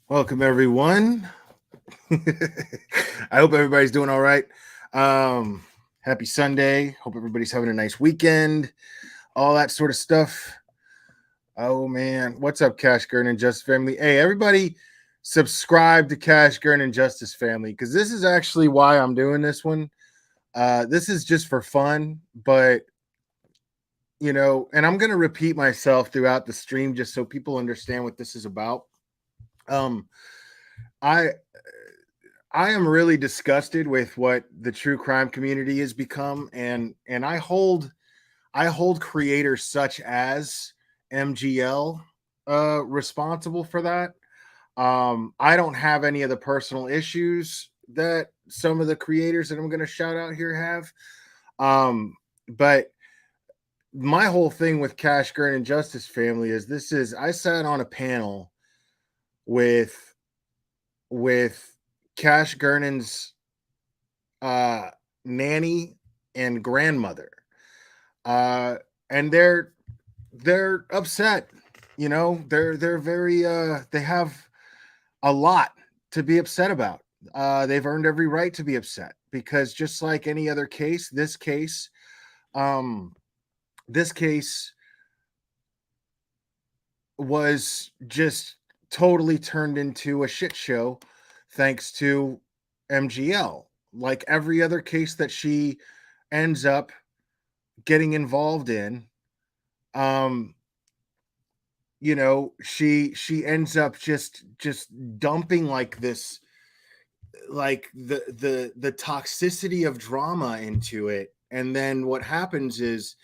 Welcome, everyone. I hope everybody's doing all right. Happy Sunday. Hope everybody's having a nice weekend. All that sort of stuff. Oh man, what's up, Cash Gurn and Justice Family? Hey, everybody, subscribe to Cash Gurn and Justice Family because this is actually why I'm doing this one. This is just for fun, but and I'm gonna repeat myself throughout the stream just so people understand what this is about. Um, I I am really disgusted with what the true crime community has become, and I hold creators such as MGL responsible for that. I don't have any of the personal issues that some of the creators that I'm going to shout out here have. But my whole thing with Cash Gurn and Justice Family is I sat on a panel with with Cash Gurnan's uh, nanny and grandmother, uh, and they're upset. They're very they have a lot to be upset about. They've earned every right to be upset because just like any other case, um, this case was just totally turned into a shit show thanks to MGL. Like every other case that she ends up getting involved in, um, she ends up just dumping like this, like the toxicity of drama into it. And then what happens is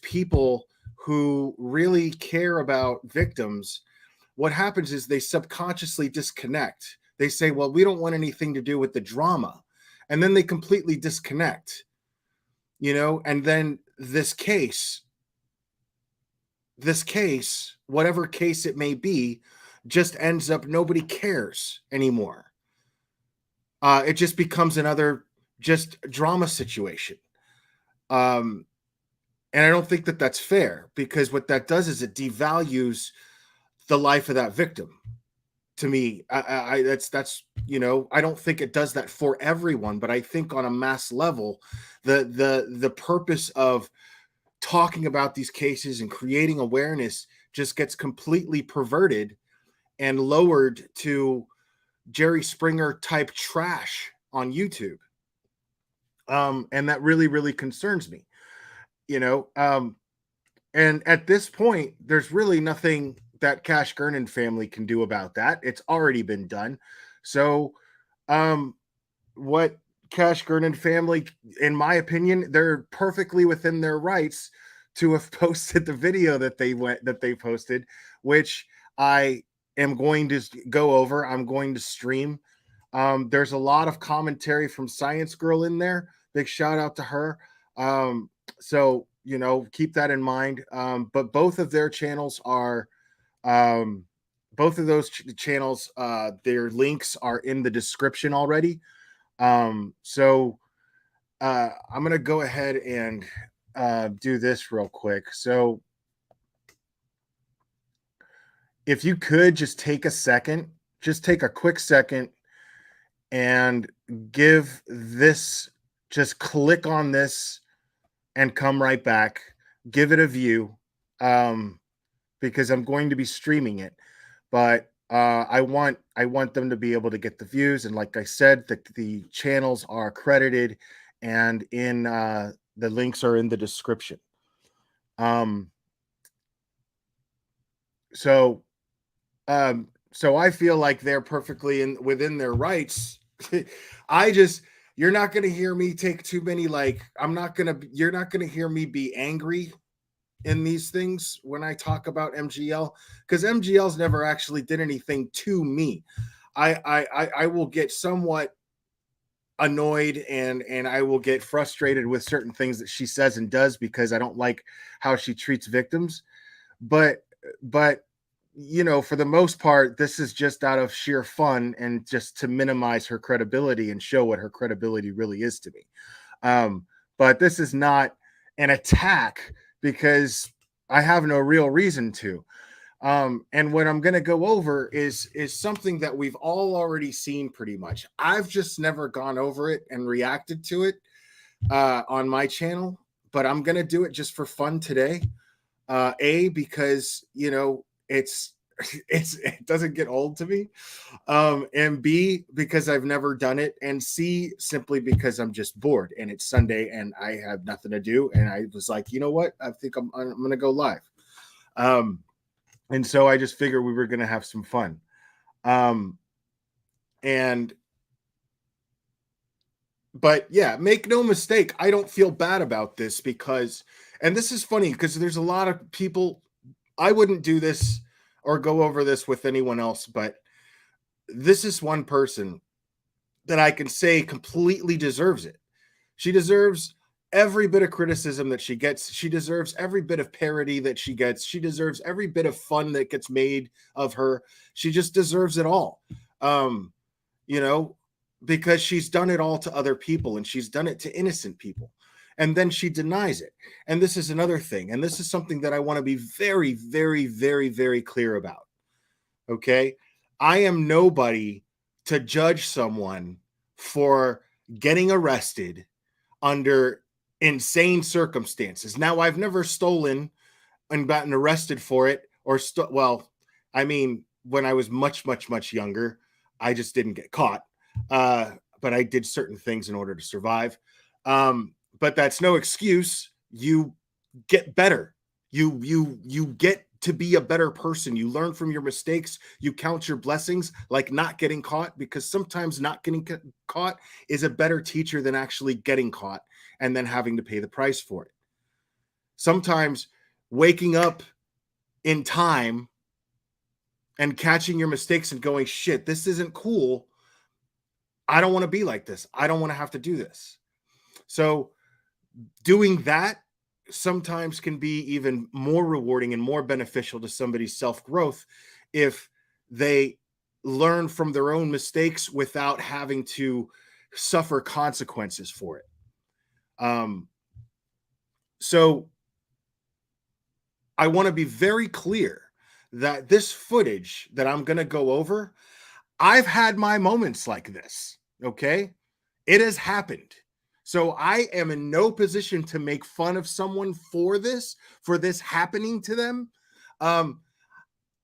people who really care about victims, what happens is they subconsciously disconnect. They say, well, we don't want anything to do with the drama. And then they completely disconnect, and then this case, whatever case it may be, just ends up nobody cares anymore. It just becomes another just drama situation. Um, and I don't think that that's fair because what that does is it devalues the life of that victim. To me, I don't think it does that for everyone, but I think on a mass level, the purpose of talking about these cases and creating awareness just gets completely perverted and lowered to Jerry Springer type trash on YouTube. And that really, really concerns me, you know. And at this point, there's really nothing that Cash Gernon family can do about that. It's already been done. So, um, what Cash Gernon family, in my opinion, they're perfectly within their rights to have posted the video that they posted, which I am going to go over. I'm going to stream. There's a lot of commentary from Science Girl in there. Big shout out to her. So keep that in mind. But both of their channels are um, both of those channels. Their links are in the description already. So I'm gonna go ahead and do this real quick. So if you could just take a second, just take a quick second and give this, just click on this and come right back. Give it a view, because I'm going to be streaming it. But I want them to be able to get the views, and like I said, the channels are accredited, and in the links are in the description. Um, so so I feel like they're perfectly within their rights. I just You're not going to hear me take too many, like, you're not going to hear me be angry in these things when I talk about MGL, because MGL's never actually did anything to me. I will get somewhat annoyed, and I will get frustrated with certain things that she says and does because I don't like how she treats victims. But for the most part, this is just out of sheer fun and just to minimize her credibility and show what her credibility really is to me. But this is not an attack because I have no real reason to. And what I'm going to go over is something that we've all already seen pretty much. I've just never gone over it and reacted to it on my channel, but I'm going to do it just for fun today. Because it's it doesn't get old to me, and B, because I've never done it, and C, simply because I'm just bored and it's Sunday and I have nothing to do, and I was like, you know what, I think I'm gonna go live. And so I just figured we were gonna have some fun. And But yeah, make no mistake, I don't feel bad about this because, and this is funny because there's a lot of people, I wouldn't do this or go over this with anyone else, but this is one person that I can say completely deserves it. She deserves every bit of criticism that she gets. She deserves every bit of parody that she gets. She deserves every bit of fun that gets made of her. She just deserves it all. You know, because she's done it all to other people and she's done it to innocent people. And then she denies it. And this is another thing. And this is something that I want to be very, very, very, very clear about. Okay. I am nobody to judge someone for getting arrested under insane circumstances. Now, I've never stolen and gotten arrested for it, or well, I mean, when I was much, much, much younger, I just didn't get caught. But I did certain things in order to survive. But that's no excuse. You get better. You get to be a better person. You learn from your mistakes. You count your blessings, like not getting caught, because sometimes not getting caught is a better teacher than actually getting caught and then having to pay the price for it. Sometimes waking up in time and catching your mistakes and going, shit, this isn't cool. I don't want to be like this. I don't want to have to do this. So doing that sometimes can be even more rewarding and more beneficial to somebody's self-growth if they learn from their own mistakes without having to suffer consequences for it. So I want to be very clear that this footage that I'm going to go over, I've had my moments like this, okay? It has happened. So I am in no position to make fun of someone for this happening to them.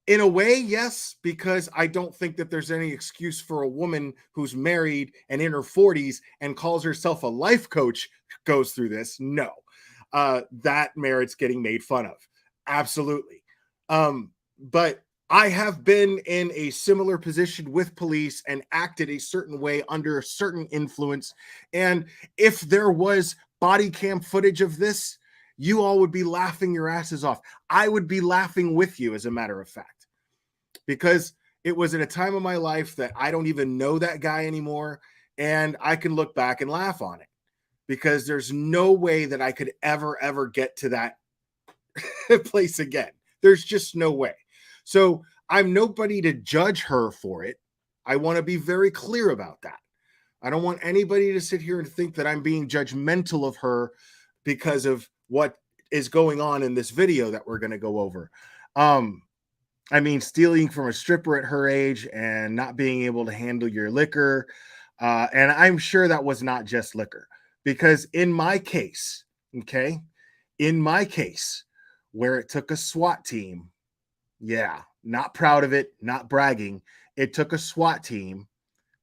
In a way, yes, because I don't think that there's any excuse for a woman who's married and in her 40s and calls herself a life coach goes through this. No, that merits getting made fun of. Absolutely. But I have been in a similar position with police and acted a certain way under a certain influence. And if there was body cam footage of this, you all would be laughing your asses off. I would be laughing with you, as a matter of fact, because it was at a time of my life that I don't even know that guy anymore. And I can look back and laugh on it because there's no way that I could ever get to that place again. There's just no way. So I'm nobody to judge her for it. I want to be very clear about that. I don't want anybody to sit here and think that I'm being judgmental of her because of what is going on in this video that we're going to go over. I mean, stealing from a stripper at her age and not being able to handle your liquor. And I'm sure that was not just liquor, because in my case, okay, in my case, where it took a SWAT team, yeah, not proud of it, not bragging, it took a SWAT team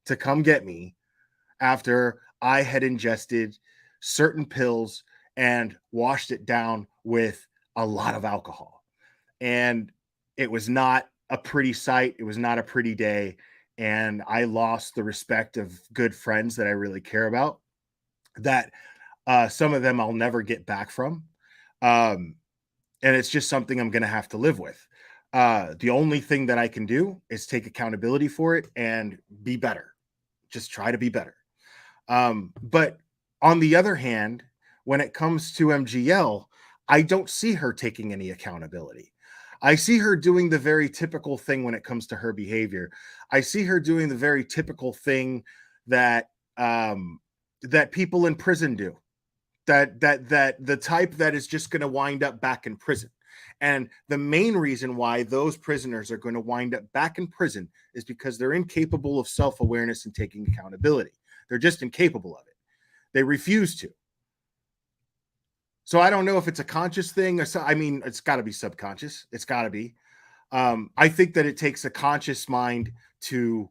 to come get me after I had ingested certain pills and washed it down with a lot of alcohol. And it was not a pretty sight. It was not a pretty day. And I lost the respect of good friends that I really care about, that some of them I'll never get back from. And it's just something I'm going to have to live with. The only thing that I can do is take accountability for it and be better. Just try to be better. But on the other hand, when it comes to MGL, I don't see her taking any accountability. I see her doing the very typical thing when it comes to her behavior. I see her doing the very typical thing that that people in prison do. That the type that is just going to wind up back in prison. And the main reason why those prisoners are going to wind up back in prison is because they're incapable of self-awareness and taking accountability. They're just incapable of it. They refuse to. So I don't know if it's a conscious thing or so. I mean, it's got to be subconscious. It's got to be. I think that it takes a conscious mind to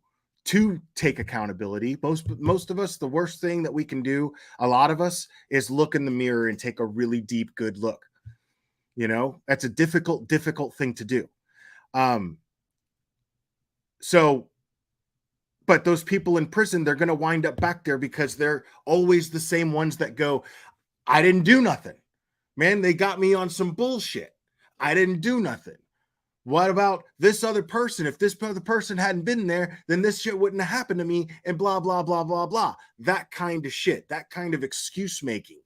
take accountability. Most of us, the worst thing that we can do, a lot of us, is look in the mirror and take a really deep, good look. You know, that's a difficult thing to do. So, but those people in prison, they're going to wind up back there because they're always the same ones that go, I didn't do nothing. Man, they got me on some bullshit. I didn't do nothing. What about this other person? If this other person hadn't been there, then this shit wouldn't have happened to me, and blah, blah, blah, blah, blah. That kind of shit, that kind of excuse making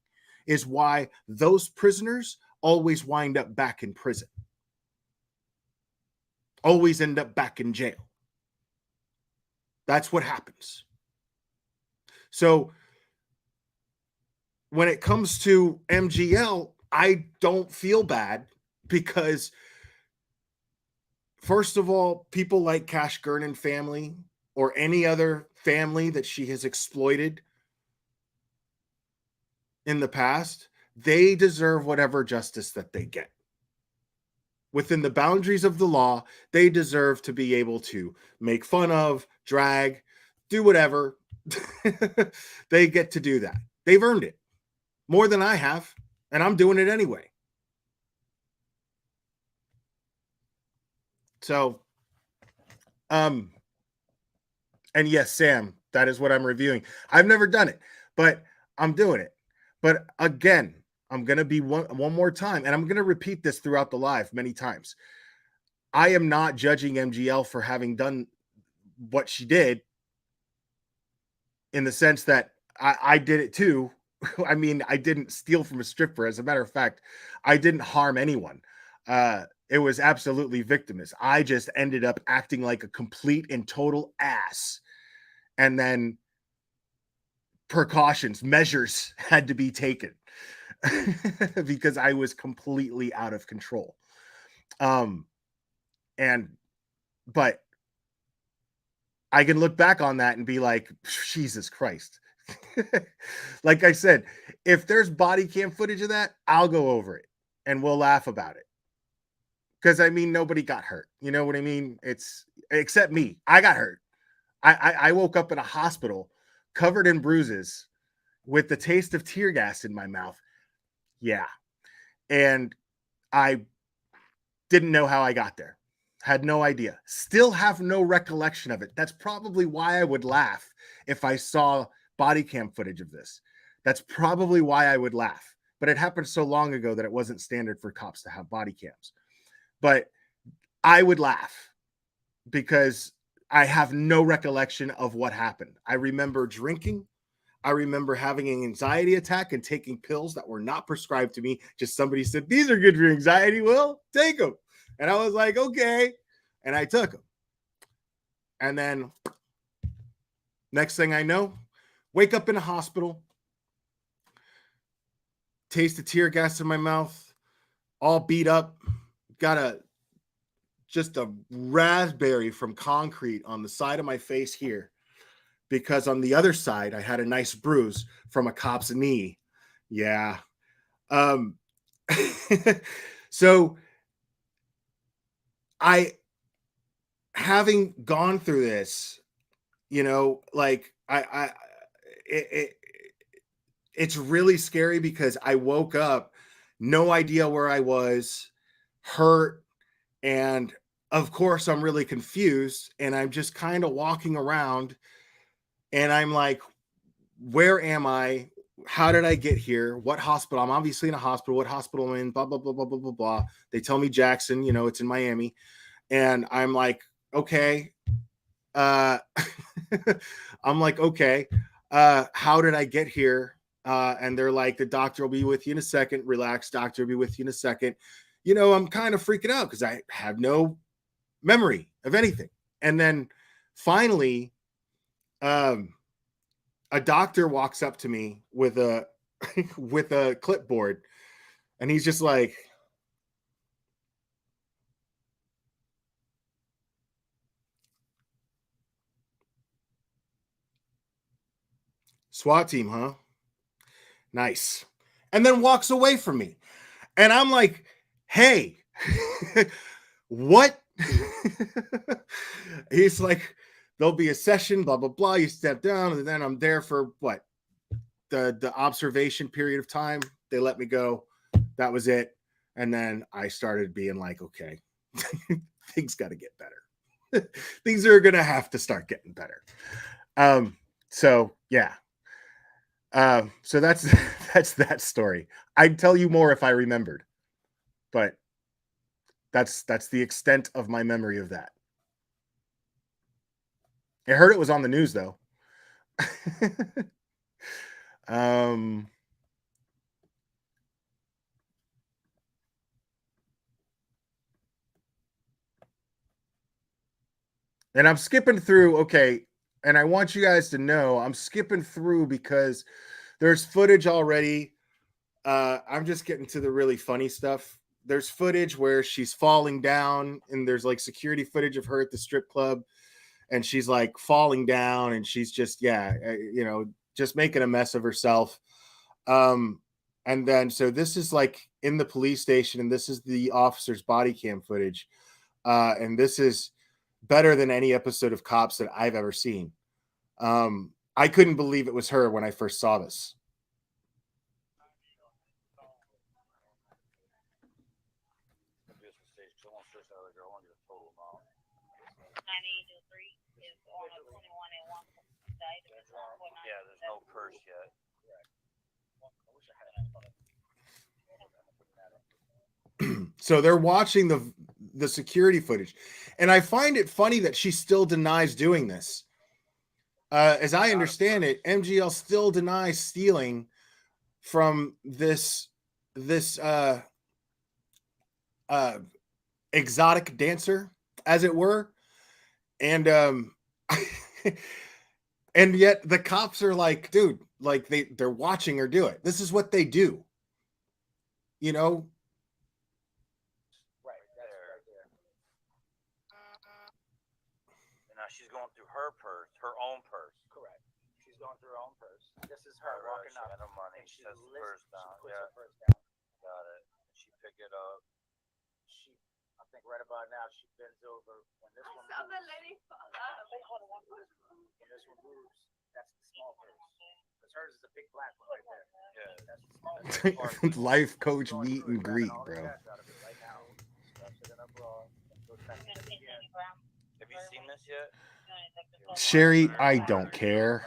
is why those prisoners always wind up back in prison, always end up back in jail. That's what happens. So when it comes to MGL, I don't feel bad because, first of all, people like Cash Gernon family or any other family that she has exploited in the past, they deserve whatever justice that they get. Within the boundaries of the law, they deserve to be able to make fun of, drag, do whatever. They get to do that. They've earned it more than I have, and I'm doing it anyway. So, and yes, Sam, that is what I'm reviewing. I've never done it, but I'm doing it. But again, I'm going to be one more time, and I'm going to repeat this throughout the live many times. I am not judging MGL for having done what she did, in the sense that I did it too. I mean, I didn't steal from a stripper. As a matter of fact, I didn't harm anyone. It was absolutely victimless. I just ended up acting like a complete and total ass. And then measures had to be taken because I was completely out of control. But I can look back on that and be like, Jesus Christ. Like I said, if there's body cam footage of that, I'll go over it and we'll laugh about it. Because I mean, nobody got hurt. You know what I mean? It's except me. I got hurt. I woke up in a hospital covered in bruises with the taste of tear gas in my mouth. Yeah. And I didn't know how I got there. Had no idea. Still have no recollection of it. That's probably why I would laugh if I saw body cam footage of this. That's probably why I would laugh. But it happened so long ago that it wasn't standard for cops to have body cams. But I would laugh because I have no recollection of what happened. I remember drinking. I remember having an anxiety attack and taking pills that were not prescribed to me. Just somebody said, these are good for anxiety. Well, take them. And I was like, okay. And I took them. And then next thing I know, wake up in a hospital, taste the tear gas in my mouth, all beat up, got just a raspberry from concrete on the side of my face here, because on the other side, I had a nice bruise from a cop's knee. Yeah. So having gone through this, you know, like it's really scary because I woke up, no idea where I was, hurt, and of course I'm really confused, and I'm just kind of walking around, and I'm like, where am I? How did I get here? What hospital? I'm obviously in a hospital. What hospital am I in? Blah, blah, blah, blah, blah, blah, blah. They tell me Jackson, you know, it's in Miami. And I'm like, okay. I'm like, okay. How did I get here? And they're like, the doctor will be with you in a second. Relax, doctor will be with you in a second. You know, I'm kind of freaking out because I have no memory of anything. And then finally, a doctor walks up to me with a with a clipboard, and he's just like, SWAT team, huh? Nice. And then walks away from me. And I'm like, hey, what? He's like, there'll be a session, blah, blah, blah. You step down, and then I'm there for what? The observation period of time. They let me go. That was it. And then I started being like, okay, things got to get better. Things are gonna have to start getting better. So yeah. So that's that's that story. I'd tell you more if I remembered, but that's the extent of my memory of that. I heard it was on the news though. um and I'm skipping through, okay, and I want you guys to know I'm skipping through because there's footage already. I'm just getting to the really funny stuff. There's footage where she's falling down, and there's like security footage of her at the strip club, and she's like falling down, and she's just, yeah, just making a mess of herself. Um, and then so this is like in the police station, and this is the officer's body cam footage. And this is better than any episode of Cops that I've ever seen. I couldn't believe it was her when I first saw this. Yeah, there's no purse yet. So they're watching the security footage, and I find it funny that she still denies doing this. As I understand it, MGL still denies stealing from this uh, exotic dancer, as it were, and and yet the cops are like, dude, like they're watching her do it. This is what they do, you know. Right there. And now she's going through her purse, her own purse. Correct. She's going through her own purse. This is her walking She up. got her money. She Sets the lifts, purse she down. puts Yeah, her purse down. got it. She pick it up. She, I think right about now, she bends over. When this one moves, when this one moves, that's the small purse. Because hers is a big black one right there. Yeah. That's the small purse. Life coach Going meet through and it, grabbing greet, all the bro. cash out of it right now. Stuffs it in her bra. Goes back to it again. Have you seen this yet? Sherry, I don't care.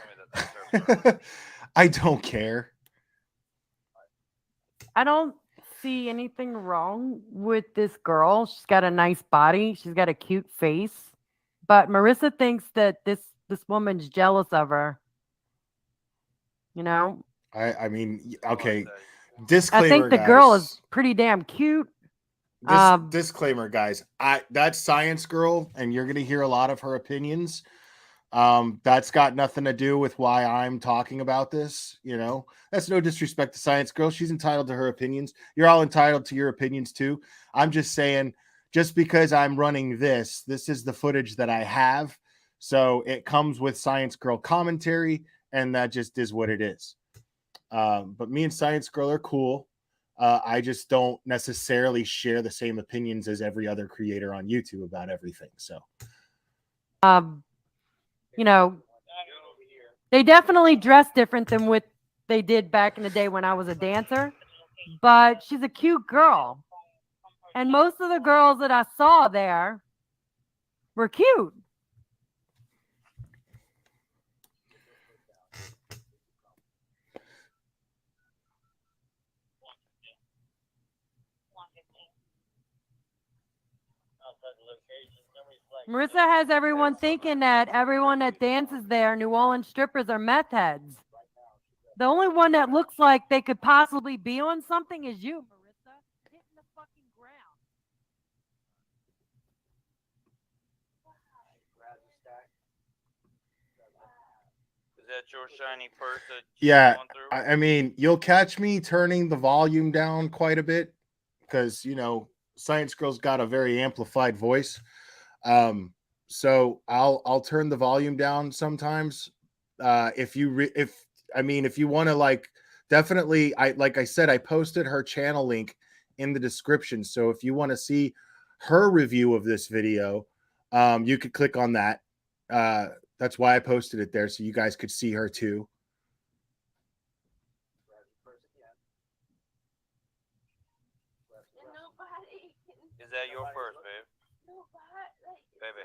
I don't care. I don't see anything wrong with this girl. She's got a nice body. She's got a cute face. But Marissa thinks that this woman's jealous of her. You know? I mean, okay. I Disclaimer, think the guys. girl is pretty damn cute. Disclaimer, guys. That's Science Girl, and you're gonna hear a lot of her opinions. That's got nothing to do with why I'm talking about this. You know, that's no disrespect to Science Girl. She's entitled to her opinions. You're all entitled to your opinions too. I'm just saying, just because I'm running this is the footage that I have. So it comes with Science Girl commentary, and that just is what it is. But me and Science Girl are cool. I just don't necessarily share the same opinions as every other creator on YouTube about everything. So, you know, they definitely dress different than what they did back in the day when I was a dancer. But she's a cute girl. And most of the girls that I saw there were cute. Marissa has everyone thinking that everyone that dances there, New Orleans strippers, are meth heads. The only one that looks like they could possibly be on something is you, Marissa, hitting the fucking ground. Is that your shiny purse that yeah, I mean, you'll catch me turning the volume down quite a bit because, Science Girl's got a very amplified voice. So I'll turn the volume down sometimes. If I mean, if you want to like, definitely, like I said, I posted her channel link in the description. So if you want to see her review of this video, you could click on that. That's why I posted it there, so you guys could see her too. Is that your first, babe? Baby,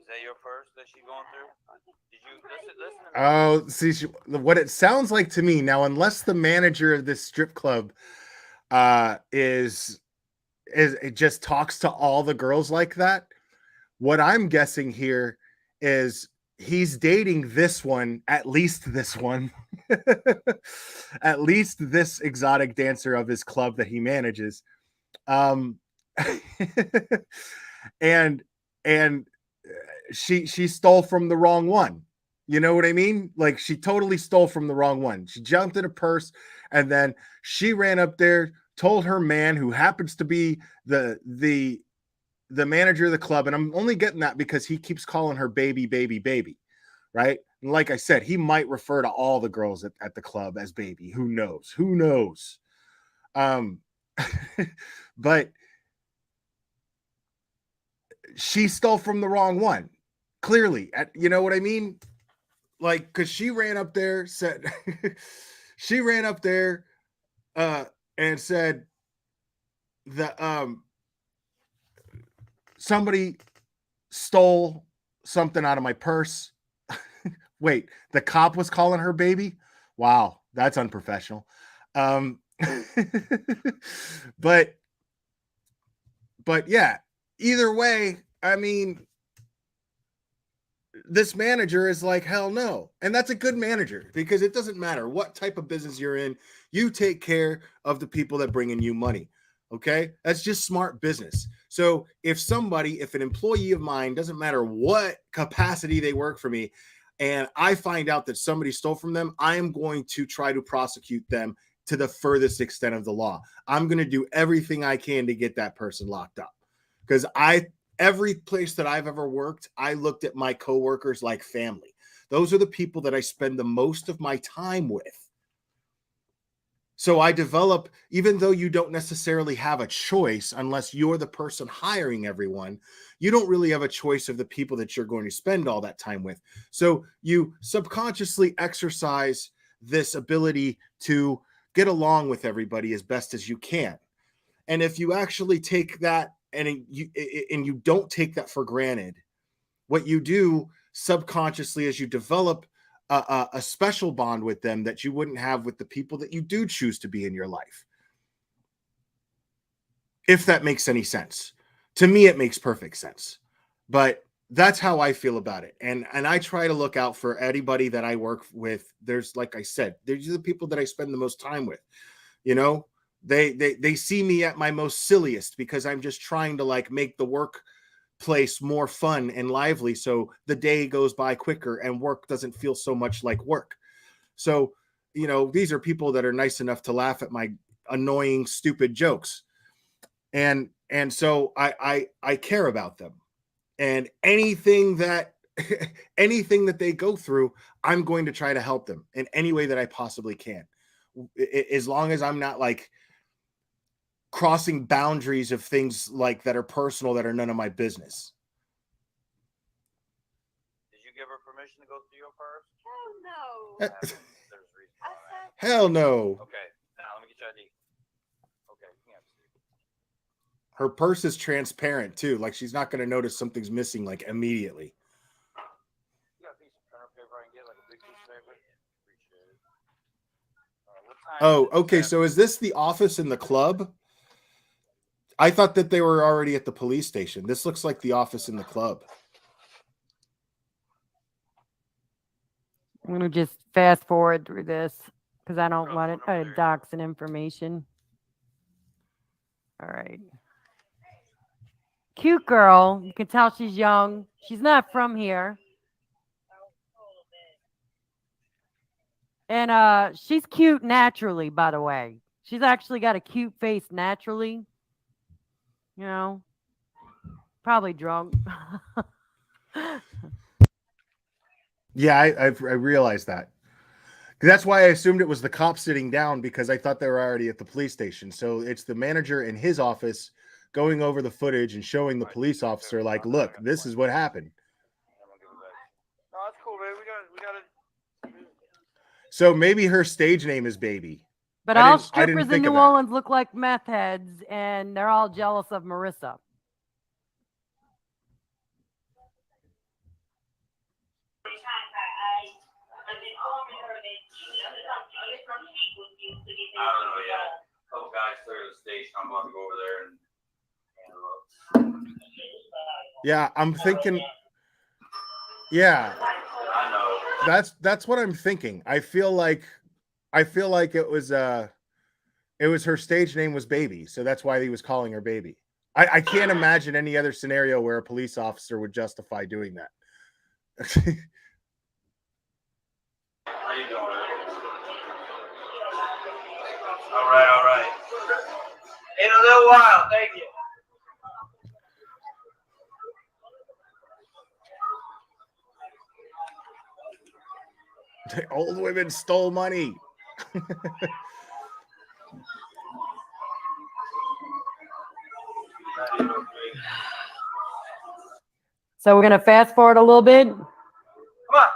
is that your first that she going through? Did you listen to me? Oh, see, what it sounds like to me now, unless the manager of this strip club is it just talks to all the girls like that. What I'm guessing here is he's dating this one, at least this one, at least this exotic dancer of his club that he manages. Um, and she stole from the wrong one. You know what I mean? Like, she totally stole from the wrong one. She jumped in a purse, and then she ran up there, told her man, who happens to be the manager of the club, and I'm only getting that because he keeps calling her baby, baby, baby, right? And like I said, he might refer to all the girls at the club as baby. Who knows? Who knows? But she stole from the wrong one. Clearly, you know what I mean? Like, because she ran up there, said she ran up there and said that somebody stole something out of my purse. Wait, the cop was calling her baby? Wow, that's unprofessional. But yeah, either way, I mean, this manager is like, hell no. And that's a good manager, because it doesn't matter what type of business you're in. You take care of the people that bring in you money. Okay. That's just smart business. So if an employee of mine, doesn't matter what capacity they work for me, and I find out that somebody stole from them, I am going to try to prosecute them to the furthest extent of the law. I'm going to do everything I can to get that person locked up, because every place that I've ever worked, I looked at my coworkers like family. Those are the people that I spend the most of my time with. So I develop, even though you don't necessarily have a choice, unless you're the person hiring everyone, you don't really have a choice of the people that you're going to spend all that time with. So you subconsciously exercise this ability to get along with everybody as best as you can. And if you actually take that and you don't take that for granted, what you do subconsciously is you develop a special bond with them that you wouldn't have with the people that you do choose to be in your life. If that makes any sense. To me, it makes perfect sense. But that's how I feel about it. And I try to look out for anybody that I work with. There's, like I said, these are the people that I spend the most time with. You know, they see me at my most silliest, because I'm just trying to like make the workplace more fun and lively, so the day goes by quicker and work doesn't feel so much like work. So, you know, these are people that are nice enough to laugh at my annoying, stupid jokes. And so I care about them. And anything that anything that they go through, I'm going to try to help them in any way that I possibly can. As long as I'm not like crossing boundaries of things like that are personal, that are none of my business. Did you give her permission to go through your purse? Hell no. There's a reason why. Hell no. Okay, now let me get your ID. Okay, yeah. Her purse is transparent too. Like, she's not going to notice something's missing like immediately. You got a piece of printer paper I can get, like a big piece of paper? Appreciate it. What time Oh, is it? okay. So is this the office in the club? I thought that they were already at the police station. This looks like the office in the club. I'm gonna just fast forward through this because I don't want it doxing information. All right. Cute girl. You can tell she's young. She's not from here. And she's cute naturally, by the way. She's actually got a cute face naturally. You know, probably drunk. Yeah, I realized that. That's why I assumed it was the cop sitting down, because I thought they were already at the police station. So it's the manager in his office going over the footage and showing the police officer, like, look, this is what happened. I'm gonna give it back. No, that's cool, baby. We got it. So maybe her stage name is Baby. But I all didn't strippers in think New of that. Orleans look like meth heads, and they're all jealous of Marissa. I don't know yet. A couple guys clear the station. I'm about to go over there and handle it. Yeah, I'm thinking. Yeah, I know. that's what I'm thinking. I feel like it was her stage name was Baby, so that's why he was calling her Baby. I can't imagine any other scenario where a police officer would justify doing that. How you doing? All right. In a little while, thank you. Old women stole money. So we're gonna fast forward a little bit. Come on.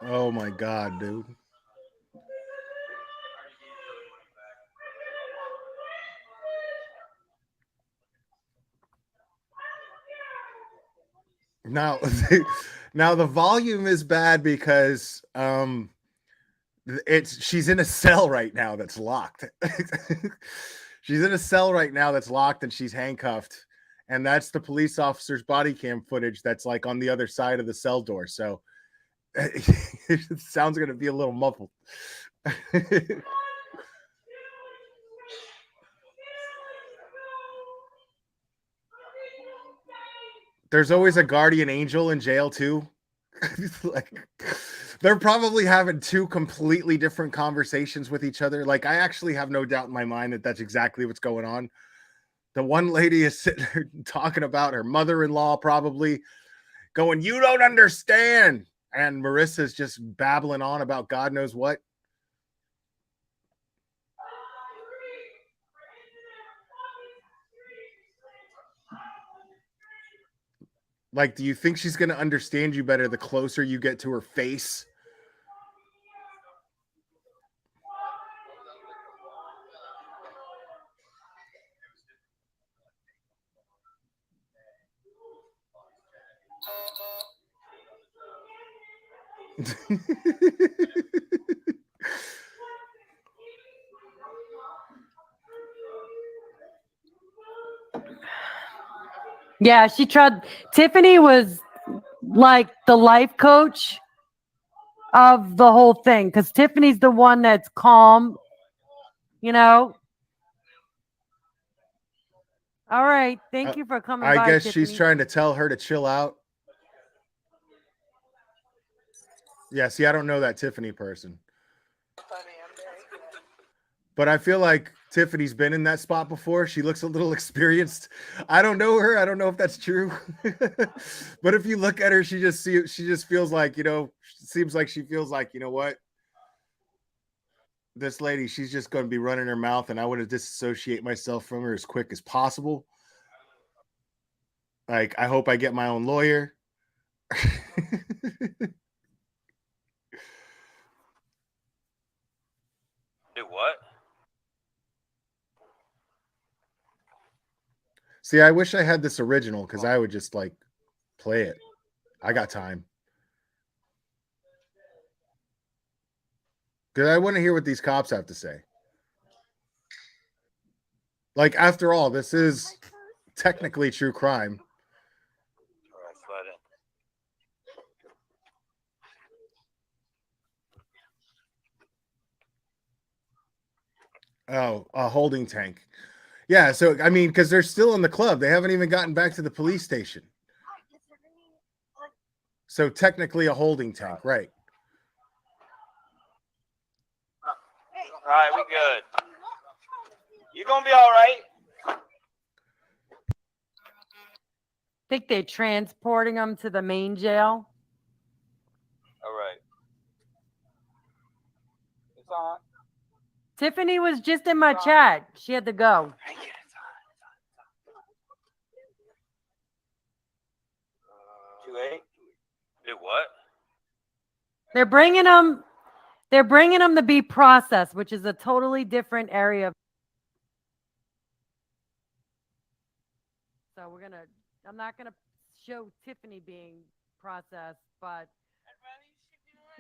Oh my God, dude. Now, now the volume is bad because she's in a cell right now that's locked. She's in a cell right now that's locked and she's handcuffed, and that's the police officer's body cam footage that's like on the other side of the cell door. So it sounds going to be a little muffled. There's always a guardian angel in jail too. Like, they're probably having two completely different conversations with each other. Like, I actually have no doubt in my mind that that's exactly what's going on. The one lady is sitting there talking about her mother-in-law, probably going, "You don't understand." And Marissa's just babbling on about God knows what. Like, do you think she's going to understand you better the closer you get to her face? Yeah, she tried. Tiffany was like the life coach of the whole thing, because Tiffany's the one that's calm, you know. All right, thank you for coming by. I guess Tiffany. she's trying to tell her to chill out. Yeah, see, I don't know that Tiffany person. But I feel like Tiffany's been in that spot before. She looks a little experienced. I don't know her. I don't know if that's true. But if you look at her, she just feels like, seems like she feels like, you know what? This lady, she's just going to be running her mouth, and I want to disassociate myself from her as quick as possible. Like, I hope I get my own lawyer. Do what? See, I wish I had this original because I would just like play it. I got time. Because I want to hear what these cops have to say. Like, after all, this is technically true crime. All right, slide in. Oh, a holding tank. Yeah, so I mean, because they're still in the club. They haven't even gotten back to the police station. So technically a holding tank, right? All right, we good. You gonna be all right? Think they're transporting them to the main jail. All right. It's on. Tiffany was just in my chat. She had to go. Too late. Do what? They're bringing them. They're bringing them to be processed, which is a totally different area. So I'm not gonna show Tiffany being processed, but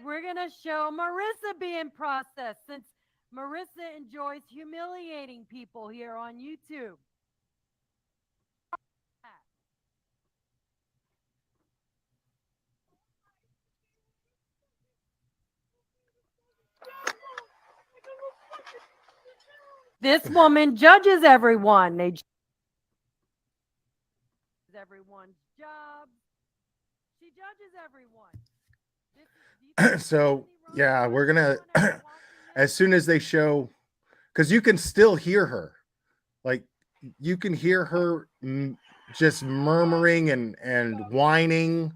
we're gonna show Marissa being processed, since Marissa enjoys humiliating people here on YouTube. This woman judges everyone. They judge everyone's job. She judges everyone. So yeah, we're gonna as soon as they show, because you can still hear her, like you can hear her just murmuring and whining.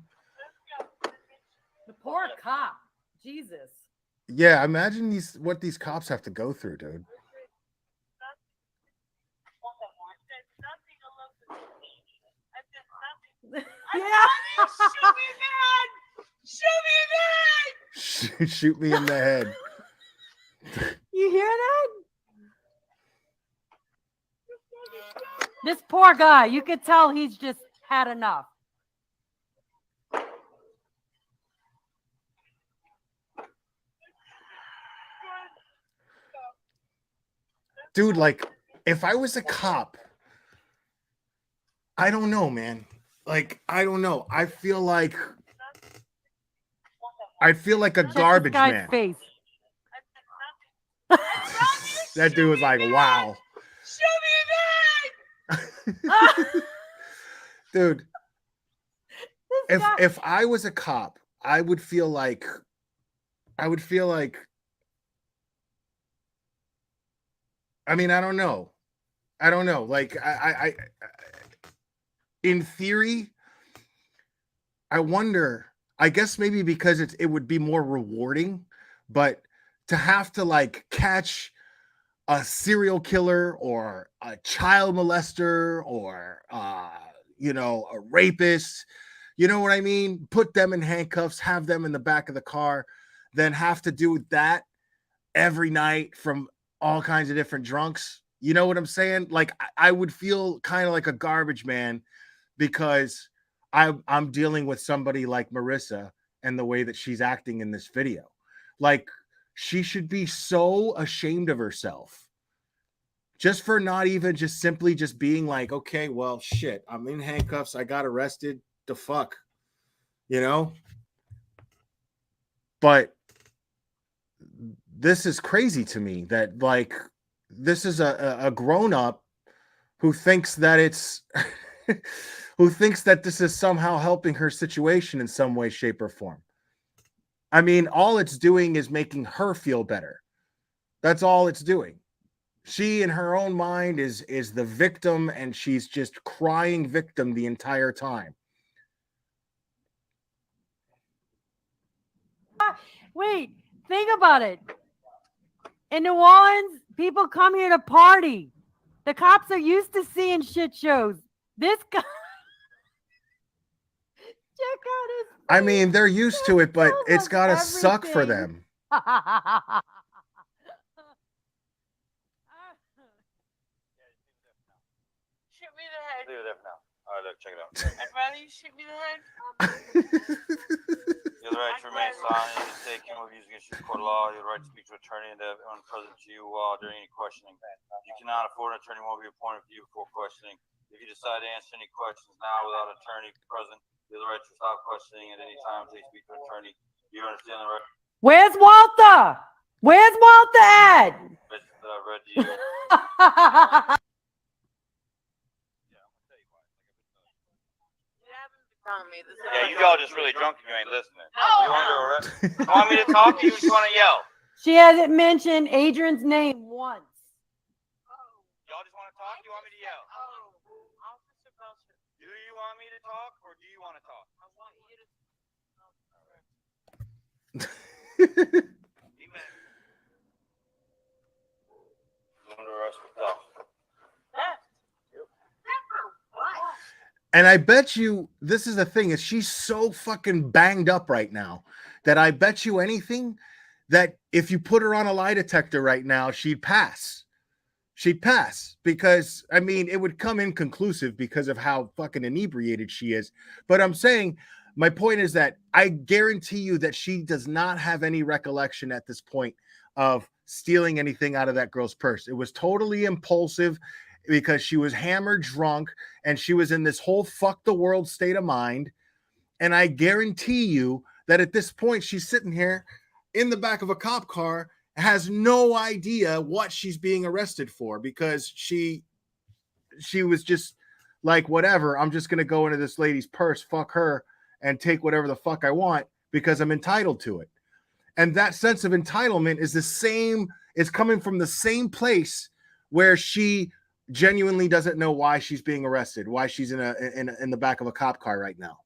The poor cop. Jesus. Yeah, imagine what these cops have to go through, dude. Yeah. Shoot me in the head. You hear that? This poor guy, you could tell he's just had enough. Dude, like, if I was a cop, I don't know, man. Like, I don't know. I feel like a Check garbage this guy's man. face. That dude was like, wow. Dude, if I was a cop, I would feel like I mean, I don't know. Like I in theory, I wonder, I guess maybe because it would be more rewarding, but to have to like catch a serial killer or a child molester or a rapist, you know what I mean? Put them in handcuffs, have them in the back of the car, then have to do that every night from all kinds of different drunks. You know what I'm saying? Like I would feel kind of like a garbage man because I'm dealing with somebody like Marissa and the way that she's acting in this video. Like she should be so ashamed of herself just for not even just simply just being like, okay, well, shit, I'm in handcuffs. I got arrested. The fuck, you know? But this is crazy to me that like this is a grown-up who thinks that it's who thinks that this is somehow helping her situation in some way, shape, or form. I mean, all it's doing is making her feel better. That's all it's doing. She in her own mind is the victim, and she's just crying victim the entire time. Wait, think about it. In New Orleans, people come here to party. The cops are used to seeing shit shows. This guy, check out his face. I mean, they're used to it, but it's Tells us gotta suck for everything. them. Shoot me in the head. Leave it there for now. All right, look, check it out. I'd rather you shoot me in the head. You have the right to remain silent and to take chemical views against your court of law. You have the right to speak to an attorney and to have one present to you during any questioning. You cannot afford an attorney won't be appointed for you before questioning. If you decide to answer any questions now without an attorney present, you have the right to stop questioning at any time until you speak to an attorney. You understand the right? Where's Walter? Where's Walter at? that I read to you. You haven't been telling me this. Yeah, you all just really drunk and you ain't listening. You want to arrest? You want me to talk to you? You want to yell? She hasn't mentioned Adrian's name once. Y'all just want to talk? You want me to yell? Officer Belcher, Do you want me to talk or do you want to talk? I want you to. Amen. Under arrest with talk. And I bet you this is the thing, is she's so fucking banged up right now that I bet you anything that if you put her on a lie detector right now, she'd pass. She'd pass because, I mean, it would come inconclusive because of how fucking inebriated she is. But I'm saying, my point is that I guarantee you that she does not have any recollection at this point of stealing anything out of that girl's purse. It was totally impulsive because she was hammered drunk and she was in this whole fuck the world state of mind. And I guarantee you that at this point, she's sitting here in the back of a cop car, has no idea what she's being arrested for because she was just like, whatever, I'm just going to go into this lady's purse, fuck her, and take whatever the fuck I want because I'm entitled to it. And that sense of entitlement is the same, it's coming from the same place where she genuinely doesn't know why she's being arrested, why she's in the back of a cop car right now.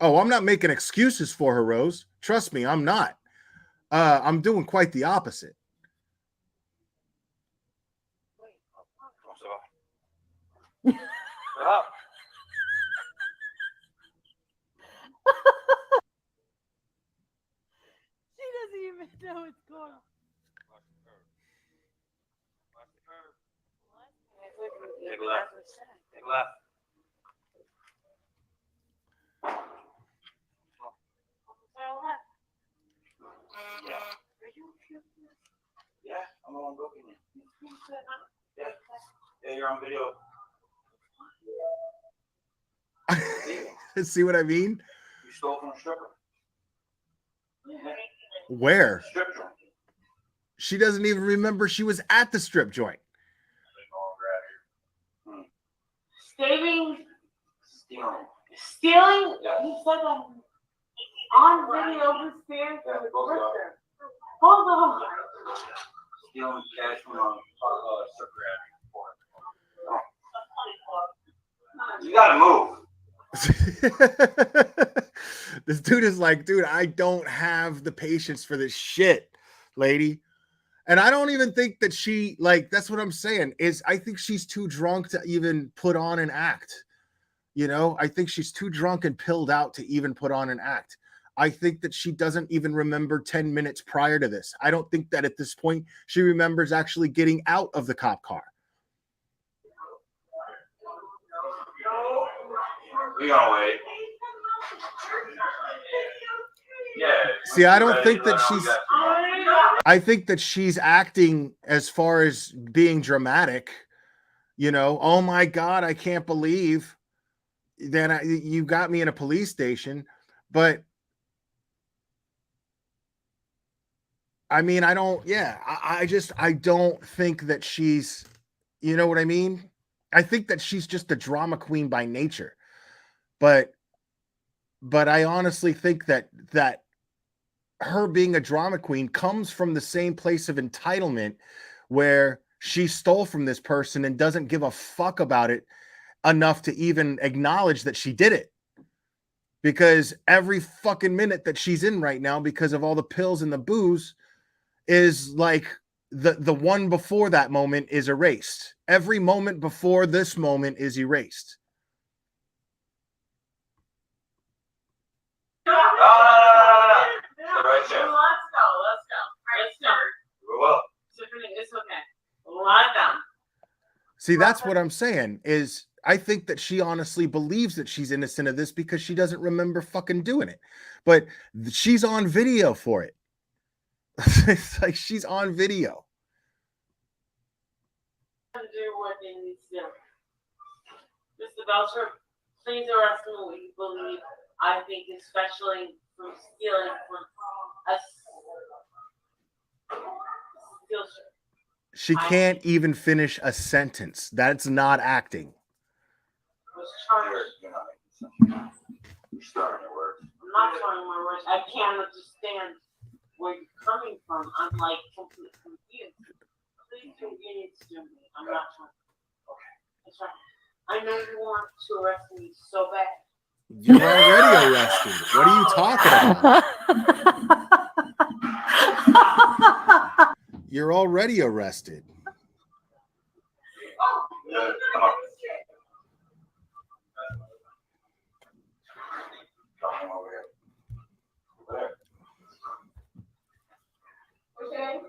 Oh, I'm not making excuses for her, Rose. Trust me, I'm not. I'm doing quite the opposite. She doesn't even know what's going on. Take a left. Take a left. Yeah, I'm on booking it. Yeah, you're on video. See what I mean? You stole from a stripper. Where? Strip joint. She doesn't even remember she was at the strip joint. Stealing? Yeah. You said that on video for stealing from the stripper. Hold on. Stealing cash from a stripper. You gotta move. This dude is like, dude, I don't have the patience for this shit, lady. And I don't even think that she, like, that's what I'm saying, is I think she's too drunk to even put on an act. You know, I think she's too drunk and pilled out to even put on an act. I think that she doesn't even remember 10 minutes prior to this. I don't think that at this point she remembers actually getting out of the cop car. We gonna wait. Yeah. See, I don't think that she's, I think that she's acting as far as being dramatic. You know, oh my God, I can't believe that you got me in a police station. But I mean, I don't think that she's, you know what I mean? I think that she's just a drama queen by nature. But I honestly think that her being a drama queen comes from the same place of entitlement where she stole from this person and doesn't give a fuck about it enough to even acknowledge that she did it. Because every fucking minute that she's in right now, because of all the pills and the booze, is like the one before that moment is erased. Every moment before this moment is erased. No. Right there. Let's go. Well, It's okay. Lie down. See, that's what I'm saying, is I think that she honestly believes that she's innocent of this because she doesn't remember fucking doing it. But she's on video for it. It's like she's on video. To do what they need to do. Mr. Belcher, please arrest him what you believe. I think especially from stealing from us. Steal She can't even finish a sentence. That's not acting. Was charged. You're starting your words. I'm not trying my words. I can't understand where you're coming from. I'm like completely confused. Please do what you need to do me. I'm not trying. Okay. That's right. I know you want to arrest me so bad. You're already arrested. What are you talking about? You're already arrested. Oh, Yeah, come on. Come over here. okay.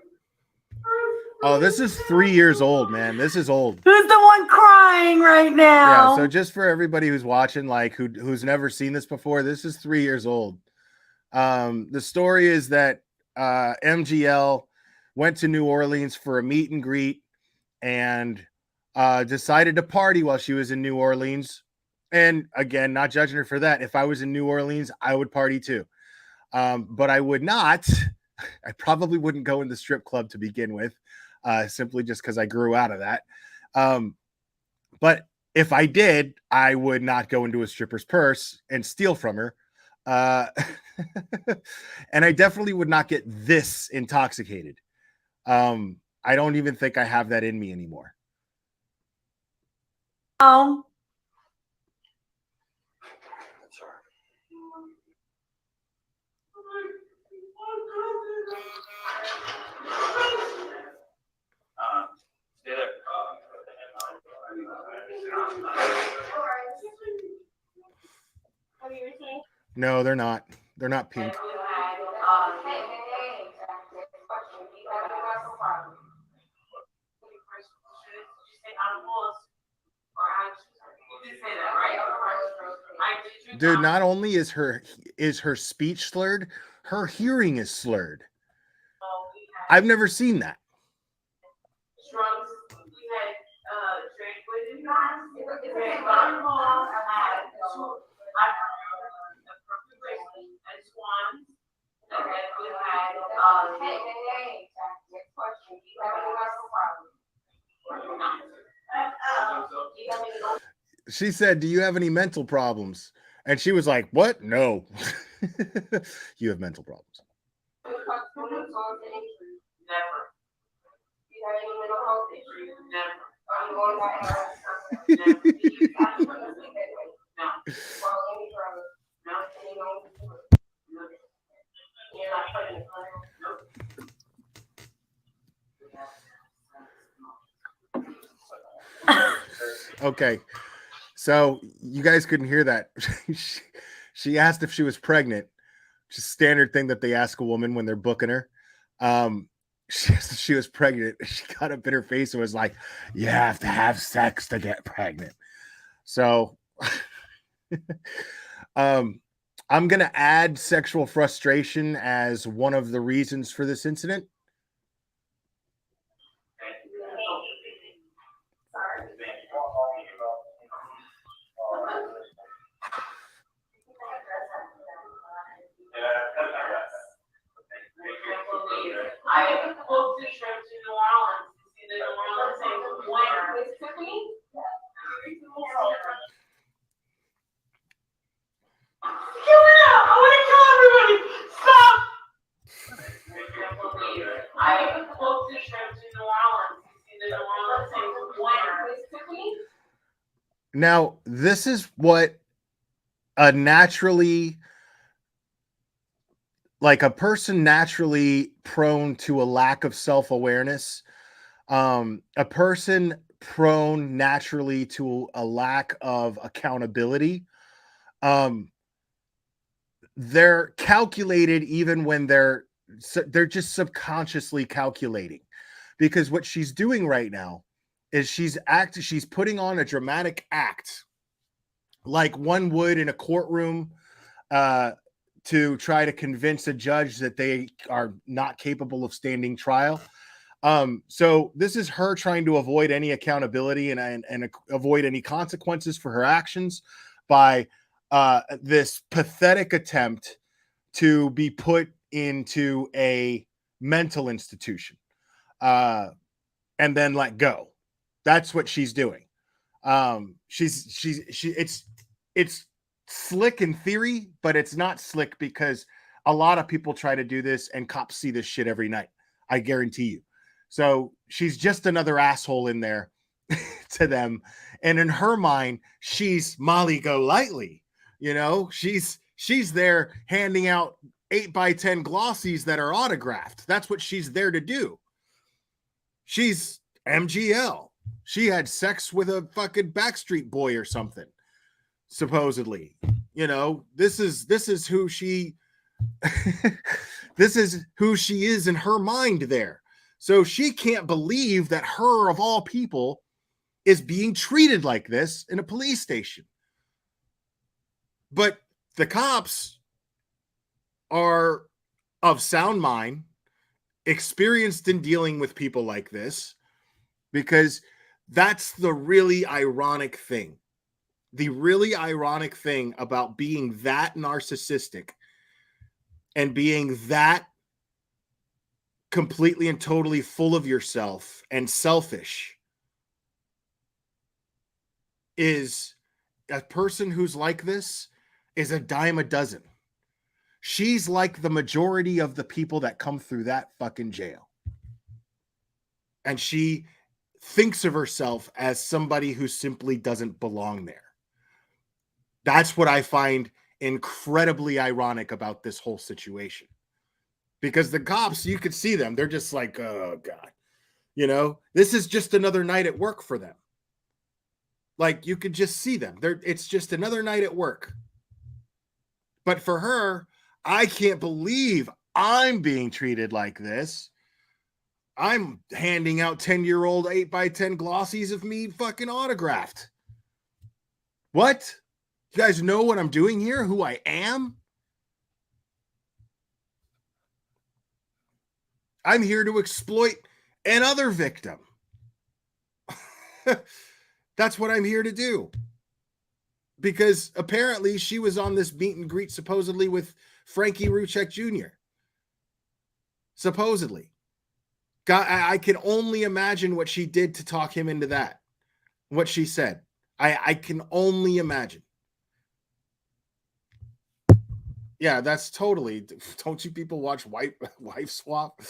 Oh, this is 3 years old, man. This is old. Who's the one crying right now? Yeah, so just for everybody who's watching, like who's never seen this before, this is 3 years old. The story is that MGL went to New Orleans for a meet and greet and decided to party while she was in New Orleans. And again, not judging her for that. If I was in New Orleans, I would party too. But I would not. I probably wouldn't go in the strip club to begin with, simply just because I grew out of that. But if I did, I would not go into a stripper's purse and steal from her. And I definitely would not get this intoxicated. I don't even think I have that in me anymore. Oh, That's all right. Stay there. What are you saying? No, they're not. They're not pink. Dude, not only is her speech slurred, her hearing is slurred. I've never seen that. Drugs. We had tranquility. We had alcohol. I had perfect bracelet and swans. And then we had next question. Do you have any mental problems? She said, "Do you have any mental problems?" And she was like, "What? No." You have mental problems. Never. You have any mental health issues? Never. Are you on that? Never. Do you have any No. Well, any drugs? No. Any No. You're not pregnant? No. Okay. So you guys couldn't hear that. She asked if she was pregnant. Just standard thing that they ask a woman when they're booking her. She was pregnant. She got up in her face and was like, "You have to have sex to get pregnant." So I'm gonna add sexual frustration as one of the reasons for this incident. I booked a trip to New Orleans to see the New Orleans Saints win. Kill it out! I want to kill everybody! Stop! I booked a trip to New Orleans to see the New Orleans Saints win. Now, this is what a person naturally prone to a lack of self-awareness, a person prone naturally to a lack of accountability. They're calculated even when they're just subconsciously calculating, because what she's doing right now is she's putting on a dramatic act like one would in a courtroom, to try to convince a judge that they are not capable of standing trial. So this is her trying to avoid any accountability and avoid any consequences for her actions by this pathetic attempt to be put into a mental institution. and then let go. That's what she's doing. It's slick in theory, but it's not slick because a lot of people try to do this and cops see this shit every night. I guarantee you. So she's just another asshole in there to them. And in her mind, she's Molly Golightly. You know, she's there handing out 8x10 glossies that are autographed. That's what she's there to do. She's MGL. She had sex with a fucking Backstreet Boy or something, supposedly. You know, this is who she this is who she is in her mind there. So she can't believe that her, of all people, is being treated like this in a police station. But the cops are of sound mind, experienced in dealing with people like this, because that's the really ironic thing. The really ironic thing about being that narcissistic and being that completely and totally full of yourself and selfish is a person who's like this is a dime a dozen. She's like the majority of the people that come through that fucking jail. And she thinks of herself as somebody who simply doesn't belong there. That's what I find incredibly ironic about this whole situation. Because the cops, you could see them. They're just like, oh, God. You know, this is just another night at work for them. Like, you could just see them. It's just another night at work. But for her, I can't believe I'm being treated like this. I'm handing out 10-year-old 8x10 glossies of me fucking autographed. What? You guys know what I'm doing here? Who I am? I'm here to exploit another victim. That's what I'm here to do. Because apparently she was on this meet and greet supposedly with Frankie Ruchek Jr. Supposedly. God, I can only imagine what she did to talk him into that. What she said. I can only imagine. Yeah, that's totally. Don't you people watch Wife Swap?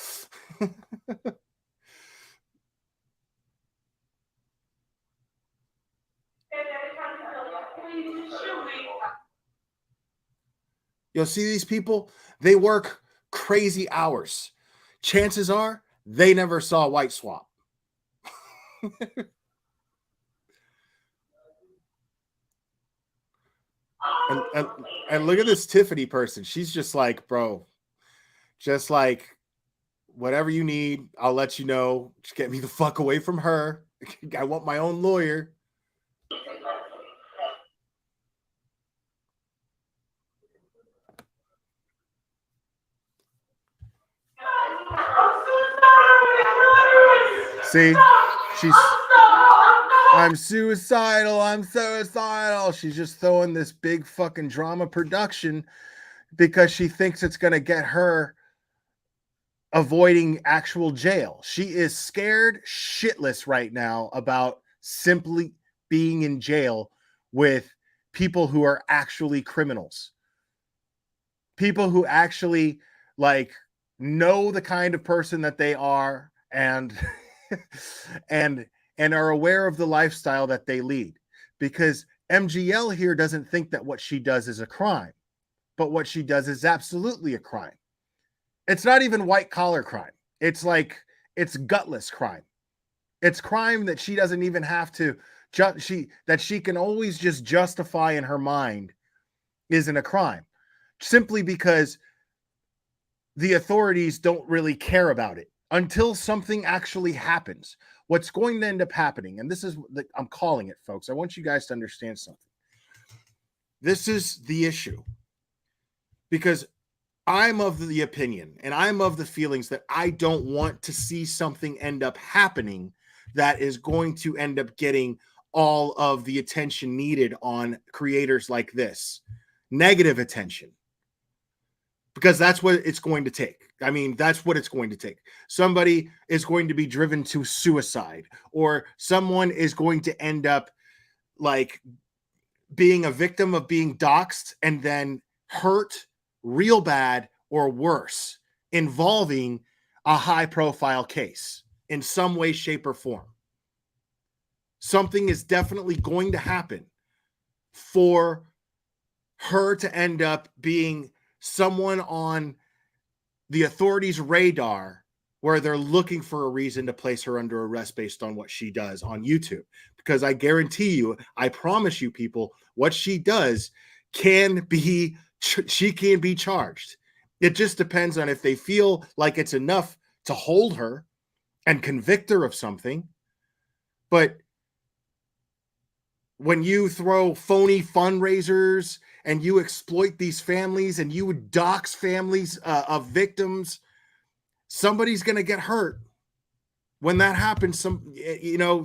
You'll see these people, they work crazy hours. Chances are they never saw White Swap. and look at this Tiffany person. She's just like, bro, just like, whatever you need, I'll let you know. Just get me the fuck away from her. I want my own lawyer. See, I'm suicidal. She's just throwing this big fucking drama production because she thinks it's going to get her avoiding actual jail. She is scared shitless right now about simply being in jail with people who are actually criminals. People who actually like know the kind of person that they are and and are aware of the lifestyle that they lead, because MGL here doesn't think that what she does is a crime, but what she does is absolutely a crime. It's not even white collar crime. It's like, it's gutless crime. It's crime that she doesn't even have to that she can always just justify in her mind isn't a crime, simply because the authorities don't really care about it until something actually happens. What's going to end up happening, and this is, I'm calling it, folks. I want you guys to understand something. This is the issue. Because I'm of the opinion and I'm of the feelings that I don't want to see something end up happening that is going to end up getting all of the attention needed on creators like this. Negative attention. because that's what it's going to take. I mean, that's what it's going to take. Somebody is going to be driven to suicide, or someone is going to end up like being a victim of being doxxed and then hurt real bad or worse, involving a high profile case in some way, shape, or form. Something is definitely going to happen for her to end up being someone on the authorities' radar where they're looking for a reason to place her under arrest based on what she does on YouTube. Because I guarantee you, I promise you people, what she does can be, she can be charged. It just depends on if they feel like it's enough to hold her and convict her of something. But when you throw phony fundraisers and you exploit these families and you would dox families of victims, somebody's going to get hurt. When that happens,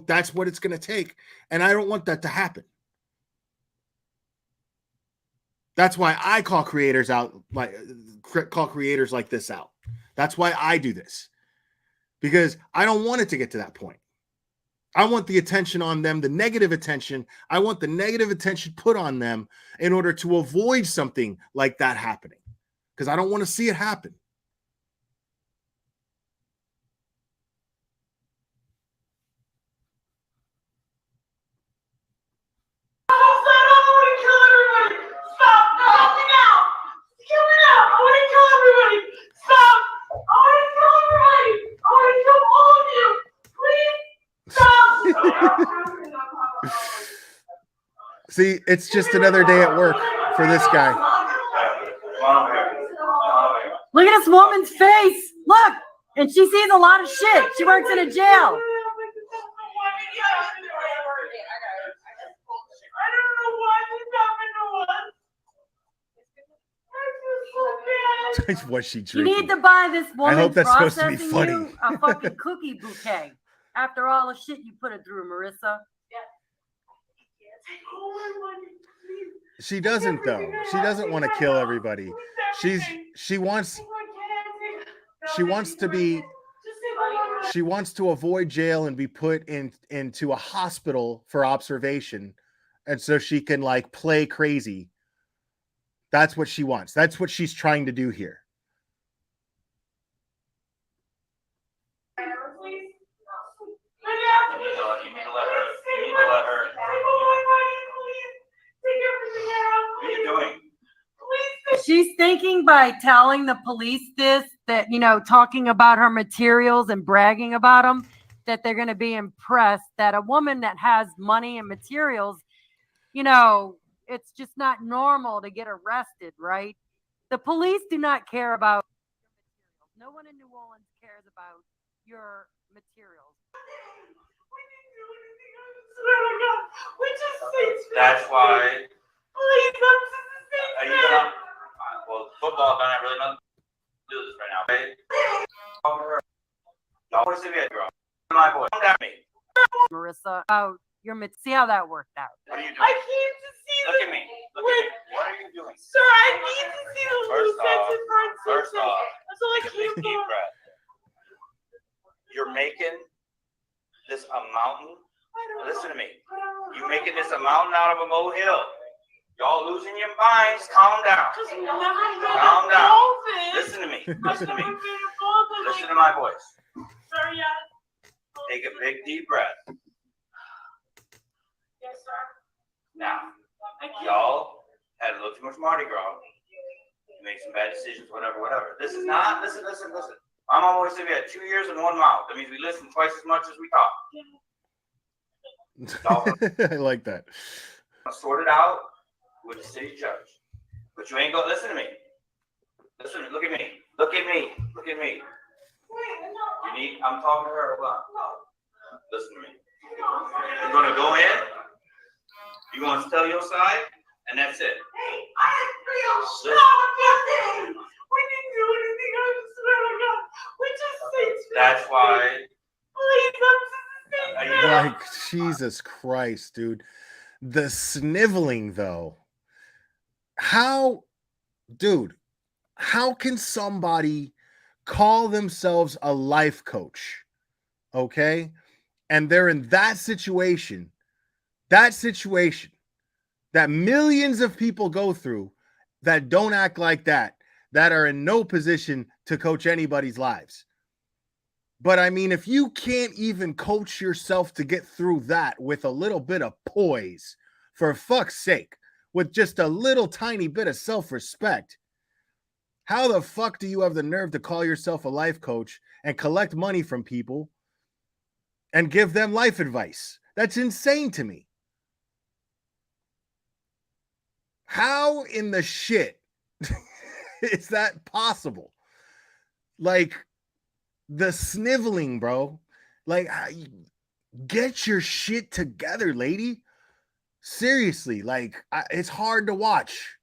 that's what it's going to take. And I don't want that to happen. That's why I call creators like this out. That's why I do this, because I don't want it to get to that point. I want the attention on them, the negative attention. I want the negative attention put on them in order to avoid something like that happening, because I don't want to see it happen. See, it's just another day at work for this guy. Look at this woman's face. Look, and she sees a lot of shit. She works in a jail. What's she You drinking? need to buy this woman. I hope that's supposed to be funny. You a fucking cookie bouquet. After all the shit you put it through, Marissa. She doesn't, though. She doesn't want to kill everybody. She wants to avoid jail and be put into a hospital for observation, and so she can like play crazy. That's what she wants. That's what she's trying to do here. She's thinking by telling the police this, that, talking about her materials and bragging about them, that they're going to be impressed that a woman that has money and materials, it's just not normal to get arrested, right? The police do not care about your materials. No one in New Orleans cares about your materials. That's why. Are you gonna? Well, football don't have really nothing to do with this right now. Okay? Y'all want to see me, girl? My boy, come down me. Marissa, about your see how that worked out. What are you doing? I came to see. Look at me. Look at me. What are you doing? Sir, I need to see the First First off, that's all I take a came big deep for. breath. You're making this a mountain. Listen to me. You're making this a mountain out of a molehill. Y'all losing your minds. Calm down. Calm down. Listen to me. Listen to me. Listen to my voice. Take a big deep breath. Yes, sir. Now, y'all had a little too much Mardi Gras. You made some bad decisions, whatever. This is not, listen. My mom always said we had 2 ears and 1 mouth. That means we listen twice as much as we talk. I like that. Sort it out with the city judge. But you ain't going to listen to me. Listen, look at me. Look at me. I'm talking to her. What? Listen to me. You're going to go in. You're going to tell your side, and that's it. Hey, I feel nothing. We didn't do anything. I swear to God. We just said. That's why. Please, Like, Jesus Christ, dude. The sniveling, though. How how can somebody call themselves a life coach, okay, and they're in that situation that millions of people go through, that don't act like that are in no position to coach anybody's lives? But I mean, if you can't even coach yourself to get through that with a little bit of poise, for fuck's sake, with just a little tiny bit of self-respect, how the fuck do you have the nerve to call yourself a life coach and collect money from people and give them life advice? That's insane to me. How in the shit is that possible? Like, the sniveling, bro. Like, get your shit together, lady. Seriously, like, it's hard to watch.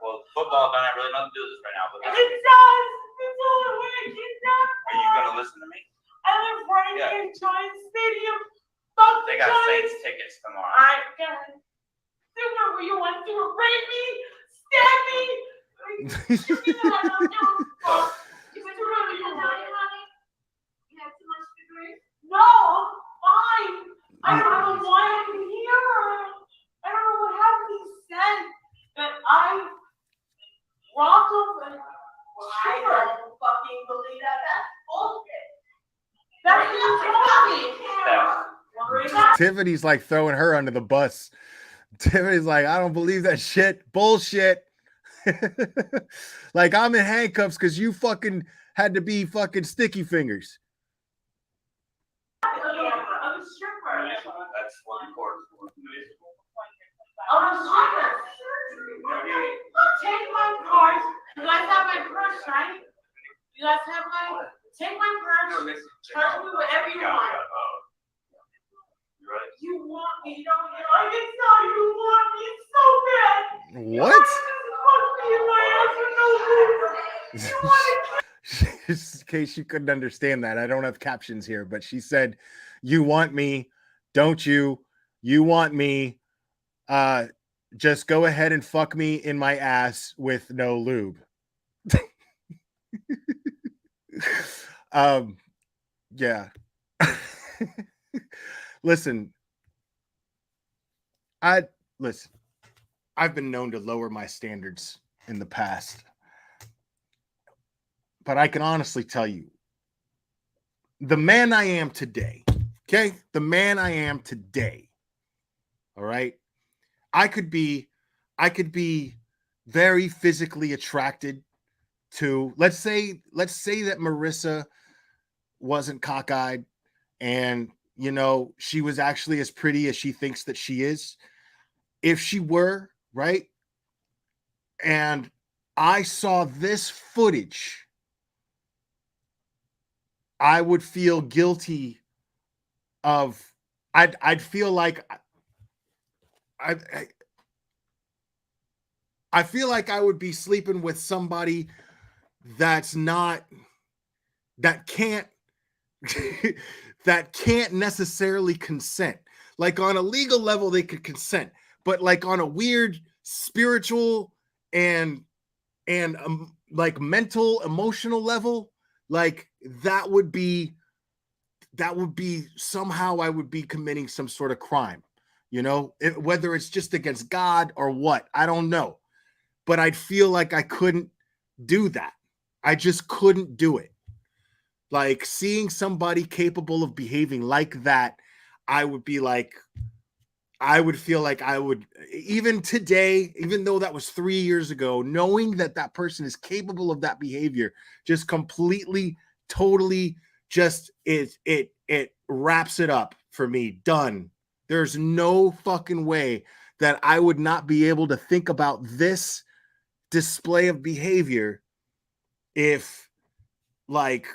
Well, football don't have really nothing to do with this right now. But It does. It's all when I get that. are you gonna listen to me? I live right Yeah. near Giants Stadium. Fuck They the got Giants. Saints tickets tomorrow. I got somewhere where you want to rape me, stab me, shoot me in the head. I don't give a fuck. You went to run me, honey. You have too much to drink? No, I'm fine. I don't know why I'm here. I don't know what happened. He said that I rocked up and I don't fucking believe that. That's bullshit. That's not Tiffany's like throwing her under the bus. Tiffany's like, I don't believe that shit. Bullshit. Like, I'm in handcuffs because you fucking had to be fucking sticky fingers. I'm a stripper. That's what the court I'm a stripper. Take my card. You guys have my purse, right? You guys have my. Take my purse. Charge me whatever you want. You ready? You want me? You don't get like it's not. You want me so bad. What? Just in case you couldn't understand that, I don't have captions here, but she said, "You want me, don't you? You want me. Just go ahead and fuck me in my ass with no lube." Yeah. Listen, I've been known to lower my standards in the past, but I can honestly tell you, the man I am today, okay? The man I am today, all right? I could be very physically attracted to, let's say that Marissa wasn't cockeyed and, you know, she was actually as pretty as she thinks that she is. If she were, right? And I saw this footage, I would feel guilty of, I'd feel like I feel like I would be sleeping with somebody that can't that can't necessarily consent. Like, on a legal level they could consent, but like on a weird spiritual and like mental, emotional level, like that would be somehow I would be committing some sort of crime, you know, whether it's just against God or what, I don't know. But I'd feel like I couldn't do that. I just couldn't do it. Like, seeing somebody capable of behaving like that, I would be like, I would feel like I would, even today, even though that was 3 years ago, knowing that that person is capable of that behavior, just completely, totally, just it wraps it up for me. Done. There's no fucking way that I would not be able to think about this display of behavior if, like,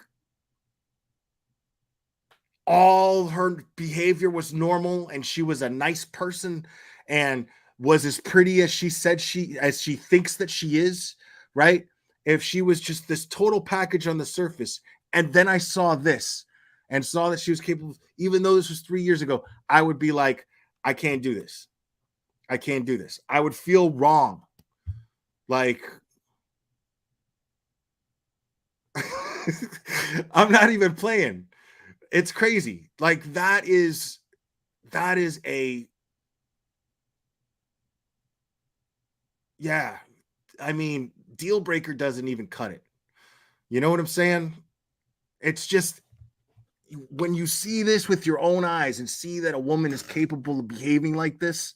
all her behavior was normal and she was a nice person and was as pretty as she thinks that she is, right? If she was just this total package on the surface, and then I saw this and saw that she was capable, even though this was 3 years ago, I would be like, I can't do this. I can't do this. I would feel wrong. Like, I'm not even playing. It's crazy. Like, that is a, yeah. I mean, deal breaker doesn't even cut it. You know what I'm saying? It's just, when you see this with your own eyes and see that a woman is capable of behaving like this,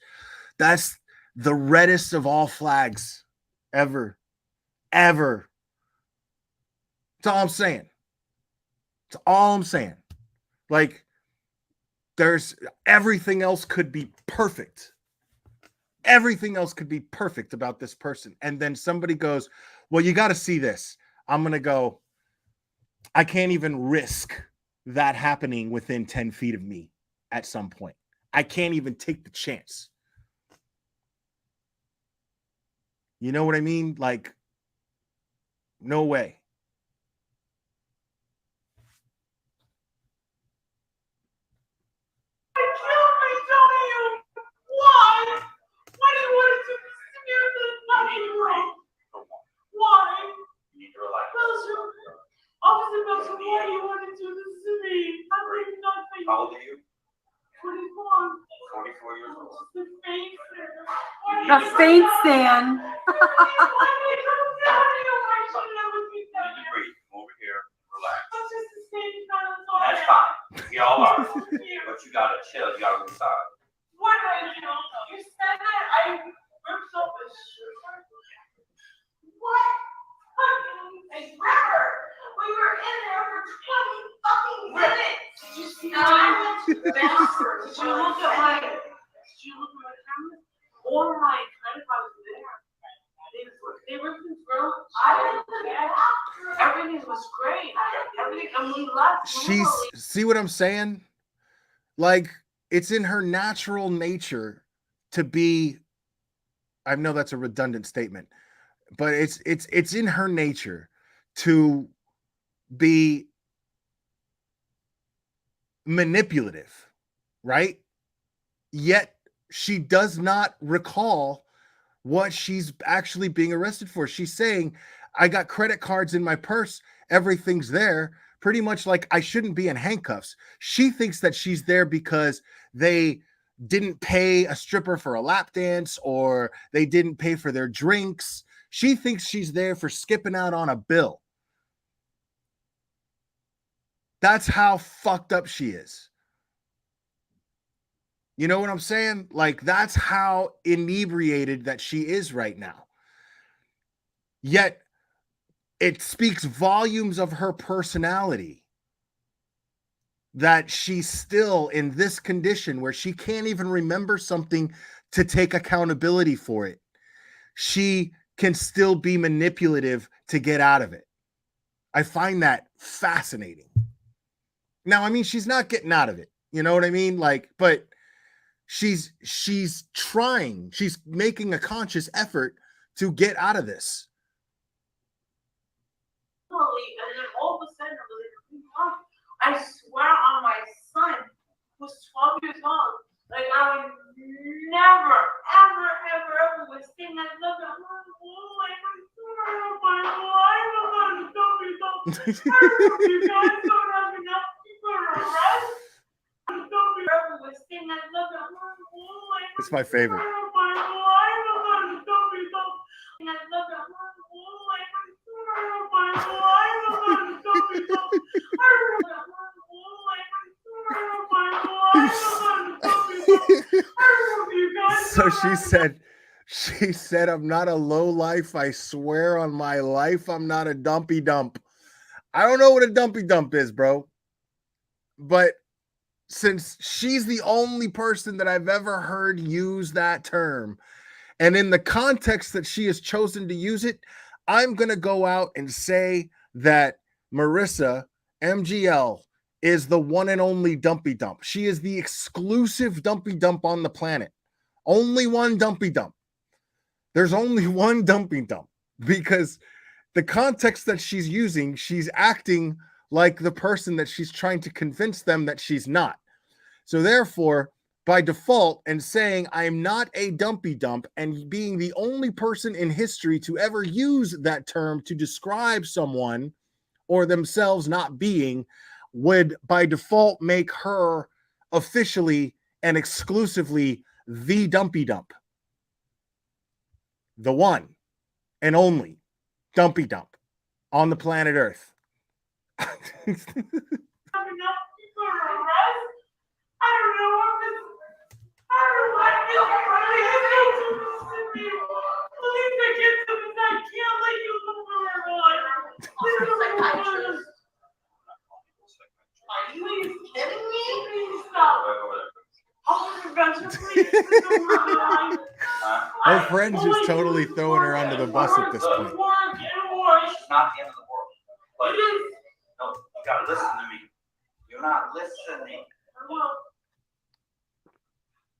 that's the reddest of all flags ever. That's all I'm saying. That's all I'm saying. Like, there's everything else could be perfect. Everything else could be perfect about this person. And then somebody goes, well, you got to see this. I'm going to go, I can't even risk that happening within 10 feet of me at some point. I can't even take the chance. You know what I mean? Like, no way. How old are you? 44. 44 years old. A faint stand. You need to breathe. Come over here. Relax. That's fine. We all are. But you gotta chill. You gotta go inside. What did you do? You said that I ripped off a shirt. What? I swear. We were in there for 20 fucking minutes. Did you see that? Did you look at my camera? Or my credit card was there. They were confirmed. I didn't get everything was great. Everything, and we left. See what I'm saying? Like, it's in her natural nature to be, I know that's a redundant statement, but it's in her nature to be manipulative, right? Yet she does not recall what she's actually being arrested for. She's saying, I got credit cards in my purse, everything's there, pretty much like I shouldn't be in handcuffs. She thinks that she's there because they didn't pay a stripper for a lap dance or they didn't pay for their drinks. She thinks she's there for skipping out on a bill. That's how fucked up she is. You know what I'm saying? Like, that's how inebriated that she is right now. Yet it speaks volumes of her personality that she's still in this condition where she can't even remember something to take accountability for it. She can still be manipulative to get out of it. I find that fascinating. Now, I mean, she's not getting out of it. You know what I mean? Like, but she's trying. She's making a conscious effort to get out of this. And then all of a sudden, I swear on my son, who's 12 years old, like I would never, ever was sing that love. Oh my life, I'm gonna you guys don't have enough people to arrest. Was sing that love. It's my favorite. So she said, I'm not a low life. I swear on my life, I'm not a dumpy dump. I don't know what a dumpy dump is, bro. But since she's the only person that I've ever heard use that term, and in the context that she has chosen to use it, I'm going to go out and say that Marissa MGL is the one and only dumpy dump. She is the exclusive dumpy dump on the planet. Only one dumpy dump. There's only one dumpy dump, because the context that she's using, she's acting like the person that she's trying to convince them that she's not. So therefore, by default and saying I'm not a dumpy dump and being the only person in history to ever use that term to describe someone or themselves not being would by default make her officially and exclusively the dumpy dump. The one and only dumpy dump on the planet Earth. Are you kidding me? Please stop. Her friend's just totally throwing her under the bus at this point. It's not the end of the world. But no, you gotta listen to me. You're not listening.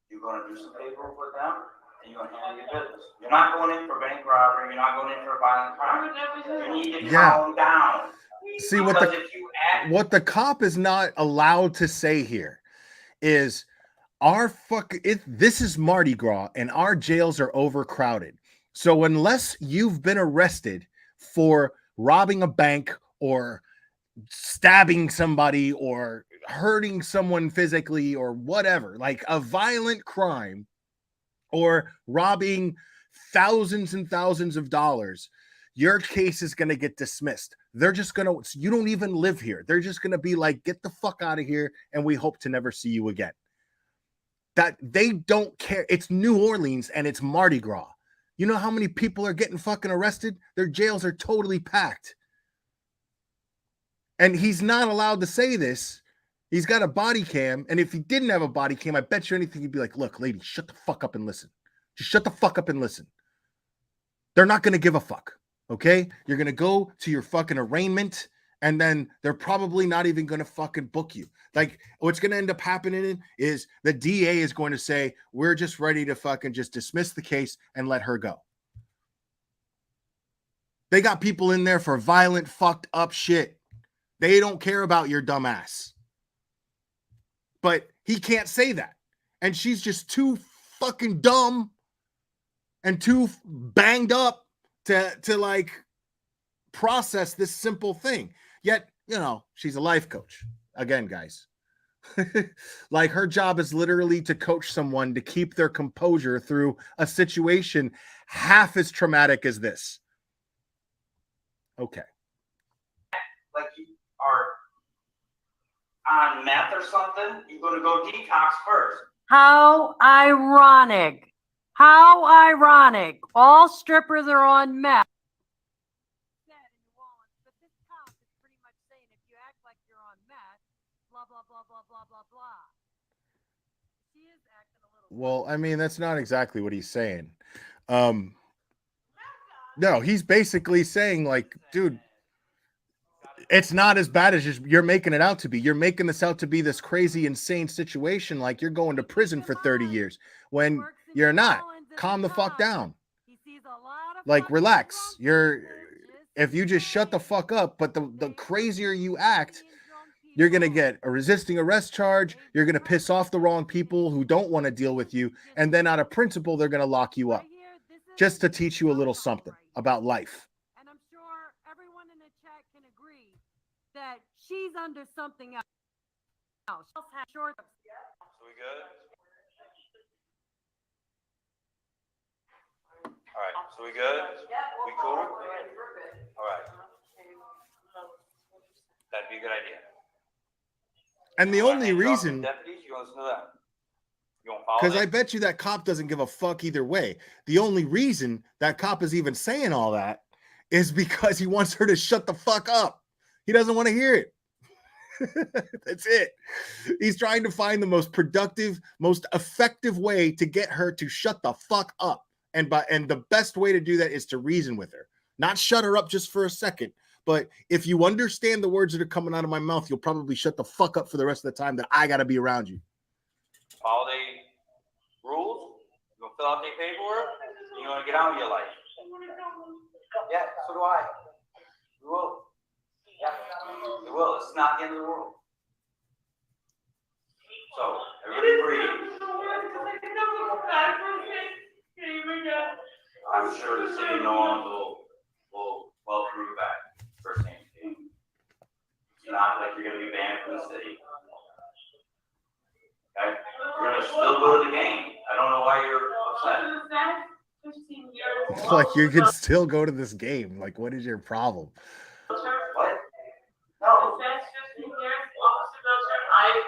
You're gonna do some paperwork with them, and you're gonna handle your business. You're not going in for bank robbery. You're not going in for a violent crime. You need to calm down. See what the cop is not allowed to say here is this is Mardi Gras and our jails are overcrowded. So unless you've been arrested for robbing a bank or stabbing somebody or hurting someone physically or whatever, like a violent crime or robbing thousands and thousands of dollars, your case is going to get dismissed. They're just going to, you don't even live here. They're just going to be like, get the fuck out of here. And we hope to never see you again. That they don't care. It's New Orleans and it's Mardi Gras. You know how many people are getting fucking arrested? Their jails are totally packed. And he's not allowed to say this. He's got a body cam. And if he didn't have a body cam, I bet you anything he'd be like, look, lady, shut the fuck up and listen. Just shut the fuck up and listen. They're not going to give a fuck. Okay? You're going to go to your fucking arraignment and then they're probably not even going to fucking book you. Like, what's going to end up happening is the DA is going to say, we're just ready to fucking just dismiss the case and let her go. They got people in there for violent, fucked up shit. They don't care about your dumb ass. But he can't say that. And she's just too fucking dumb and too banged up to like process this simple thing. Yet, you know, she's a life coach. Again, guys. Like her job is literally to coach someone to keep their composure through a situation half as traumatic as this. Okay. Like you are on meth or something, you're going to go detox first. How ironic. How ironic. All strippers are on meth. But this cop is pretty much saying if you act like you're on meth, blah, blah, blah, blah, blah, blah, blah. She is acting a little. Well, I mean, that's not exactly what he's saying. No, he's basically saying, like, dude, it's not as bad as you're making it out to be. You're making this out to be this crazy, insane situation, like you're going to prison for 30 years when you're not. Calm the fuck down. Like, relax. If you just shut the fuck up, but the crazier you act, you're going to get a resisting arrest charge. You're going to piss off the wrong people who don't want to deal with you. And then out of principle, they're going to lock you up just to teach you a little something about life. And I'm sure everyone in the chat can agree that she's under something else. So we good? All right. So we good? We cool? All right. That'd be a good idea. And the only reason, Deputies, you want to listen to that? because I bet you that cop doesn't give a fuck either way. The only reason that cop is even saying all that is because he wants her to shut the fuck up. He doesn't want to hear it. That's it. He's trying to find the most productive, most effective way to get her to shut the fuck up. And the best way to do that is to reason with her. Not shut her up just for a second. But if you understand the words that are coming out of my mouth, you'll probably shut the fuck up for the rest of the time that I got to be around you. Follow the rules. You gonna fill out the paperwork. You want to get on with your life. Yeah, so do I. We will. Yeah, we will. It's not the end of the world. So everybody breathe. I'm sure the city no one will welcome you back for a Saints game. It's not like you're gonna be banned from the city. Okay? You're gonna still go to the game. I don't know why you're upset. 15 years. Like, you can still go to this game. Like, what is your problem? What? No. That's 15 years. Officer Belcher, I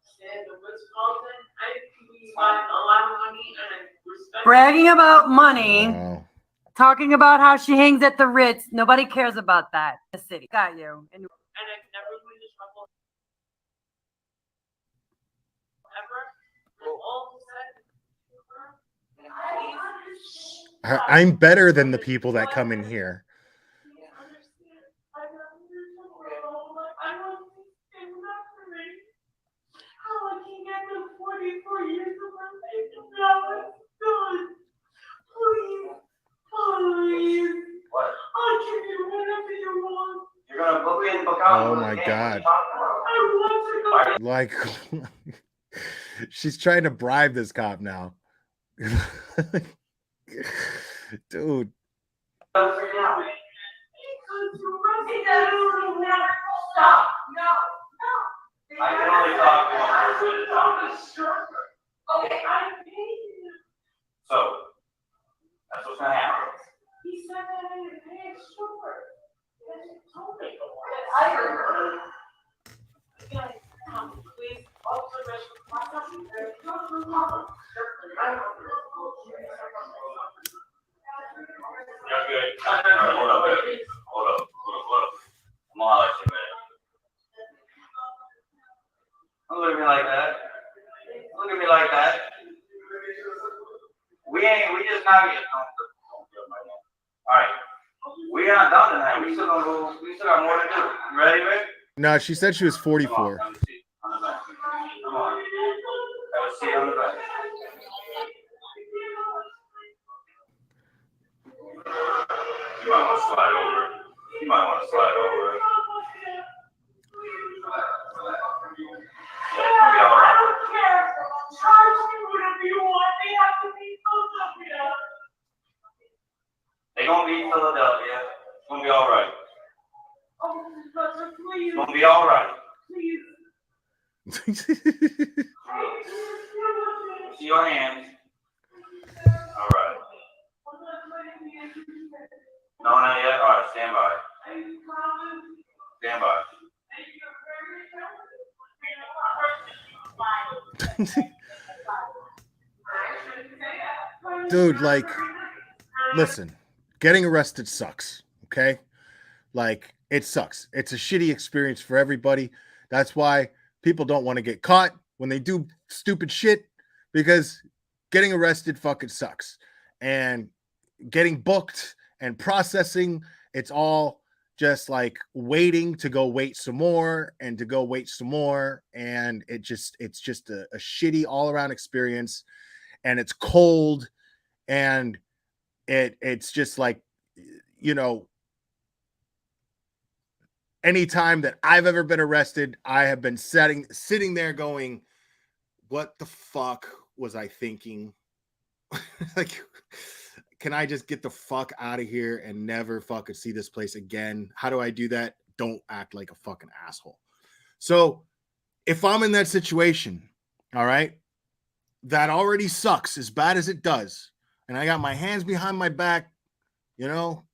said the Ritz-Carlton. I think we got a lot of money and respect. Bragging about money, Wow. talking about how she hangs at the Ritz. Nobody cares about that. The city got you. And I've never been in trouble ever. And all of a sudden, I'm better than the people that come in here. What? I'll give you whatever you want. You're gonna book in, book out. Oh go to my the game. God. I want to go. Like, she's trying to bribe this cop now. Dude. Stop. No. I can only talk to one person at a time. Okay, I paid you. So, that's what's gonna happen. He said that I didn't pay it short. He told me. I heard. Guys, please, observation. You're good. Hold up. I'm all like you, man. Don't look at me like that. Look at me like that. We just not yet. All right. We not done tonight. We still got more to do. You ready, Rick? No, she said she was 44. Come on, have a seat on the back. Come on. Have a seat on the back. You might want to slide over. Yeah, it's gonna be all right. I don't care. Charge me whatever you want. They have to be Philadelphia. They're gonna be in Philadelphia. It's gonna be all right. Oh, Buster, please. It's gonna be all right. Please. See your hands. All right. No, not yet. All right, stand by. Stand by. Dude, like, listen, getting arrested sucks, okay? Like, it sucks. It's a shitty experience for everybody. That's why people don't want to get caught when they do stupid shit, because getting arrested fucking sucks. And getting booked and processing, it's all just like waiting to go wait some more and to go wait some more. And it's just a shitty all around experience. And it's cold. And it's just like, you know, anytime that I've ever been arrested, I have been sitting there going, what the fuck was I thinking? Like, can I just get the fuck out of here and never fucking see this place again? How do I do that? Don't act like a fucking asshole. So if I'm in that situation, all right, that already sucks as bad as it does. And I got my hands behind my back, you know,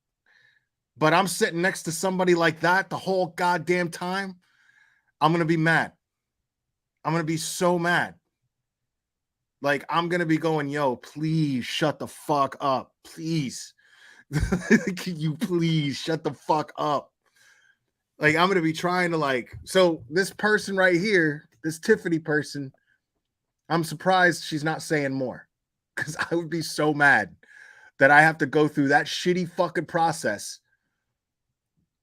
but I'm sitting next to somebody like that the whole goddamn time. I'm going to be mad. I'm going to be so mad. Like, I'm going to be going, yo, please shut the fuck up. Please. Can you please shut the fuck up? Like, I'm going to be trying to, like, so this person right here, this Tiffany person, I'm surprised she's not saying more, because I would be so mad that I have to go through that shitty fucking process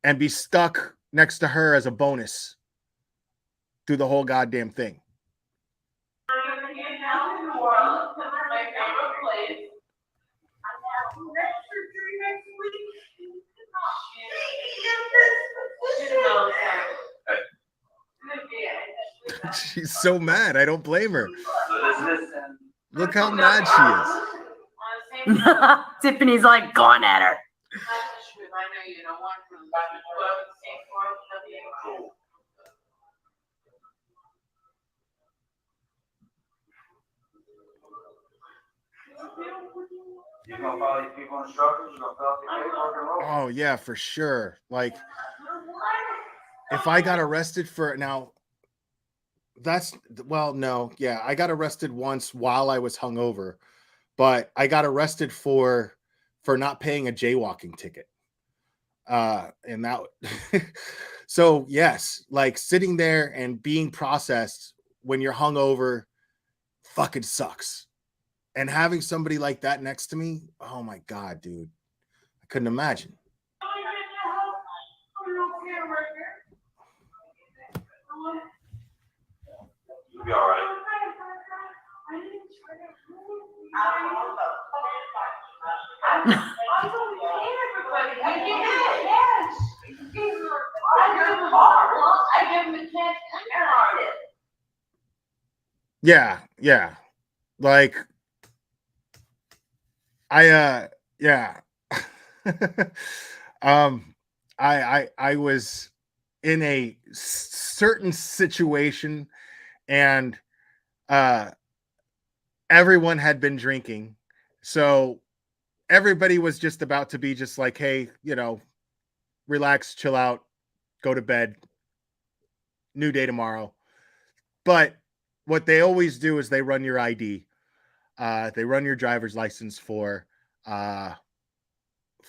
and be stuck next to her as a bonus through the whole goddamn thing. My favorite place. She's so mad. I don't blame her. So this is Look how mad she is. On the same Tiffany's like going at her. I know you don't want to. You gonna follow these people instructions? You gonna fill out the paperwork and roll? Oh yeah, for sure. Like if I got arrested for now, that's well, no, yeah, I got arrested once while I was hungover, but I got arrested for not paying a jaywalking ticket. And that so yes, like sitting there and being processed when you're hungover fucking sucks. And having somebody like that next to me, oh my god, dude. I couldn't imagine. You'll be all right. Yeah, yeah. Like yeah. I was in a certain situation and everyone had been drinking. So everybody was just about to be just like, hey, relax, chill out, go to bed. New day tomorrow. But what they always do is they run your ID. They run your driver's license for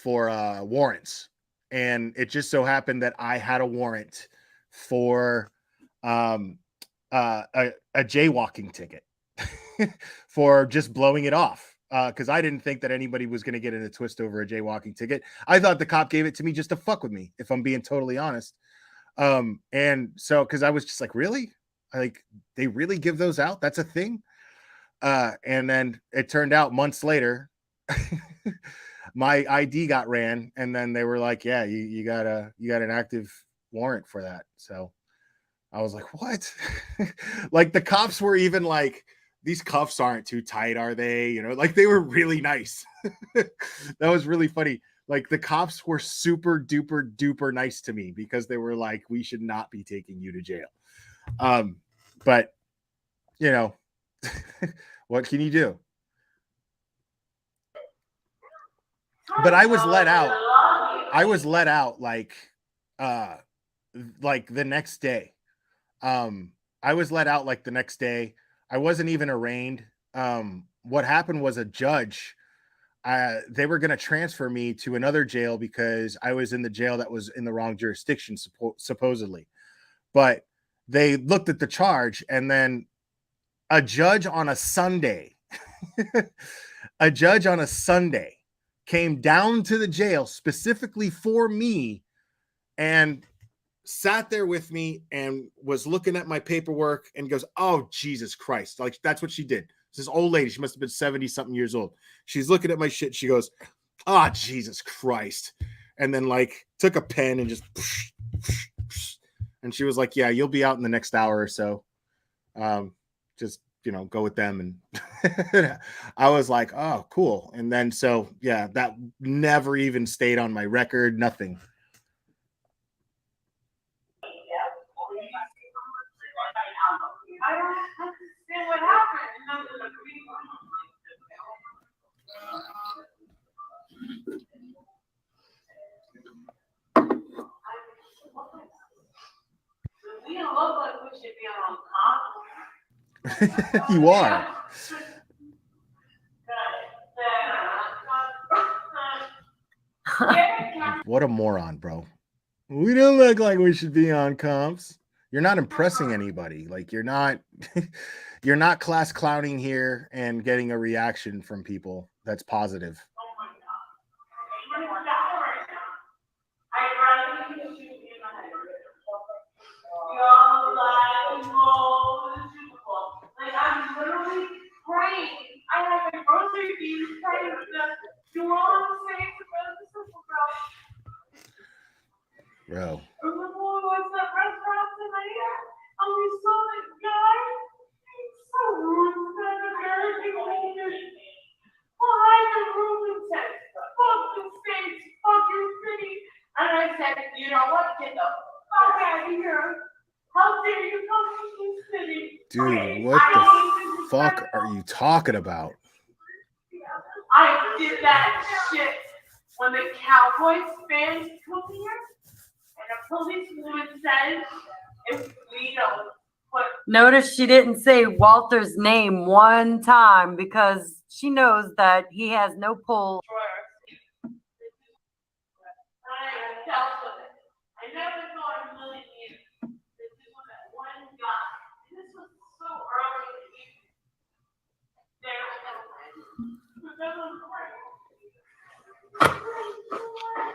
warrants. And it just so happened that I had a warrant for a jaywalking ticket for just blowing it off. Because I didn't think that anybody was going to get in a twist over a jaywalking ticket. I thought the cop gave it to me just to fuck with me, if I'm being totally honest. And so because I was just like, really? Like, they really give those out? That's a thing. And then it turned out months later, my ID got ran, and then they were like, yeah, you got an active warrant for that. So I was like, what? Like the cops were even like, these cuffs aren't too tight, are they? Like they were really nice. That was really funny. Like the cops were super duper duper nice to me because they were like, we should not be taking you to jail. But what can you do? But I was let out. I was let out like the next day. I was let out like the next day. I wasn't even arraigned. What happened was a judge, they were going to transfer me to another jail because I was in the jail that was in the wrong jurisdiction, supposedly. But they looked at the charge, and then a judge on a Sunday, came down to the jail specifically for me and sat there with me and was looking at my paperwork and goes, oh, Jesus Christ. Like, that's what she did. This old lady, she must have been 70 something years old. She's looking at my shit. She goes, oh, Jesus Christ. And then like took a pen and just, and she was like, yeah, you'll be out in the next hour or so. Just, go with them. And I was like, oh, cool. And then, so yeah, that never even stayed on my record. Nothing. I don't understand what happened. We don't look like we should be on top. You are. What a moron, bro. We don't look like we should be on comps. You're not impressing anybody. Like you're not class clowning here and getting a reaction from people that's positive. I'm literally praying. I have my grocery fees praying to do all I'm saying to the simple girl. Bro. What's that restaurant tonight? Oh, we saw that guy. He's so rude. That American lady. Well, hi, the room. know what? Get the fuck out of here. How dare you come to this city? Dude, what the fuck are you talking about? I did that shit when the Cowboys fans come here and a policewoman says if we don't put Notice she didn't say Walter's name one time because she knows that he has no pull. I never thought in a million years that this was that one guy. And this was so early in the evening. There was no friend. There was no friend.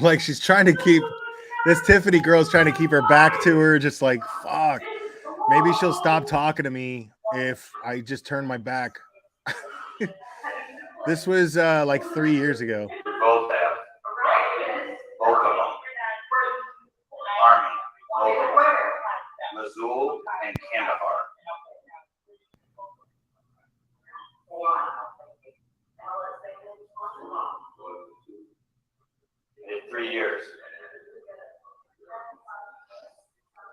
Like she's trying to keep this Tiffany girl's trying to keep her back to her, just like fuck. Maybe she'll stop talking to me if I just turn my back. This was like 3 years ago. Both have. Both of them. Army. Both of them. Mosul and Kandahar. In 3 years.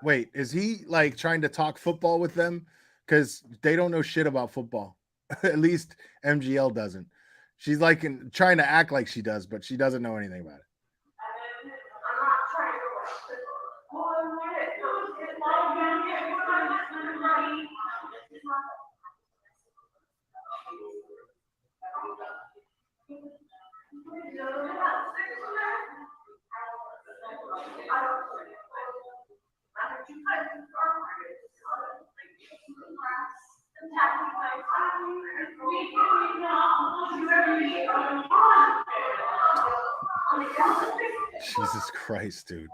Wait, is he like trying to talk football with them? Because they don't know shit about football. At least MGL doesn't. She's like trying to act like she does, but she doesn't know anything about it. Jesus Christ, dude.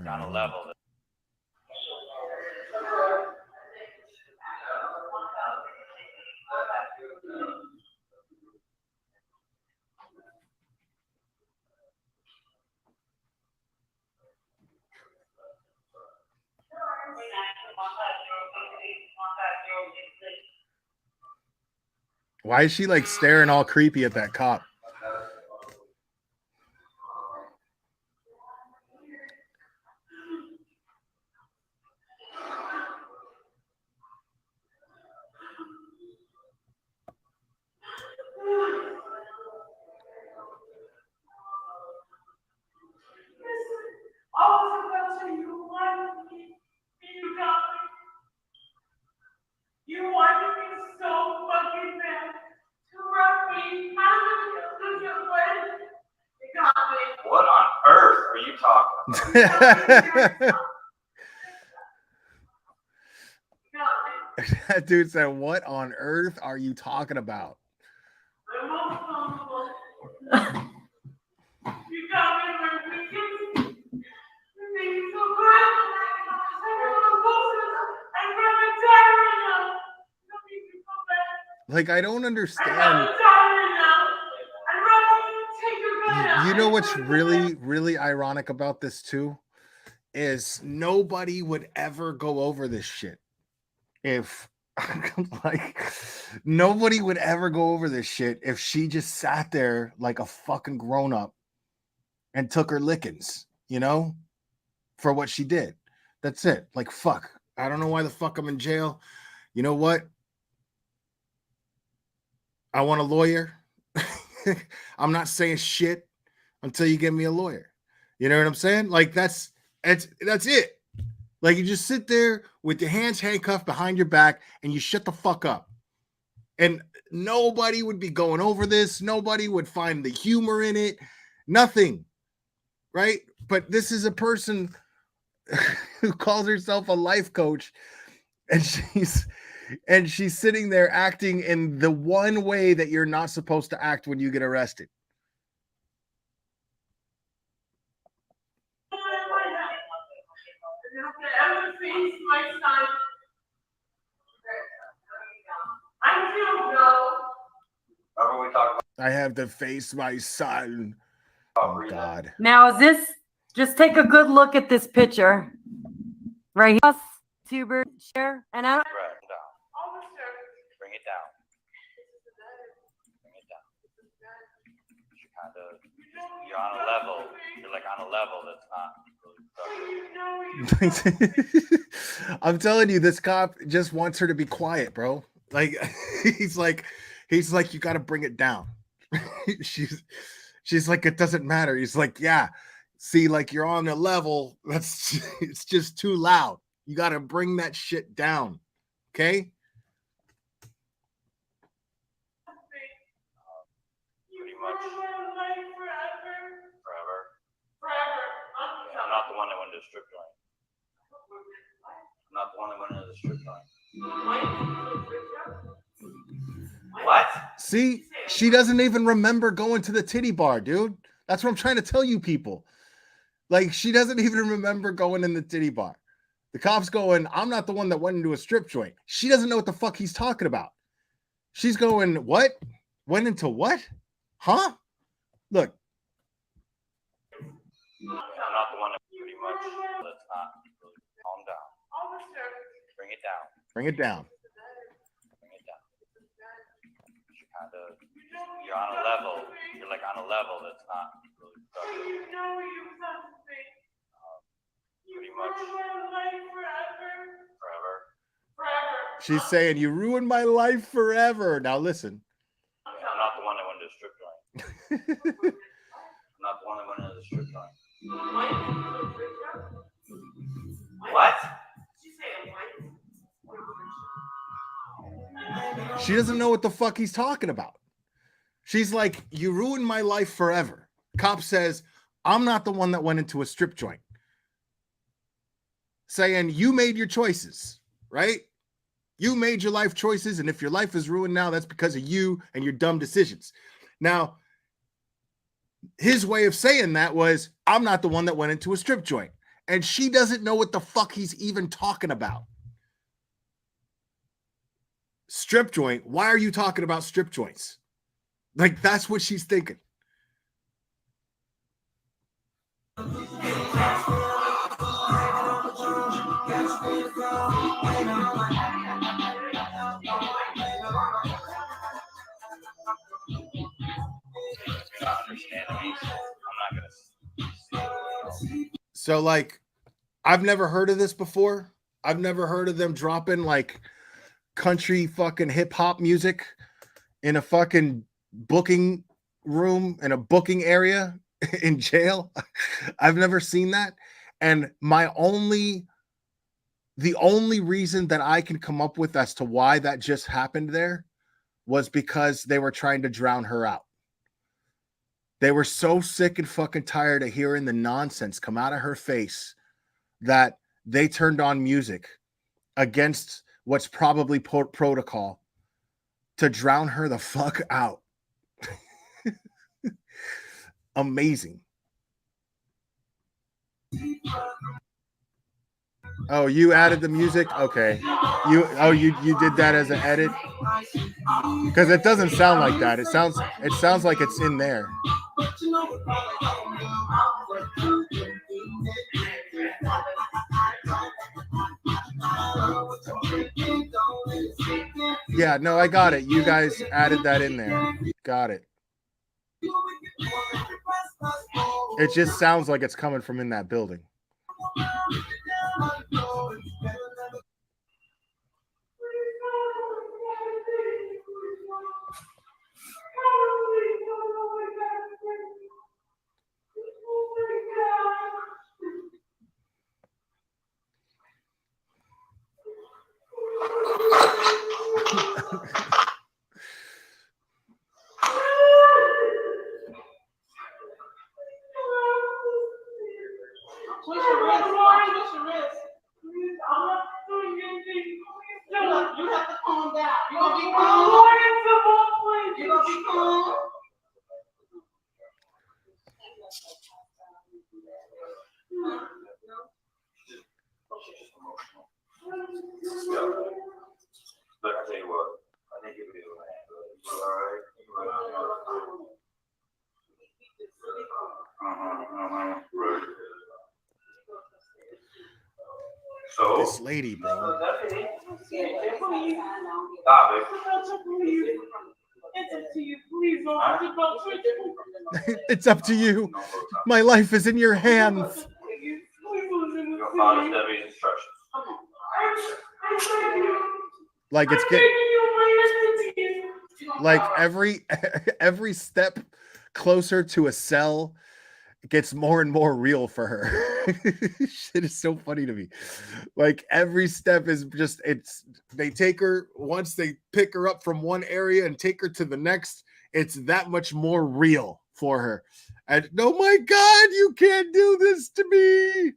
On a level. Why is she like staring all creepy at that cop? You wanted me so fucking bad to rough me. What on earth are you talking about? That dude said, "What on earth are you talking about?" Like, I don't understand. You know what's really, really ironic about this too? Is nobody would ever go over this shit. If like nobody would ever go over this shit if she just sat there like a fucking grown-up and took her lickings, you know, for what she did. That's it. Like, fuck. I don't know why the fuck I'm in jail. You know what? I want a lawyer. I'm not saying shit until you give me a lawyer. You know what I'm saying? Like, that's it. Like, you just sit there with your hands handcuffed behind your back and you shut the fuck up. And nobody would be going over this. Nobody would find the humor in it. Nothing. Right? But this is a person who calls herself a life coach, and And she's sitting there acting in the one way that you're not supposed to act when you get arrested. Ever face my son. I feel no. Remember we talked I have to face my son. about Oh God. Now, is this, just take a good look at this picture right here. Tuber share, and I don't, Right, down. Officer. Bring it down. Bring it down. You're kind of, you're on a level. You're like on a level that's not really. I'm telling you, this cop just wants her to be quiet, bro. Like he's like, you got to bring it down. she's like, it doesn't matter. He's like, yeah, see, like you're on a level that's it's just too loud. You got to bring that shit down. Okay. Pretty much. Forever. Forever. I'm not the one that went to the strip joint. I'm not the one that went into the strip joint. What? See, she doesn't even remember going to the titty bar, dude. That's what I'm trying to tell you people. Like, she doesn't even remember going in the titty bar. The cop's going, I'm not the one that went into a strip joint. She doesn't know what the fuck he's talking about. She's going, what? Went into what? Huh? Look. I'm not the one that pretty much. Let's not really calm down. Officer. Bring it down. Bring it down. Bring it down. You're kind of, you're on a level. You're like on a level that's not really. You know you something. Pretty much. Forever. Forever. She's saying, you ruined my life forever. Now listen. I'm not the one that went to the strip joint. I'm not the one that went into the strip joint. What? She doesn't know what the fuck he's talking about. She's like, you ruined my life forever. Cop says, I'm not the one that went into a strip joint. Saying, you made your choices, right? You made your life choices, and if your life is ruined now, that's because of you and your dumb decisions. Now, his way of saying that was, I'm not the one that went into a strip joint. And she doesn't know what the fuck he's even talking about. Strip joint? Why are you talking about strip joints? Like, that's what she's thinking. So, like, I've never heard of this before. I've never heard of them dropping like country fucking hip hop music in a fucking booking room in a booking area in jail. I've never seen that. And the only reason that I can come up with as to why that just happened there was because they were trying to drown her out. They were so sick and fucking tired of hearing the nonsense come out of her face that they turned on music against what's probably protocol to drown her the fuck out. Amazing. Oh, you added the music? Okay. You did that as an edit? Because it doesn't sound like that. It sounds like it's in there. Yeah, no, I got it. You guys added that in there. Got it. It just sounds like it's coming from in that building. Twist your wrist. Twist your wrist. Look, I tell you what, I think you'll be able to handle it. You all right? Right. So This lady, bro. stop it. It's up to you. Please don't have to go to It's up to you. My life is in your hands. You'll follow Debbie's instructions. Like it's like every step closer to a cell gets more and more real for her. Shit is so funny to me. Like every step is just they take her once they pick her up from one area and take her to the next, it's that much more real for her. And oh my God, you can't do this to me.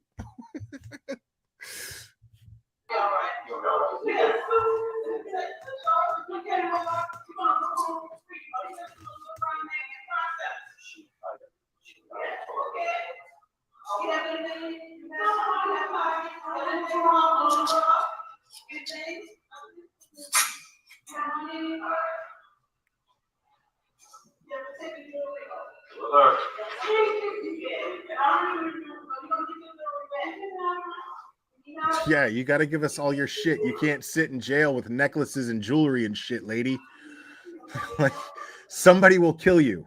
Yeah, you got to give us all your shit. You can't sit in jail with necklaces and jewelry and shit, lady. Like somebody will kill you.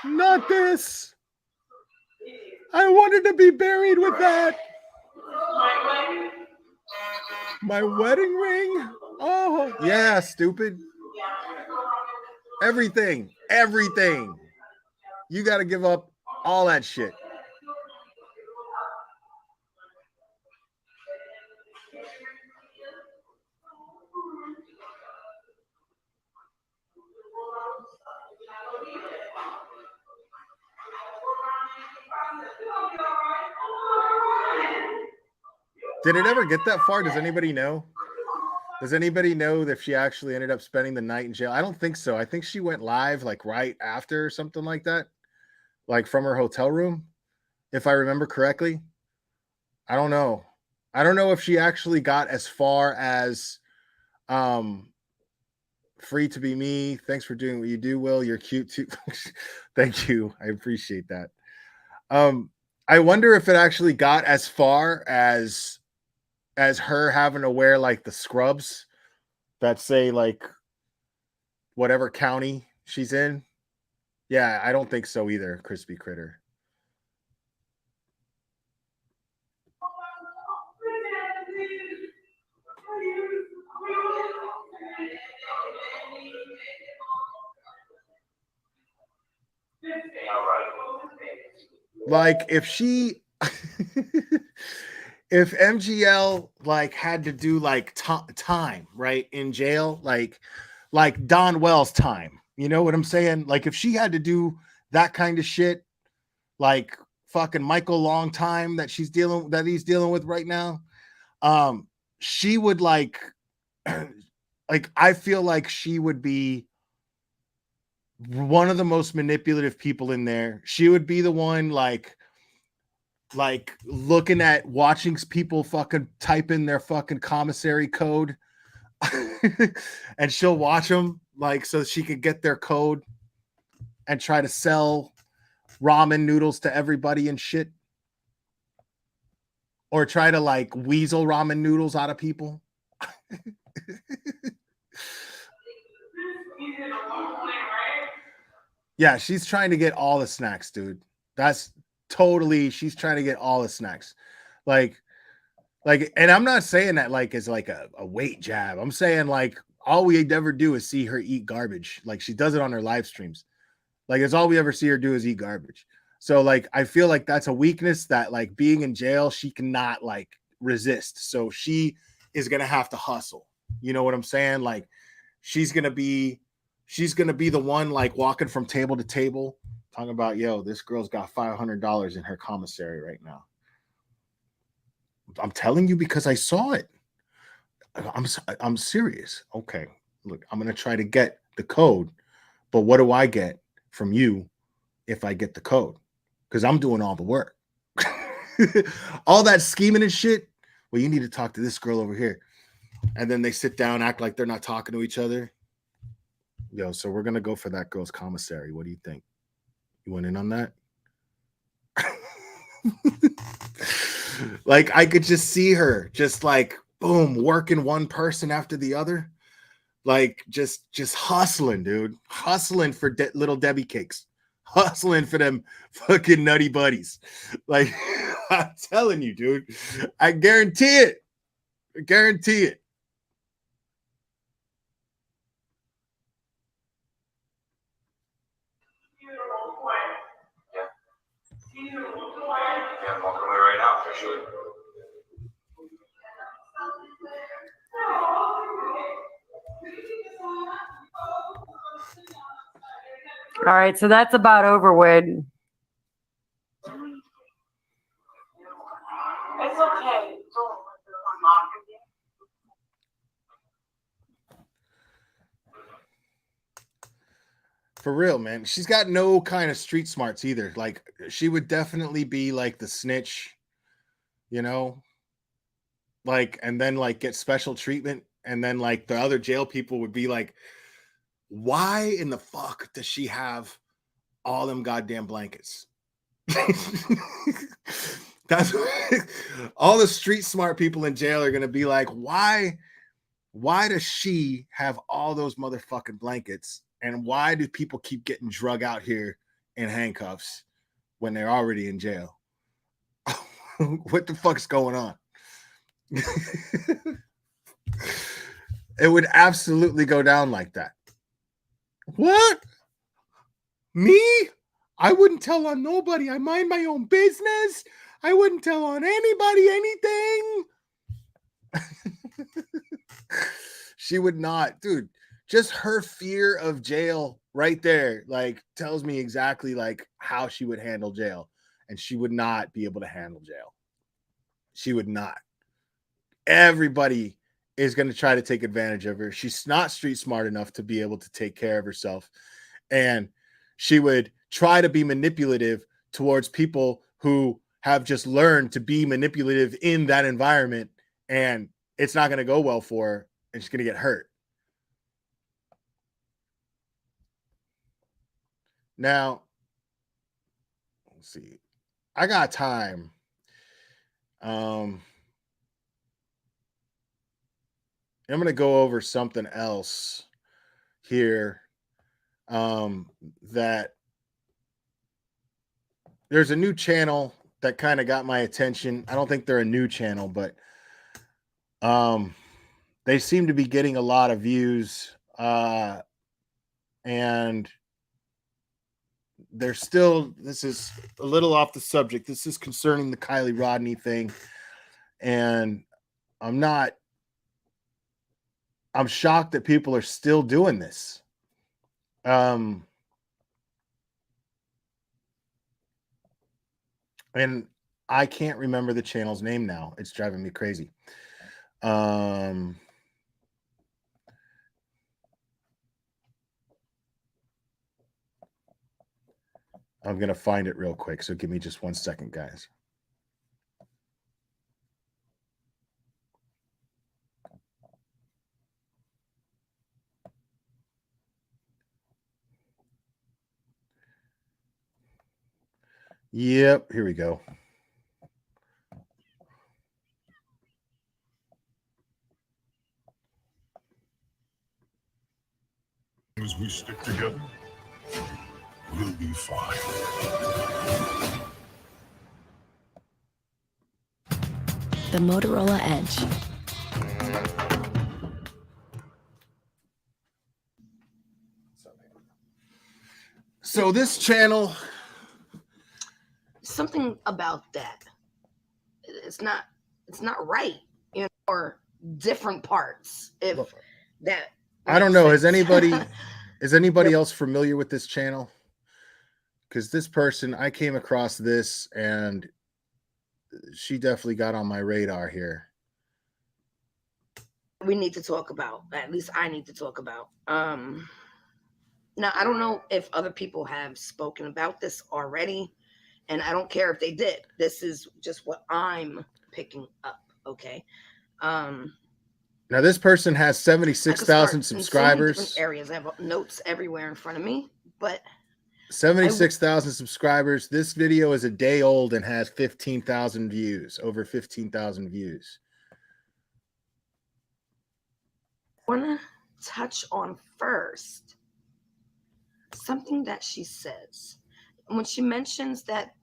Not this. I wanted to be buried with that. My wedding ring? Oh, yeah, stupid. Everything. You got to give up all that shit. Did it ever get that far? Does anybody know? Does anybody know if she actually ended up spending the night in jail? I don't think so. I think she went live like right after or something like that, like from her hotel room, if I remember correctly. I don't know. I don't know if she actually got as far as free to be me. Thanks for doing what you do, Will. You're cute too. Thank you. I appreciate that. I wonder if it actually got as far as her having to wear like the scrubs that say like whatever county she's in. Yeah, I don't think so either, Crispy Critter. Like if she if MGL like had to do like time right in jail, like Don Wells time, you know what I'm saying? Like if she had to do that kind of shit, like fucking Michael Long time that he's dealing with right now, she would like I feel like she would be one of the most manipulative people in there. She would be the one like looking at watching people fucking type in their fucking commissary code and she'll watch them like so she could get their code and try to sell ramen noodles to everybody and shit, or try to like weasel ramen noodles out of people. Yeah, she's trying to get all the snacks, dude. That's totally, she's trying to get all the snacks. Like, and I'm not saying that like as like a weight jab. I'm saying like all we ever do is see her eat garbage. Like she does it on her live streams. Like it's all we ever see her do is eat garbage. So like I feel like that's a weakness that like being in jail, she cannot like resist. So she is gonna have to hustle. You know what I'm saying? Like she's gonna be the one like walking from table to table, Talking about, yo, this girl's got $500 in her commissary right now. I'm telling you because I saw it. I'm serious. Okay, look, I'm gonna try to get the code, but what do I get from you if I get the code? Because I'm doing all the work. All that scheming and shit. Well, you need to talk to this girl over here. And then they sit down, act like they're not talking to each other. Yo, so we're gonna go for that girl's commissary. What do you think? You went in on that? Like I could just see her just like boom, working one person after the other. Like just hustling, dude. Hustling for little Debbie cakes. Hustling for them fucking nutty buddies. Like I'm telling you, dude. I guarantee it. I guarantee it. Yeah, I'm walking away right now for sure. All right, so that's about over with. It's okay. For real, man. She's got no kind of street smarts either. Like she would definitely be like the snitch, you know, like, and then like get special treatment. And then like the other jail people would be like, why in the fuck does she have all them goddamn blankets? That's all the street smart people in jail are gonna be like, why does she have all those motherfucking blankets? And why do people keep getting drug out here in handcuffs when they're already in jail? What the fuck's going on? It would absolutely go down like that. What? Me? I wouldn't tell on nobody. I mind my own business. I wouldn't tell on anybody anything. She would not, dude. Just her fear of jail right there, like, tells me exactly like how she would handle jail. And she would not be able to handle jail. She would not. Everybody is going to try to take advantage of her. She's not street smart enough to be able to take care of herself. And she would try to be manipulative towards people who have just learned to be manipulative in that environment. And it's not going to go well for her. And she's going to get hurt. Now, let's see. I got time. I'm going to go over something else here. That there's a new channel that kind of got my attention. I don't think they're a new channel, but they seem to be getting a lot of views. And they're still, this is a little off the subject. This is concerning the Kylie Rodney thing. And I'm shocked that people are still doing this. And I can't remember the channel's name now. It's driving me crazy. I'm going to find it real quick. So give me just 1 second, guys. Yep, here we go. As we stick together, we'll be fine. The Motorola Edge. So this channel, Something about that. It's not right. You know, or different parts. If that I don't know. makes sense. Is anybody else familiar with this channel? because this person, I came across this and she definitely got on my radar here. We need to talk about, at least I need to talk about. Now, I don't know if other people have spoken about this already, and I don't care if they did. This is just what I'm picking up, okay? Now, this person has 76,000 subscribers. In so many different areas. I have notes everywhere in front of me, but 76,000 subscribers. This video is a day old and has 15,000 views, over 15,000 views. I want to touch on first something that she says. When she mentions that,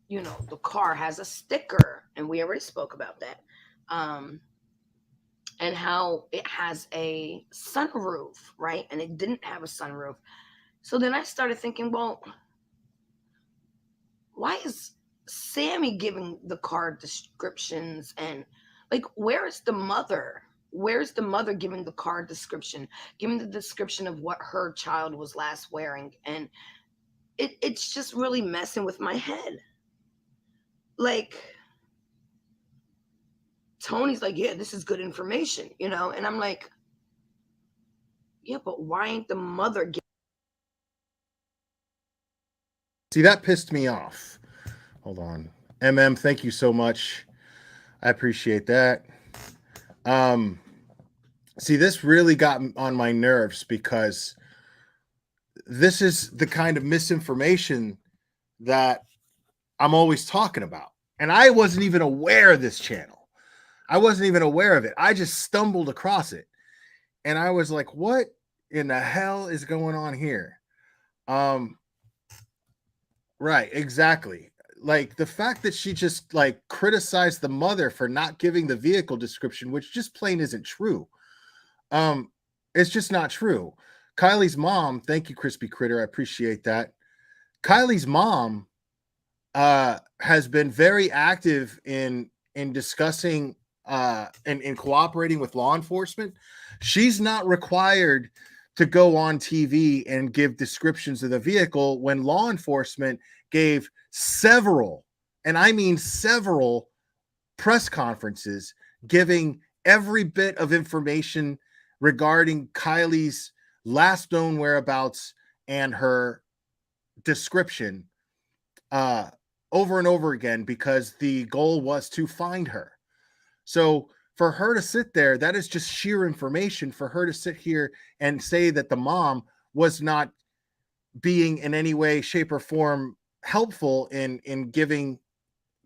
you know, the car has a sticker, and we already spoke about that, and how it has a sunroof, right? And it didn't have a sunroof. So then I started thinking, well, why is Sammy giving the car descriptions? And like, where is the mother? Where's the mother giving the car description, giving the description of what her child was last wearing? And it's just really messing with my head. Like, Tony's like, yeah, this is good information, you know? And I'm like, yeah, but why ain't the mother giving? See, that pissed me off. Hold on. Thank you so much. I appreciate that. See, this really got on my nerves because this is the kind of misinformation that I'm always talking about. And I wasn't even aware of this channel. I wasn't even aware of it. I just stumbled across it. And I was like, what in the hell is going on here? Right, exactly. Like the fact that she just like criticized the mother for not giving the vehicle description, which just plain isn't true. It's just not true. Kylie's mom, thank you, Crispy Critter. I appreciate that. Kylie's mom has been very active in discussing and in cooperating with law enforcement. She's not required to go on TV and give descriptions of the vehicle when law enforcement gave several, and I mean several, press conferences giving every bit of information regarding Kylie's last known whereabouts and her description over and over again, because the goal was to find her. So for her to sit there, that is just sheer information. For her to sit here and say that the mom was not being in any way, shape, or form helpful in giving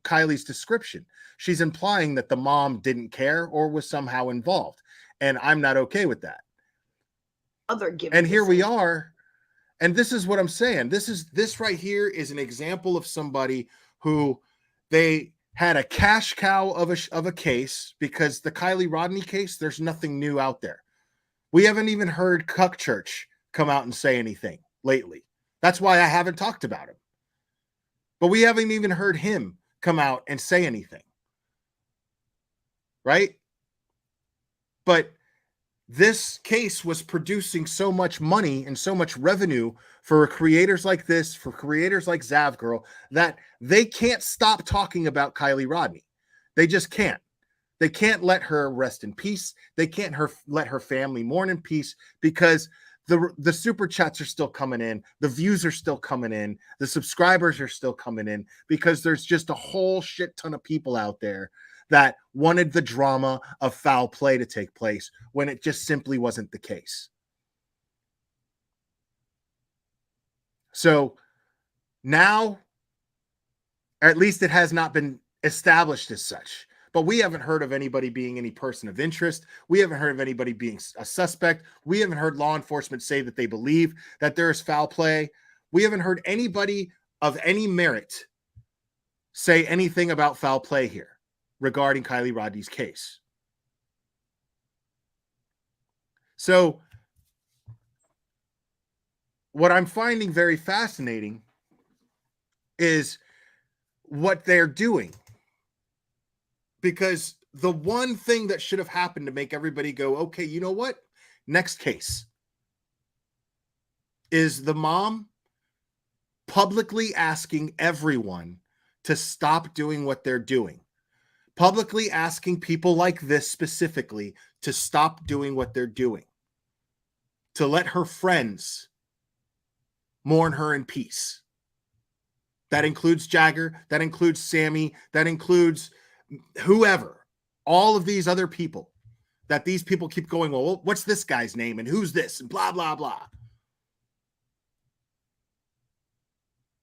Kylie's description. She's implying that the mom didn't care or was somehow involved. And I'm not okay with that. And here we are. And this is what I'm saying. This right here is an example of somebody who they had a cash cow of a case, because the Kylie Rodney case, there's nothing new out there. We haven't even heard Cuck Church come out and say anything lately. That's why I haven't talked about him. But we haven't even heard him come out and say anything. Right? But this case was producing so much money and so much revenue for creators like this, for creators like Zav Girl, that they can't stop talking about Kylie Rodney. They just can't. They can't let her rest in peace. They can't let her family mourn in peace, because the super chats are still coming in. The views are still coming in. The subscribers are still coming in, because there's just a whole shit ton of people out there that wanted the drama of foul play to take place when it just simply wasn't the case. So now, at least it has not been established as such, but we haven't heard of anybody being any person of interest. We haven't heard of anybody being a suspect. We haven't heard law enforcement say that they believe that there is foul play. We haven't heard anybody of any merit say anything about foul play here regarding Kylie Rodney's case. So what I'm finding very fascinating is what they're doing. Because the one thing that should have happened to make everybody go, okay, you know what? Next case is the mom publicly asking everyone to stop doing what they're doing, publicly asking people like this specifically to stop doing what they're doing, to let her friends mourn her in peace. That includes Jagger, that includes Sammy, that includes whoever, all of these other people that these people keep going, well, what's this guy's name and who's this and blah, blah, blah.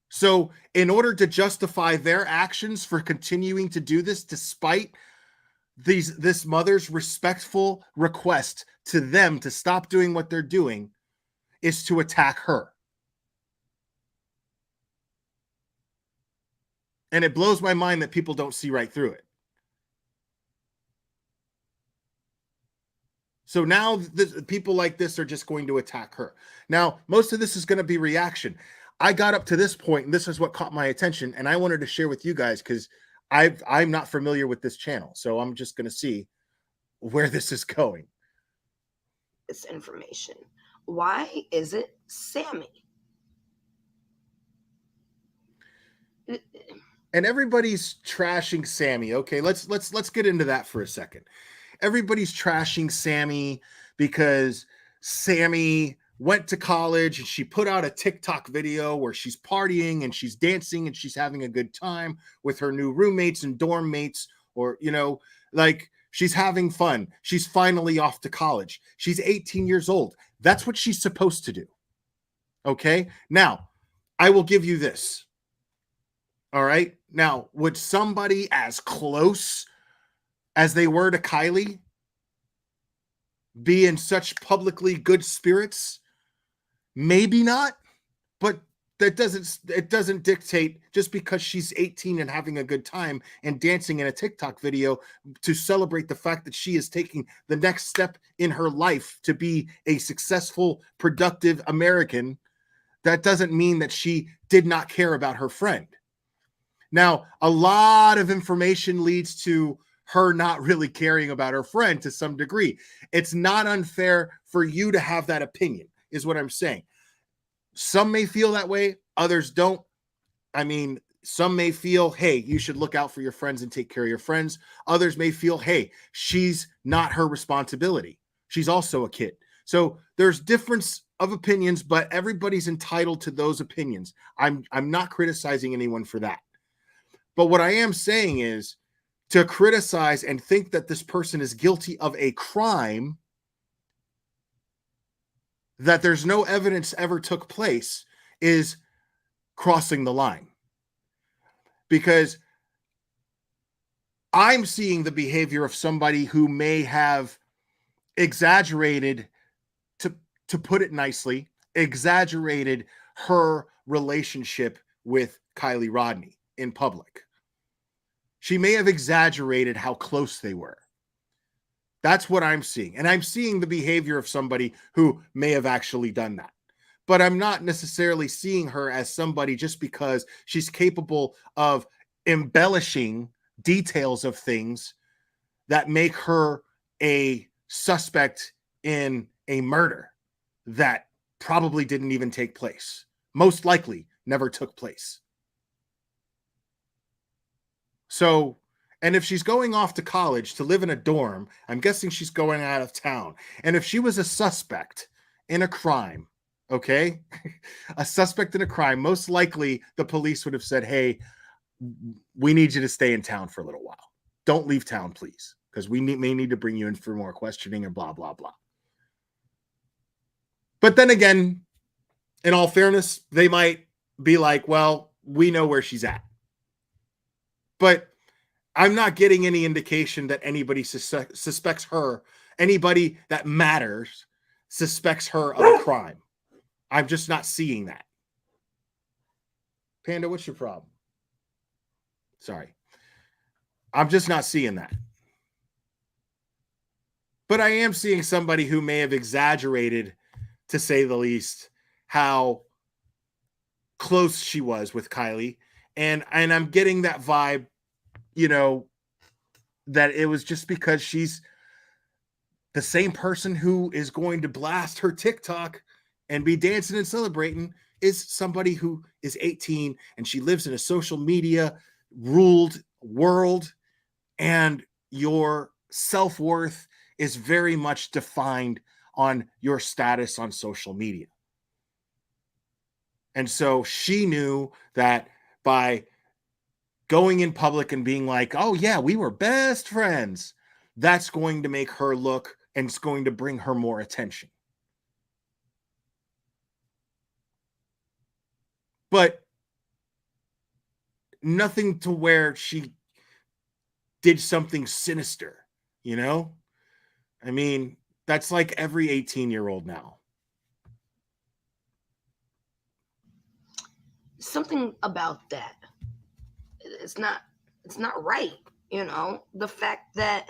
So in order to justify their actions for continuing to do this, despite this mother's respectful request to them to stop doing what they're doing, is to attack her. And it blows my mind that people don't see right through it. So now people like this are just going to attack her. Now, most of this is going to be reaction. I got up to this point, and this is what caught my attention, and I wanted to share with you guys because I'm not familiar with this channel, so I'm just going to see where this is going. This information. Why is it Sammy? And everybody's trashing Sammy. Okay, let's get into that for a second. Everybody's trashing Sammy because Sammy went to college and she put out a TikTok video where she's partying and she's dancing and she's having a good time with her new roommates and dorm mates, or, you know, like she's having fun. She's finally off to college. She's 18 years old. That's what she's supposed to do. Okay. Now, I will give you this. All right. Now, would somebody as close as they were to Kylie be in such publicly good spirits? Maybe not, but it doesn't dictate, just because she's 18 and having a good time and dancing in a TikTok video to celebrate the fact that she is taking the next step in her life to be a successful, productive American. That doesn't mean that she did not care about her friend. Now, a lot of information leads to her not really caring about her friend to some degree. It's not unfair for you to have that opinion, is what I'm saying. Some may feel that way, others don't. I mean, some may feel, hey, you should look out for your friends and take care of your friends. Others may feel, hey, she's not her responsibility. She's also a kid. So there's difference of opinions, but everybody's entitled to those opinions. I'm not criticizing anyone for that. But what I am saying is, to criticize and think that this person is guilty of a crime that there's no evidence ever took place is crossing the line. Because I'm seeing the behavior of somebody who may have exaggerated, to put it nicely, exaggerated her relationship with Kylie Rodney in public. She may have exaggerated how close they were. That's what I'm seeing. And I'm seeing the behavior of somebody who may have actually done that. But I'm not necessarily seeing her as somebody just because she's capable of embellishing details of things that make her a suspect in a murder that probably didn't even take place. Most likely never took place. So, and if she's going off to college to live in a dorm, I'm guessing she's going out of town. And if she was a suspect in a crime, okay, a suspect in a crime, most likely the police would have said, hey, we need you to stay in town for a little while. Don't leave town, please, because we may need to bring you in for more questioning and blah, blah, blah. But then again, in all fairness, they might be like, well, we know where she's at. But I'm not getting any indication that anybody suspects her, anybody that matters suspects her of a crime. I'm just not seeing that. Panda, what's your problem? Sorry. I'm just not seeing that. But I am seeing somebody who may have exaggerated, to say the least, how close she was with Kylie. And I'm getting that vibe, you know, that it was just because she's the same person who is going to blast her TikTok and be dancing and celebrating. is somebody who is 18 and she lives in a social media ruled world, and your self-worth is very much defined on your status on social media. And so she knew that by going in public and being like, oh yeah, we were best friends, that's going to make her look, and it's going to bring her more attention. But nothing to where she did something sinister, you know? I mean, that's like every 18-year-old now. Something about that. It's not right, you know? The fact that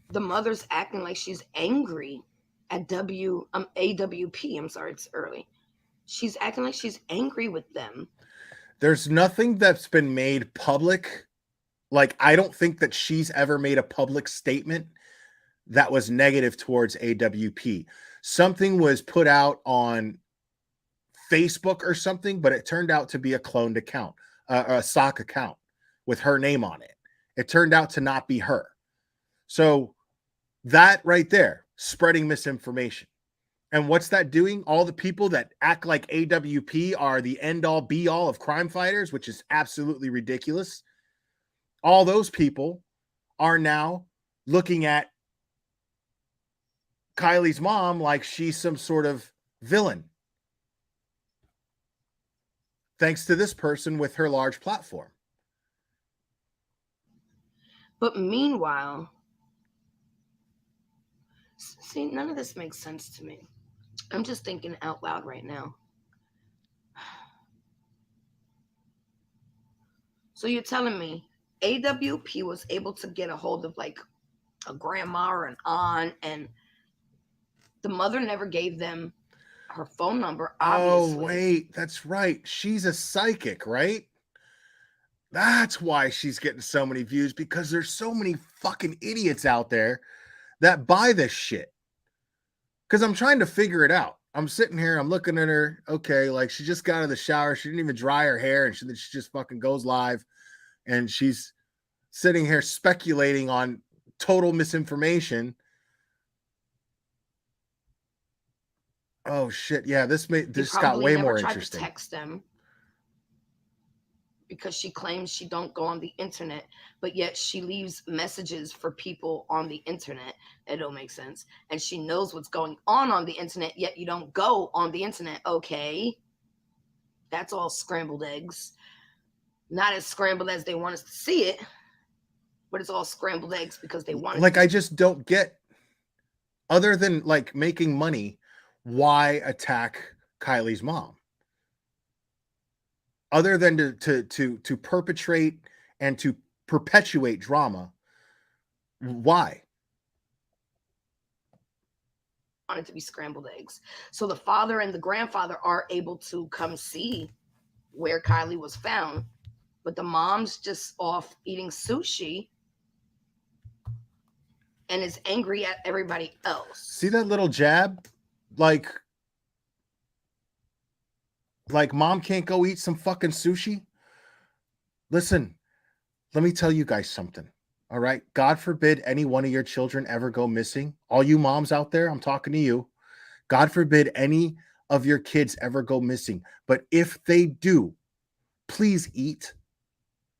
the mother's acting like she's angry at AWP. I'm sorry, it's early. She's acting like she's angry with them. There's nothing that's been made public. Like, I don't think that she's ever made a public statement that was negative towards AWP. Something was put out on Facebook or something, but it turned out to be a cloned account, a sock account with her name on it. It turned out to not be her. So that right there, spreading misinformation. And what's that doing? All the people that act like AWP are the end all be all of crime fighters, which is absolutely ridiculous. All those people are now looking at Kylie's mom like she's some sort of villain. Thanks to this person with her large platform. But meanwhile, see, none of this makes sense to me. I'm just thinking out loud right now. So you're telling me AWP was able to get a hold of like a grandma or an aunt, and the mother never gave them her phone number, obviously. Oh, wait, that's right. She's a psychic, right? That's why she's getting so many views, because there's so many fucking idiots out there that buy this shit. Because I'm trying to figure it out. I'm sitting here, I'm looking at her. Okay, like she just got out of the shower. She didn't even dry her hair, and she just fucking goes live. And she's sitting here speculating on total misinformation. Oh shit! Yeah, this got way more interesting. To text them because she claims she don't go on the internet, but yet she leaves messages for people on the internet. It don't make sense. And she knows what's going on the internet, yet you don't go on the internet. Okay, that's all scrambled eggs. Not as scrambled as they want us to see it, but it's all scrambled eggs because they want it. Like, I just don't get, other than like making money, why attack Kylie's mom? Other than to perpetrate and to perpetuate drama, why? Want it to be scrambled eggs. So the father and the grandfather are able to come see where Kylie was found, but the mom's just off eating sushi and is angry at everybody else. See that little jab? Like mom can't go eat some fucking sushi? Listen, let me tell you guys something. All right. God forbid any one of your children ever go missing. All you moms out there, I'm talking to you. God forbid any of your kids ever go missing. But if they do, please eat.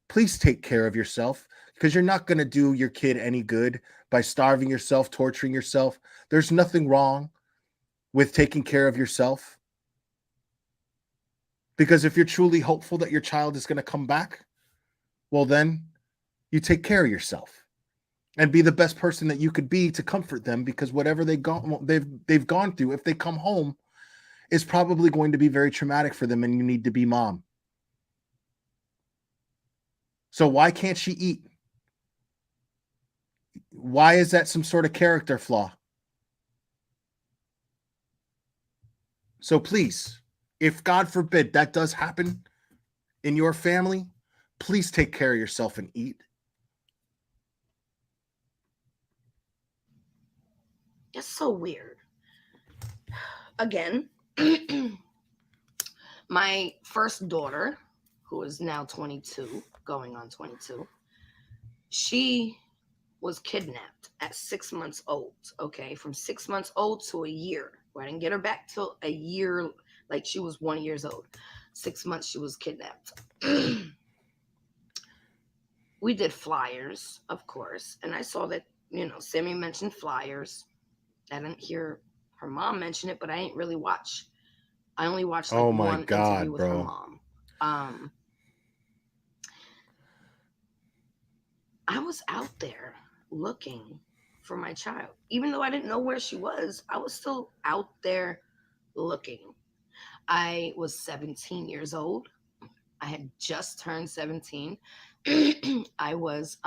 Please take care of yourself, because you're not going to do your kid any good by starving yourself, torturing yourself. There's nothing wrong with taking care of yourself. Because if you're truly hopeful that your child is going to come back, well, then you take care of yourself and be the best person that you could be to comfort them, because whatever they've gone through, if they come home, is probably going to be very traumatic for them, and you need to be mom. So why can't she eat? Why is that some sort of character flaw? So please, if God forbid that does happen in your family, please take care of yourself and eat. It's so weird. Again, My first daughter, who is now 22, going on 22, she was kidnapped at 6 months old. Okay, from 6 months old to a year. I didn't get her back till a year, like she was 1 year old. 6 months she was kidnapped. We did flyers, of course, and I saw that, Sammy mentioned flyers. I didn't hear her mom mention it, but I didn't really watch. I only watched like Oh my one God, interview with her bro. mom. I was out there looking for my child. Even though I didn't know where she was, I was still out there looking. I was 17 years old. I had just turned 17. I was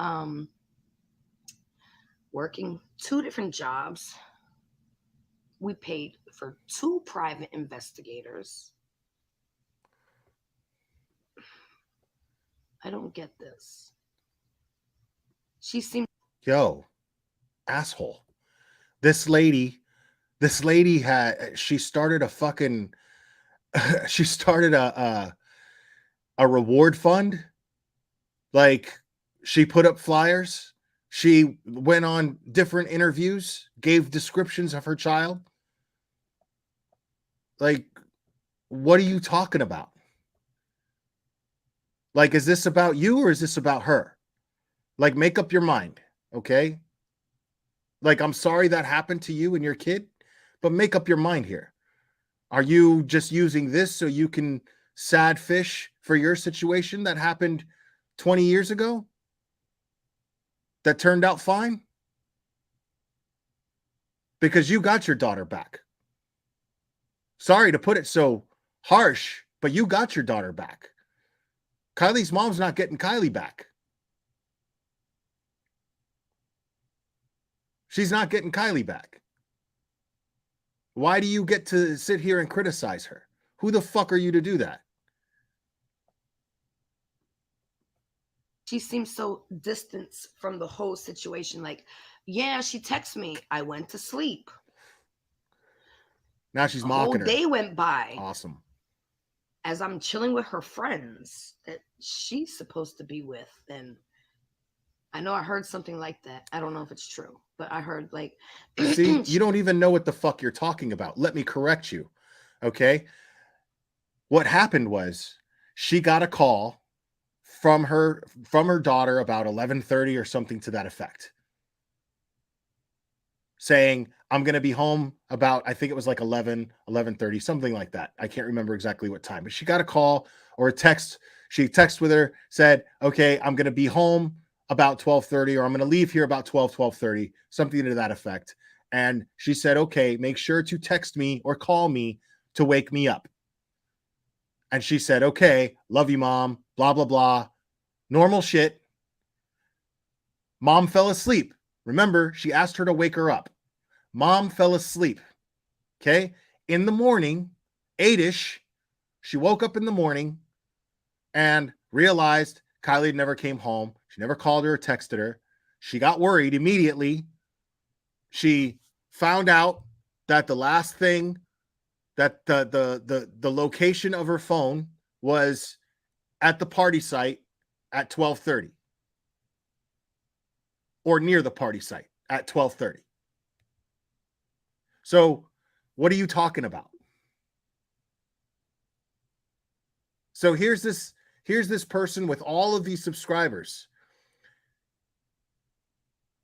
working 2 different jobs. We paid for 2 private investigators. I don't get this. She seemed Yo, asshole. This lady she started a fucking she started a reward fund. Like, she put up flyers. She went on different interviews, gave descriptions of her child. Like, what are you talking about? Like, is this about you or is this about her? Like, make up your mind, okay? Like, I'm sorry that happened to you and your kid, but make up your mind here. Are you just using this so you can sad fish for your situation that happened 20 years ago? That turned out fine? Because you got your daughter back. Sorry to put it so harsh, but you got your daughter back. Kylie's mom's not getting Kylie back. She's not getting Kylie back. Why do you get to sit here and criticize her? Who the fuck are you to do that? She seems so distant from the whole situation. Like, yeah, she texted me. I went to sleep. Now she's A mocking whole her. day went by. Awesome. As I'm chilling with her friends that she's supposed to be with. And I know I heard something like that. I don't know if it's true, but I heard like... See, you don't even know what the fuck you're talking about. Let me correct you. Okay? What happened was she got a call from her daughter about 11:30 or something to that effect, saying, I'm going to be home about, I think it was like 11:30, something like that. I can't remember exactly what time, but she got a call or a text. She texted with her, said, okay, I'm going to be home about 12:30, or I'm going to leave here about 12:30, something to that effect. And she said, okay, make sure to text me or call me to wake me up. And she said, okay, love you, mom, blah, blah, blah. Normal shit. Mom fell asleep. Remember, she asked her to wake her up. Mom fell asleep. Okay. In the morning, 8-ish, she woke up in the morning and realized Kylie never came home. She never called her or texted her. She got worried immediately. She found out that the last thing that the location of her phone was at the party site at 12:30, or near the party site at 12:30. So what are you talking about? So here's this person with all of these subscribers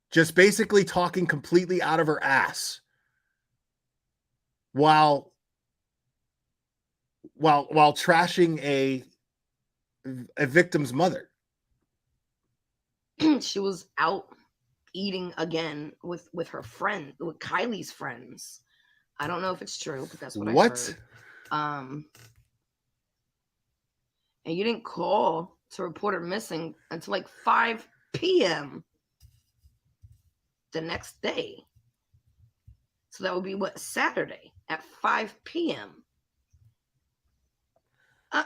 just basically talking completely out of her ass while trashing a victim's mother. She was out eating again with her friend, with Kylie's friends. I don't know if it's true, but that's what I heard. And you didn't call to report her missing until like 5 p.m. the next day. So that would be what, Saturday at 5 p.m.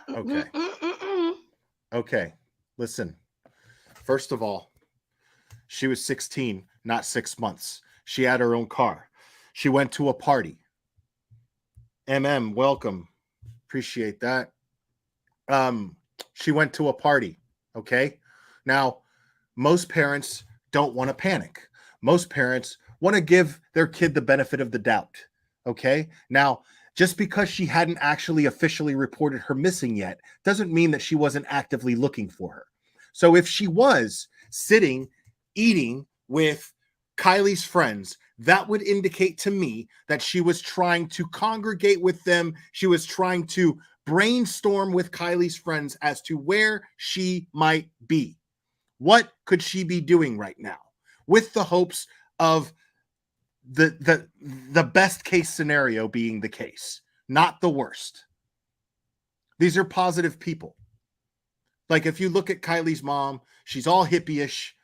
Okay. Okay. Listen. First of all, she was 16, not 6 months. She had her own car. She went to a party. MM, welcome. Appreciate that. She went to a party. Okay. Now, most parents don't want to panic. Most parents want to give their kid the benefit of the doubt. Okay. Now, just because she hadn't actually officially reported her missing yet doesn't mean that she wasn't actively looking for her. So if she was sitting, eating with Kylie's friends, that would indicate to me that she was trying to congregate with them. She was trying to brainstorm with Kylie's friends as to where she might be. What could she be doing right now? With the hopes of the best case scenario being the case, not the worst. These are positive people. Like if you look at Kylie's mom, she's all hippie-ish.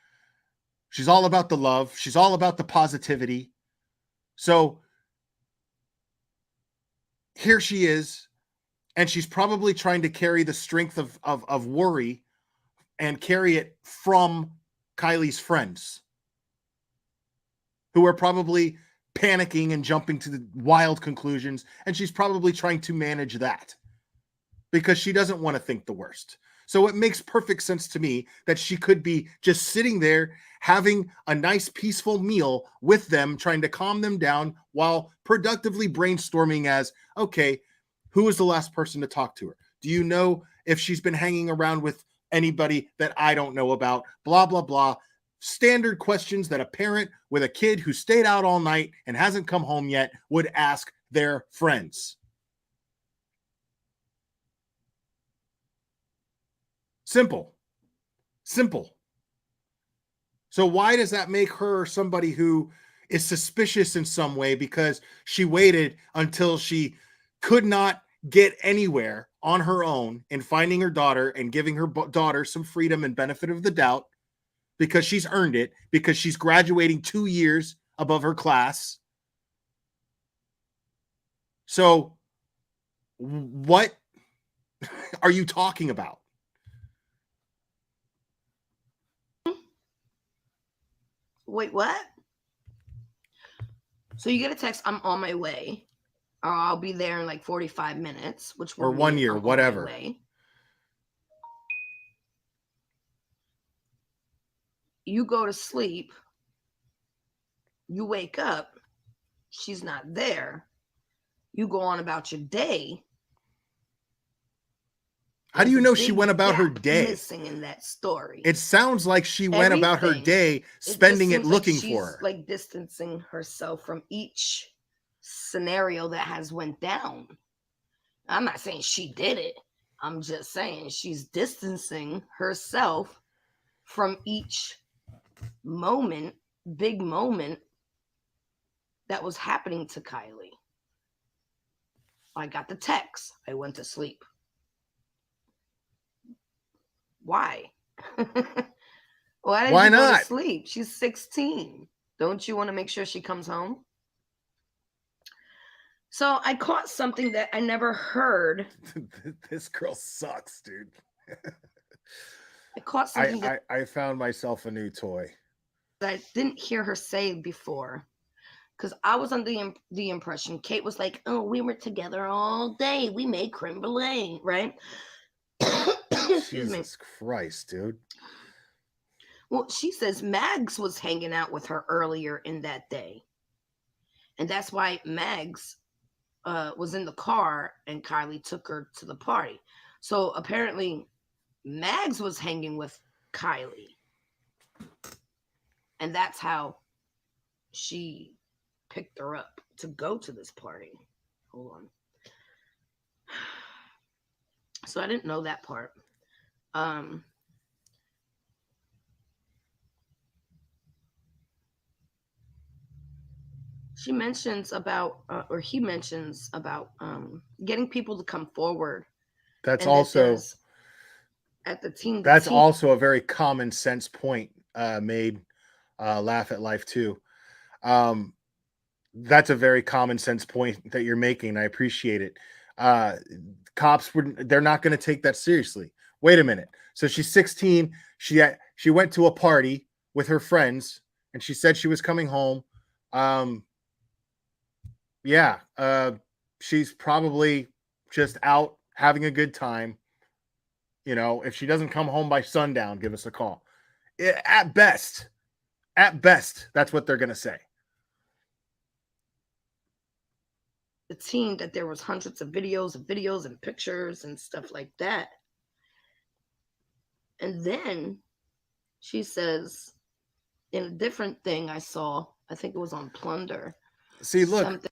She's all about the love. She's all about the positivity. So here she is, and she's probably trying to carry the strength of worry and carry it from Kylie's friends, who are probably panicking and jumping to the wild conclusions. And she's probably trying to manage that because she doesn't want to think the worst. So it makes perfect sense to me that she could be just sitting there having a nice peaceful meal with them, trying to calm them down while productively brainstorming as, okay, who was the last person to talk to her? Do you know if she's been hanging around with anybody that I don't know about? Blah, blah, blah. Standard questions that a parent with a kid who stayed out all night and hasn't come home yet would ask their friends. Simple. So why does that make her somebody who is suspicious in some way because she waited until she could not get anywhere on her own in finding her daughter and giving her daughter some freedom and benefit of the doubt because she's earned it, because she's graduating 2 years above her class? So what are you talking about? Wait, what? So you get a text, I'm on my way. Or I'll be there in like 45 minutes, which will Or 1 year, I'm on my whatever. way. You go to sleep. You wake up. She's not there. You go on about your day. How do you There's a know she big went about her gap day? missing in that story. It sounds like she went about her Everything. day just spending it seems like looking she's, for her. like distancing herself from each scenario that has went down. I'm not saying she did it. I'm just saying she's distancing herself from each moment, big moment that was happening to Kylie. I got the text. I went to sleep. Why? Why did Why you go not? to sleep? She's 16. Don't you want to make sure she comes home? So I caught something that I never heard. This girl sucks, dude. I caught something that I found myself a new toy. I didn't hear her say before. Because I was under the impression Kate was like, oh, we were together all day. We made creme brulee, right? Excuse me. Jesus Christ, dude. Well, she says Mags was hanging out with her earlier in that day. And that's why Mags was in the car and Kylie took her to the party. So apparently Mags was hanging with Kylie. And that's how she picked her up to go to this party. Hold on. So I didn't know that part. She mentions about, or he mentions about getting people to come forward. That's and also that at the team. That's also a very common sense point made. Laugh at life too. That's a very common sense point that you're making. I appreciate it. Cops they're not going to take that seriously. Wait a minute. So she's 16. She went to a party with her friends and she said she was coming home. She's probably just out having a good time, You know, if she doesn't come home by sundown, give us a call. At best, that's what they're going to say. The teen that there was hundreds of videos and pictures and stuff like that. And then she says in a different thing I saw, I think it was on Plunder. See, look,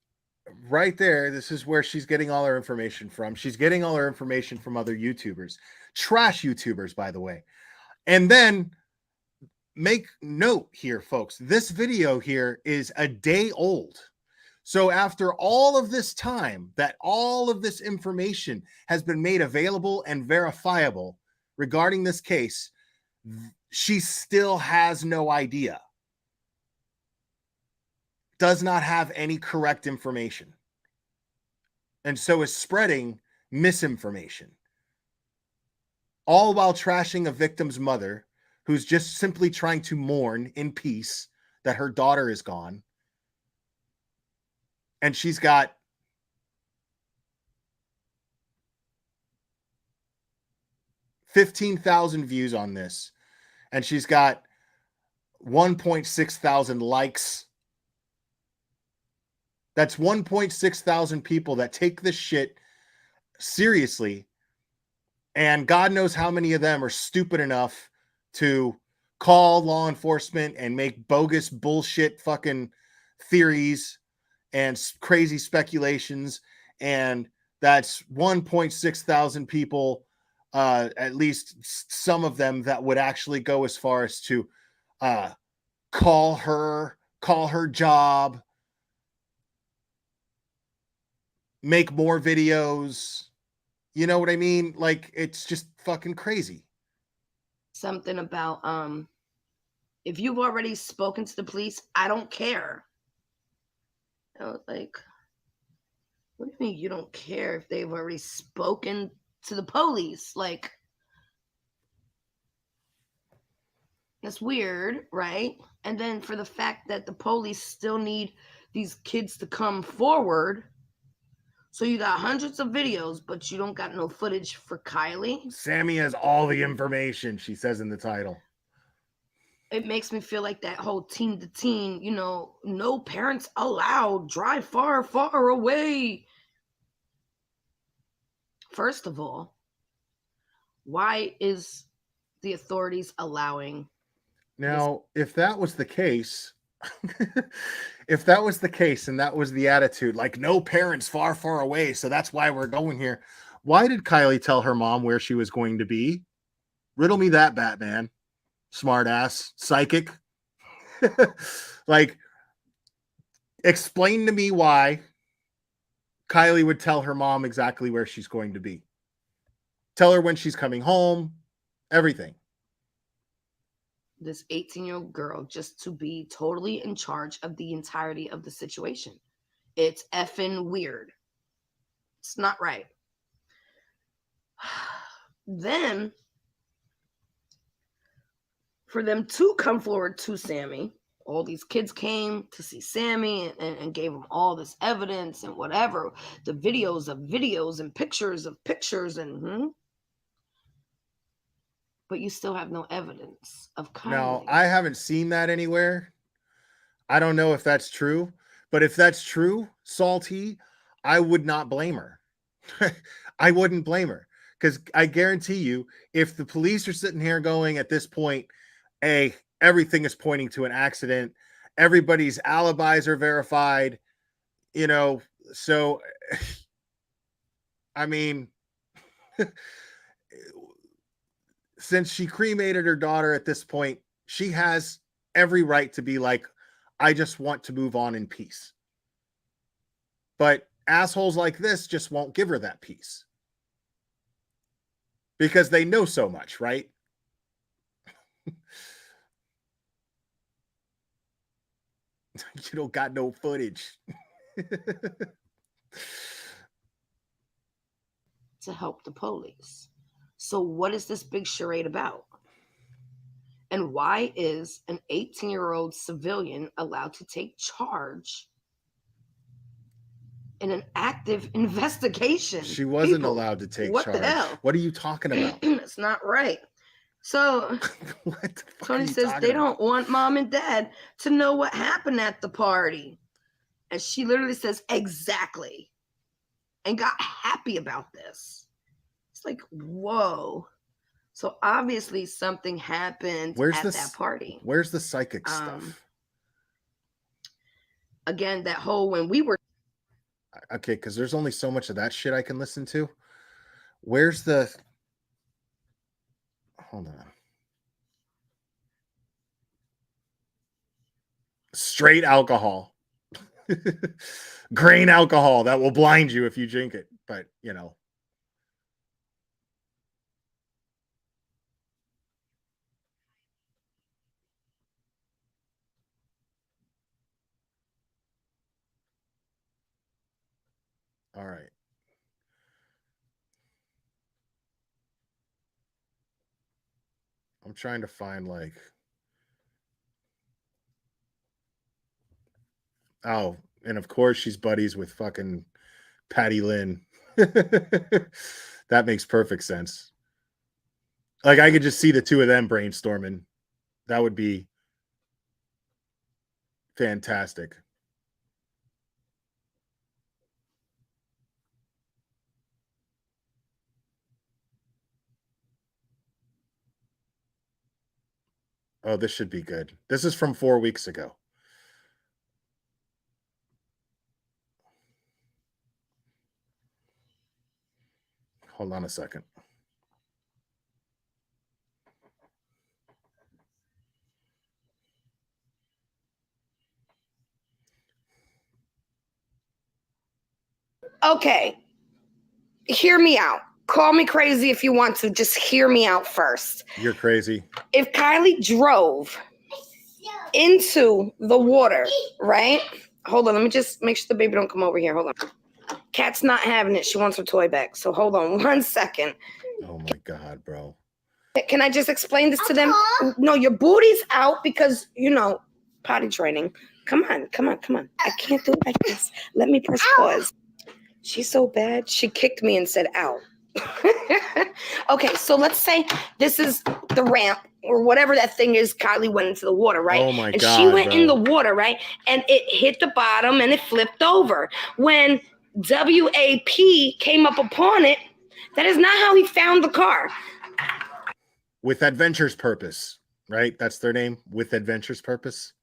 right there, this is where she's getting all her information from. She's getting all her information from other YouTubers, trash YouTubers, by the way. And then make note here, folks, this video here is a day old. So after all of this time that all of this information has been made available and verifiable regarding this case, she still has no idea. Does not have any correct information. And so is spreading misinformation. All while trashing a victim's mother who's just simply trying to mourn in peace that her daughter is gone. And she's got 15,000 views on this. And she's got 1.6 thousand likes. That's 1.6 thousand people that take this shit seriously. And God knows how many of them are stupid enough to call law enforcement and make bogus bullshit fucking theories and crazy speculations. And that's 1.6 thousand people, at least some of them that would actually go as far as to call her job, make more videos. You know what I mean? Like, it's just fucking crazy. Something about if you've already spoken to the police, I don't care. I was like, what do you mean you don't care if they've already spoken to the police? Like, that's weird, right? And then for the fact that the police still need these kids to come forward. So you got hundreds of videos, but you don't got no footage for Kylie. Sammy has all the information, she says in the title. It makes me feel like that whole teen to teen, you know, no parents allowed, drive far, far away. First of all, why is the authorities allowing? Now, if that was the case, if that was the case and that was the attitude, like no parents far, far away, so that's why we're going here. Why did Kylie tell her mom where she was going to be? Riddle me that, Batman. Smart ass, psychic. Like, explain to me why Kylie would tell her mom exactly where she's going to be. Tell her when she's coming home, everything. This 18-year-old girl just to be totally in charge of the entirety of the situation. It's effing weird. It's not right. Then, for them to come forward to Sammy, all these kids came to see Sammy and gave him all this evidence and whatever, the videos and pictures of pictures and but you still have no evidence of Kylie. Now, I haven't seen that anywhere. I don't know if that's true, but if that's true, Salty, I would not blame her. I wouldn't blame her, because I guarantee you, if the police are sitting here going at this point, everything is pointing to an accident, everybody's alibis are verified, you know, so, I mean, since she cremated her daughter at this point, she has every right to be like, I just want to move on in peace. But assholes like this just won't give her that peace. Because they know so much, right? You don't got no footage. To help the police. So what is this big charade about? And why is an 18-year-old civilian allowed to take charge in an active investigation? She wasn't allowed to take charge. What the hell? What are you talking about? That's not right. So What the fuck are Tony you says talking they about? don't want mom and dad to know what happened at the party. And she literally says, exactly. And got happy about this. It's like, whoa. So obviously something happened at that party. Where's the psychic stuff? Again, that whole when we were Okay, because there's only so much of that shit I can listen to. Where's the... Hold on. Straight alcohol. Grain alcohol that will blind you if you drink it. But, you know. All right. I'm trying to find like... Oh, and of course she's buddies with fucking Patty Lynn. That makes perfect sense. Like I could just see the two of them brainstorming. That would be fantastic. Oh, this should be good. This is from 4 weeks ago. Hold on a second. okay. Hear me out. Call me crazy if you want to. Just hear me out first. You're crazy. If Kylie drove into the water, right? Hold on. Let me just make sure the baby don't come over here. Hold on. Cat's not having it. She wants her toy back. So hold on 1 second. Oh my God, bro. Can I just explain this to them? No, your booty's out because, you know, potty training. Come on. I can't do it like this. Let me press pause. She's so bad. She kicked me and said, ow. Okay, so let's say this is the ramp or whatever that thing is. Kylie went into the water, right? Oh my and God, she went bro. in the water, right? And it hit the bottom and it flipped over. When WAP came up upon it, that is not how he found the car. With Adventure's Purpose, right? That's their name. With Adventure's Purpose.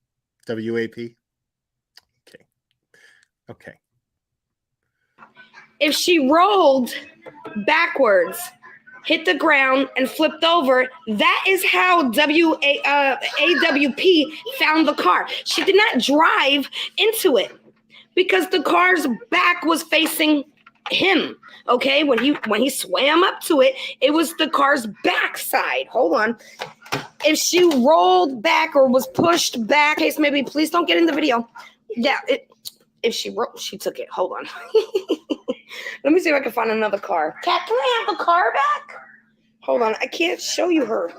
WAP. Okay. If she rolled backwards, hit the ground, and flipped over, that is how AWP found the car. She did not drive into it because the car's back was facing him. Okay, when he swam up to it, it was the car's backside. Hold on. If she rolled back or was pushed back, case maybe, please don't get in the video. Yeah, if she rolled, she took it. Hold on. Let me see if I can find another car. Cat, can I have the car back? Hold on, I can't show you her.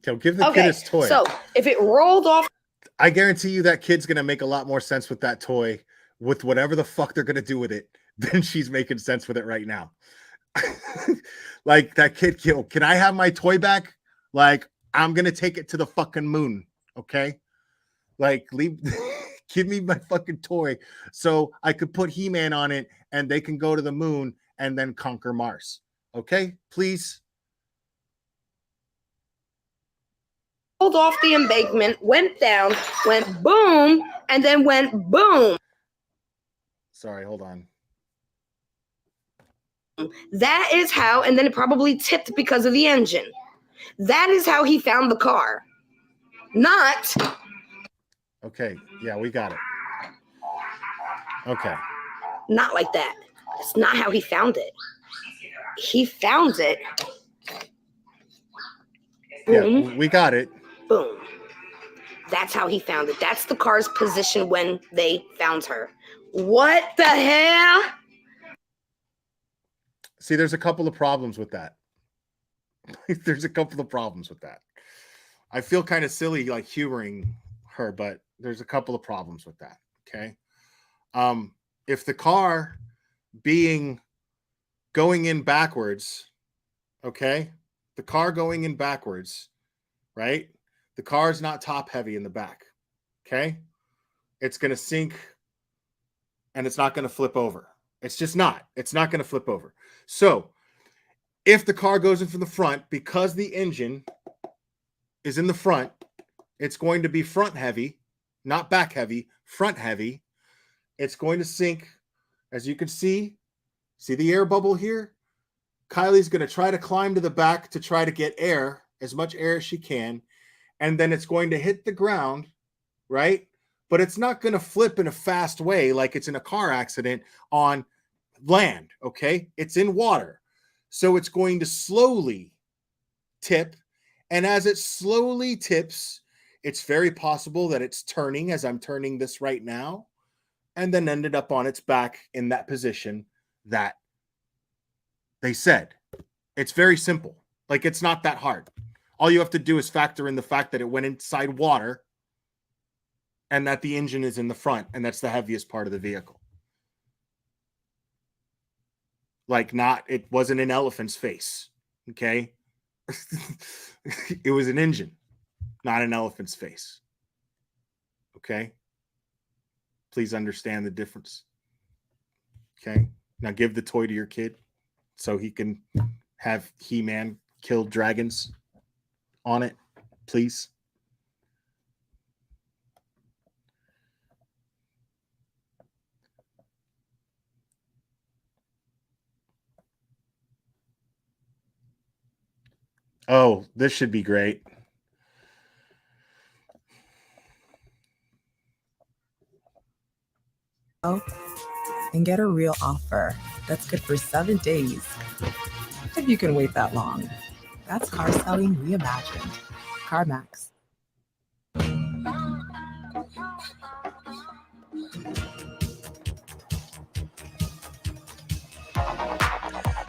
So give the kid his toy. So if it rolled off, I guarantee you that kid's gonna make a lot more sense with that toy, with whatever the fuck they're gonna do with it, than she's making sense with it right now. Like that kid, can I have my toy back? Like I'm gonna take it to the fucking moon, okay? Like leave. Give me my fucking toy so I could put He-Man on it and they can go to the moon and then conquer Mars. Okay, please. rolled off the embankment, went down, went boom, and then went boom. Sorry, hold on. That is how, and then it probably tipped because of the engine. That is how he found the car. Not. Okay, yeah, we got it. Okay. Not like that. That's not how he found it. He found it. Boom. Yeah, we got it. Boom. That's how he found it. That's the car's position when they found her. What the hell? See, there's a couple of problems with that. There's a couple of problems with that. I feel kind of silly like humoring her, but there's a couple of problems with that. Okay. If the car going in backwards, okay, the car going in backwards, right? The car is not top heavy in the back. Okay. It's going to sink and it's not going to flip over. It's just not. It's not going to flip over. So if the car goes in from the front, because the engine is in the front, it's going to be front heavy, not back heavy, front heavy. It's going to sink. As you can see the air bubble here? Kylie's going to try to climb to the back to try to get air, as much air as she can. And then it's going to hit the ground, right? But it's not going to flip in a fast way like it's in a car accident on land, okay? It's in water. So it's going to slowly tip. And as it slowly tips, it's very possible that it's turning as I'm turning this right now, and then ended up on its back in that position that they said. It's very simple. Like, it's not that hard. All you have to do is factor in the fact that it went inside water and that the engine is in the front, and that's the heaviest part of the vehicle. Like, it wasn't an elephant's face, okay? It was an engine, not an elephant's face. Okay? Please understand the difference. Okay? Now give the toy to your kid so he can have He-Man kill dragons on it, please. Oh, this should be great. And get a real offer that's good for 7 days. If you can wait that long. That's car selling reimagined. CarMax.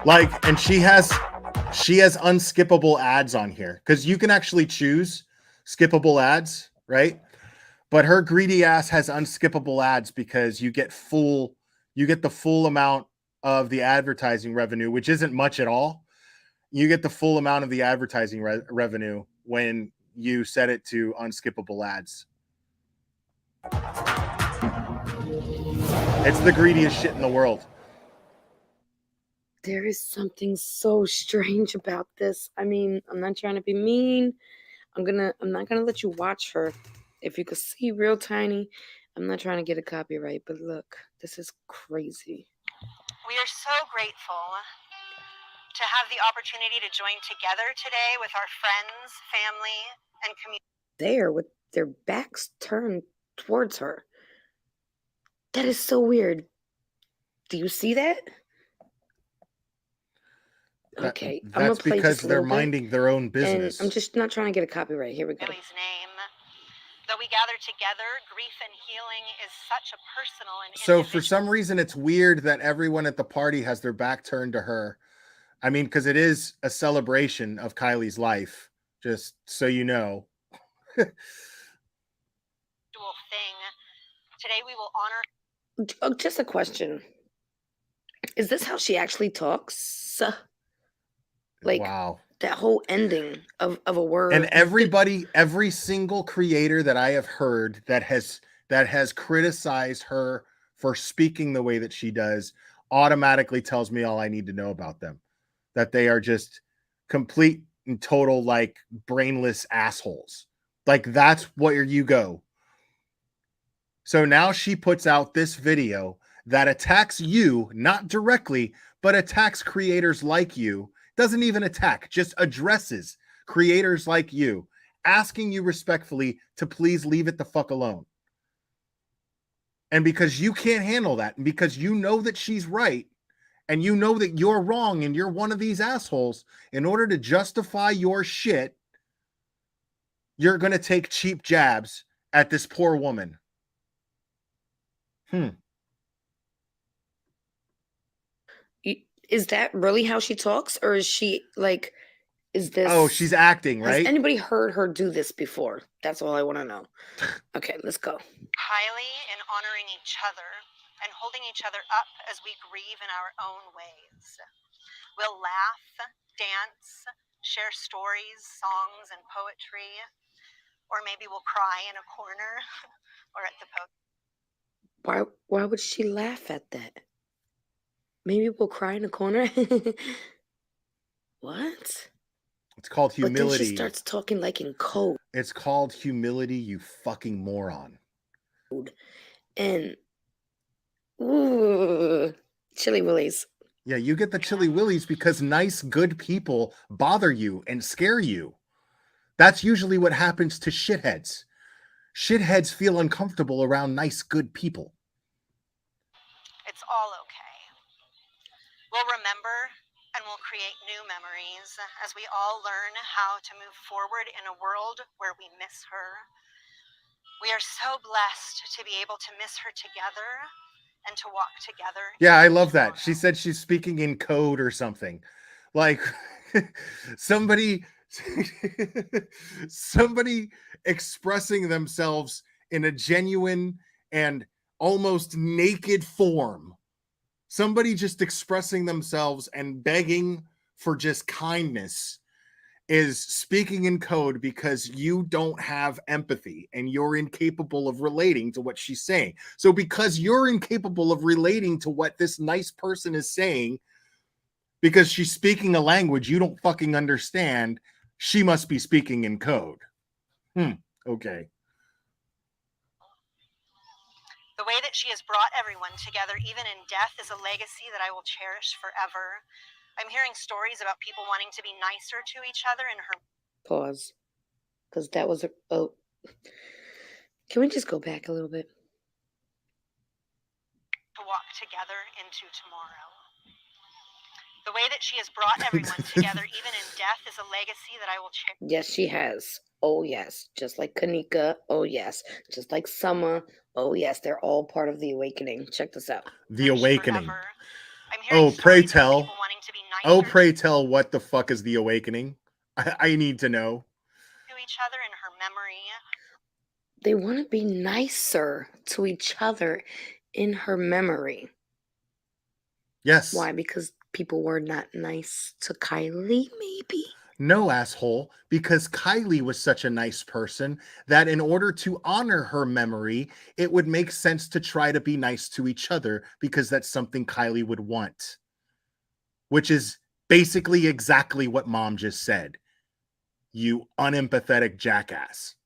Like, and she has unskippable ads on here because you can actually choose skippable ads, right? But her greedy ass has unskippable ads because you get the full amount of the advertising revenue, which isn't much at all. You get the full amount of the advertising revenue when you set it to unskippable ads. It's the greediest shit in the world. There is something so strange about this. I mean, I'm not trying to be mean. I'm not gonna let you watch her. If you could see real tiny, I'm not trying to get a copyright, but look, this is crazy. We are so grateful to have the opportunity to join together today with our friends, family, and community. There, with their backs turned towards her. That is so weird. Do you see that? Okay, I'm gonna That's play because just a they're little bit, minding their own business. and I'm just not trying to get a copyright. Here we go. Family's name. Though we gather together, grief and healing is such a personal and So for some reason, it's weird that everyone at the party has their back turned to her. I mean, because it is a celebration of Kylie's life, just so you know. thing. Today we will honor. Just a question. Is this how she actually talks? Like, wow. That whole ending of a word. And every single creator that I have heard that has criticized her for speaking the way that she does automatically tells me all I need to know about them. That they are just complete and total, like, brainless assholes. Like, that's where you go. So now she puts out this video that attacks you, not directly, but attacks creators like you. Doesn't even attack, just addresses creators like you, asking you respectfully to please leave it the fuck alone. And because you can't handle that, and because you know that she's right, and you know that you're wrong, and you're one of these assholes, in order to justify your shit, you're going to take cheap jabs at this poor woman. Is that really how she talks, or is she like, is this? Oh, she's acting, right? Has anybody heard her do this before? That's all I want to know. Okay, let's go. Highly in honoring each other and holding each other up as we grieve in our own ways. We'll laugh, dance, share stories, songs, and poetry. Or maybe we'll cry in a corner or at the post. Why would she laugh at that? Maybe we'll cry in a corner. What? It's called But then she humility. starts talking like in code. It's called humility, you fucking moron. And ooh, chili willies. Yeah, you get the chilly willies because nice, good people bother you and scare you. That's usually what happens to shitheads. Shitheads feel uncomfortable around nice, good people. It's all okay. We'll remember and we'll create new memories as we all learn how to move forward in a world where we miss her. We are so blessed to be able to miss her together and to walk together. Yeah, I love that. She said she's speaking in code or something. Like somebody expressing themselves in a genuine and almost naked form. Somebody just expressing themselves and begging for just kindness is speaking in code because you don't have empathy and you're incapable of relating to what she's saying. So because you're incapable of relating to what this nice person is saying, because she's speaking a language you don't fucking understand, she must be speaking in code. Okay. The way that she has brought everyone together, even in death, is a legacy that I will cherish forever. I'm hearing stories about people wanting to be nicer to each other in her... Pause. Because that was a... Oh. Can we just go back a little bit? To walk together into tomorrow. The way that she has brought everyone together, even in death, is a legacy that I will cherish. Yes, she has. Oh, yes. Just like Kanika. Oh, yes. Just like Summer. Oh, yes. They're all part of the awakening. Check this out. The awakening. Forever. Oh, pray tell. Oh, pray tell, what the fuck is the awakening? I need to know. To each other in her memory. They want to be nicer to each other in her memory. Yes. Why? Because people were not nice to Kylie, maybe? No, asshole, because Kylie was such a nice person that in order to honor her memory, it would make sense to try to be nice to each other because that's something Kylie would want. Which is basically exactly what Mom just said. You unempathetic jackass.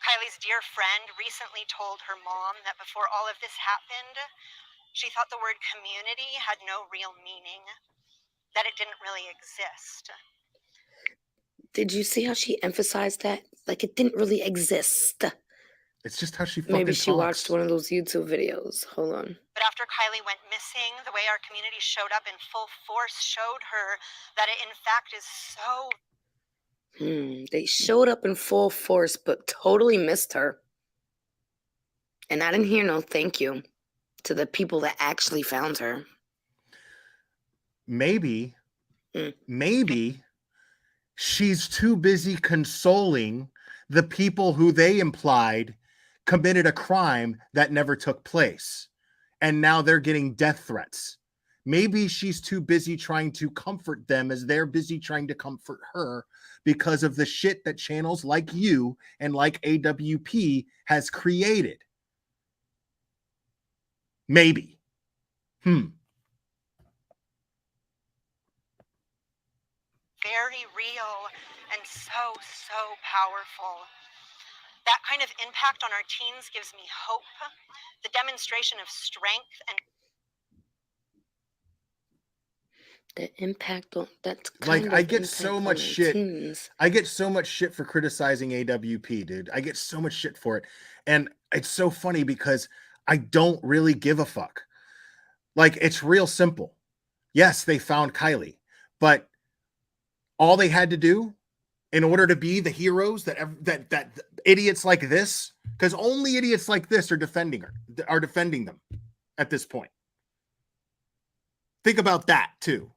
Kylie's dear friend recently told her mom that before all of this happened, she thought the word community had no real meaning, that it didn't really exist. Did you see how she emphasized that? Like it didn't really exist. It's just how she fucking Maybe she talks. watched one of those YouTube videos. Hold on. But after Kylie went missing, the way our community showed up in full force showed her that it in fact is so... They showed up in full force, but totally missed her. And I didn't hear no thank you to the people that actually found her. Maybe she's too busy consoling the people who they implied committed a crime that never took place. And now they're getting death threats. Maybe she's too busy trying to comfort them as they're busy trying to comfort her because of the shit that channels like you and like AWP has created. Maybe. Very real and so powerful. That kind of impact on our teens gives me hope. The demonstration of strength and... The impact on that Like, I get so much shit. Teens. I get so much shit for criticizing AWP, dude. I get so much shit for it. And it's so funny because I don't really give a fuck. Like, it's real simple. Yes, they found Kylie, but all they had to do in order to be the heroes that idiots like this, because only idiots like this are defending them at this point. Think about that too.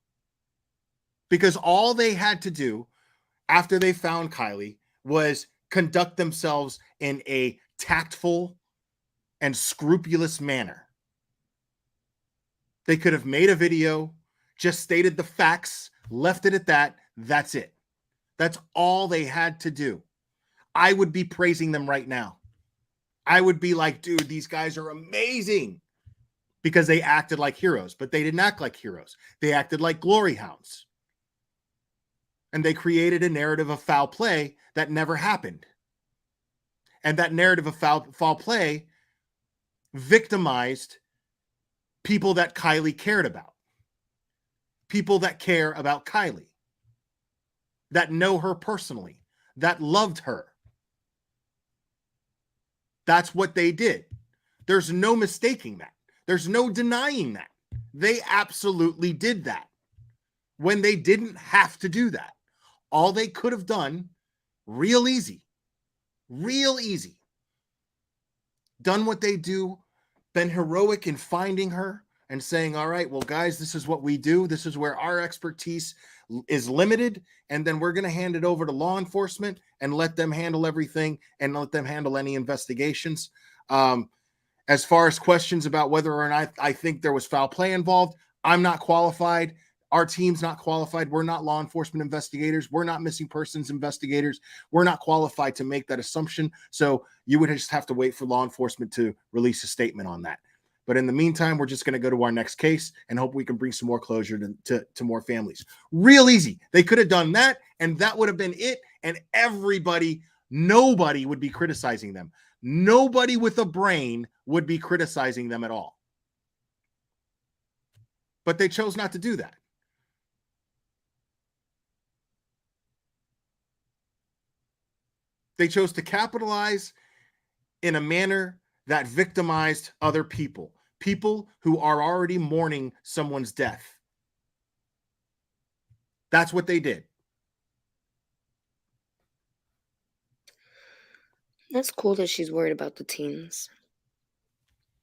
Because all they had to do after they found Kylie was conduct themselves in a tactful and scrupulous manner. They could have made a video, just stated the facts, left it at that. That's it. That's all they had to do. I would be praising them right now. I would be like, dude, these guys are amazing, because they acted like heroes, but they didn't act like heroes. They acted like glory hounds. And they created a narrative of foul play that never happened. And that narrative of foul play victimized people that Kylie cared about. People that care about Kylie. That know her personally. That loved her. That's what they did. There's no mistaking that. There's no denying that. They absolutely did that when they didn't have to do that. All they could have done, real easy, done what they do, been heroic in finding her and saying, all right, well, guys, this is what we do. This is where our expertise is limited. And then we're going to hand it over to law enforcement and let them handle everything and let them handle any investigations. As far as questions about whether or not I think there was foul play involved, I'm not qualified. Our team's not qualified. We're not law enforcement investigators. We're not missing persons investigators. We're not qualified to make that assumption. So you would just have to wait for law enforcement to release a statement on that. But in the meantime, we're just going to go to our next case and hope we can bring some more closure to more families. Real easy. They could have done that, and that would have been it. And nobody would be criticizing them. Nobody with a brain would be criticizing them at all. But they chose not to do that. They chose to capitalize in a manner that victimized other people, people who are already mourning someone's death. That's what they did. That's cool that she's worried about the teens.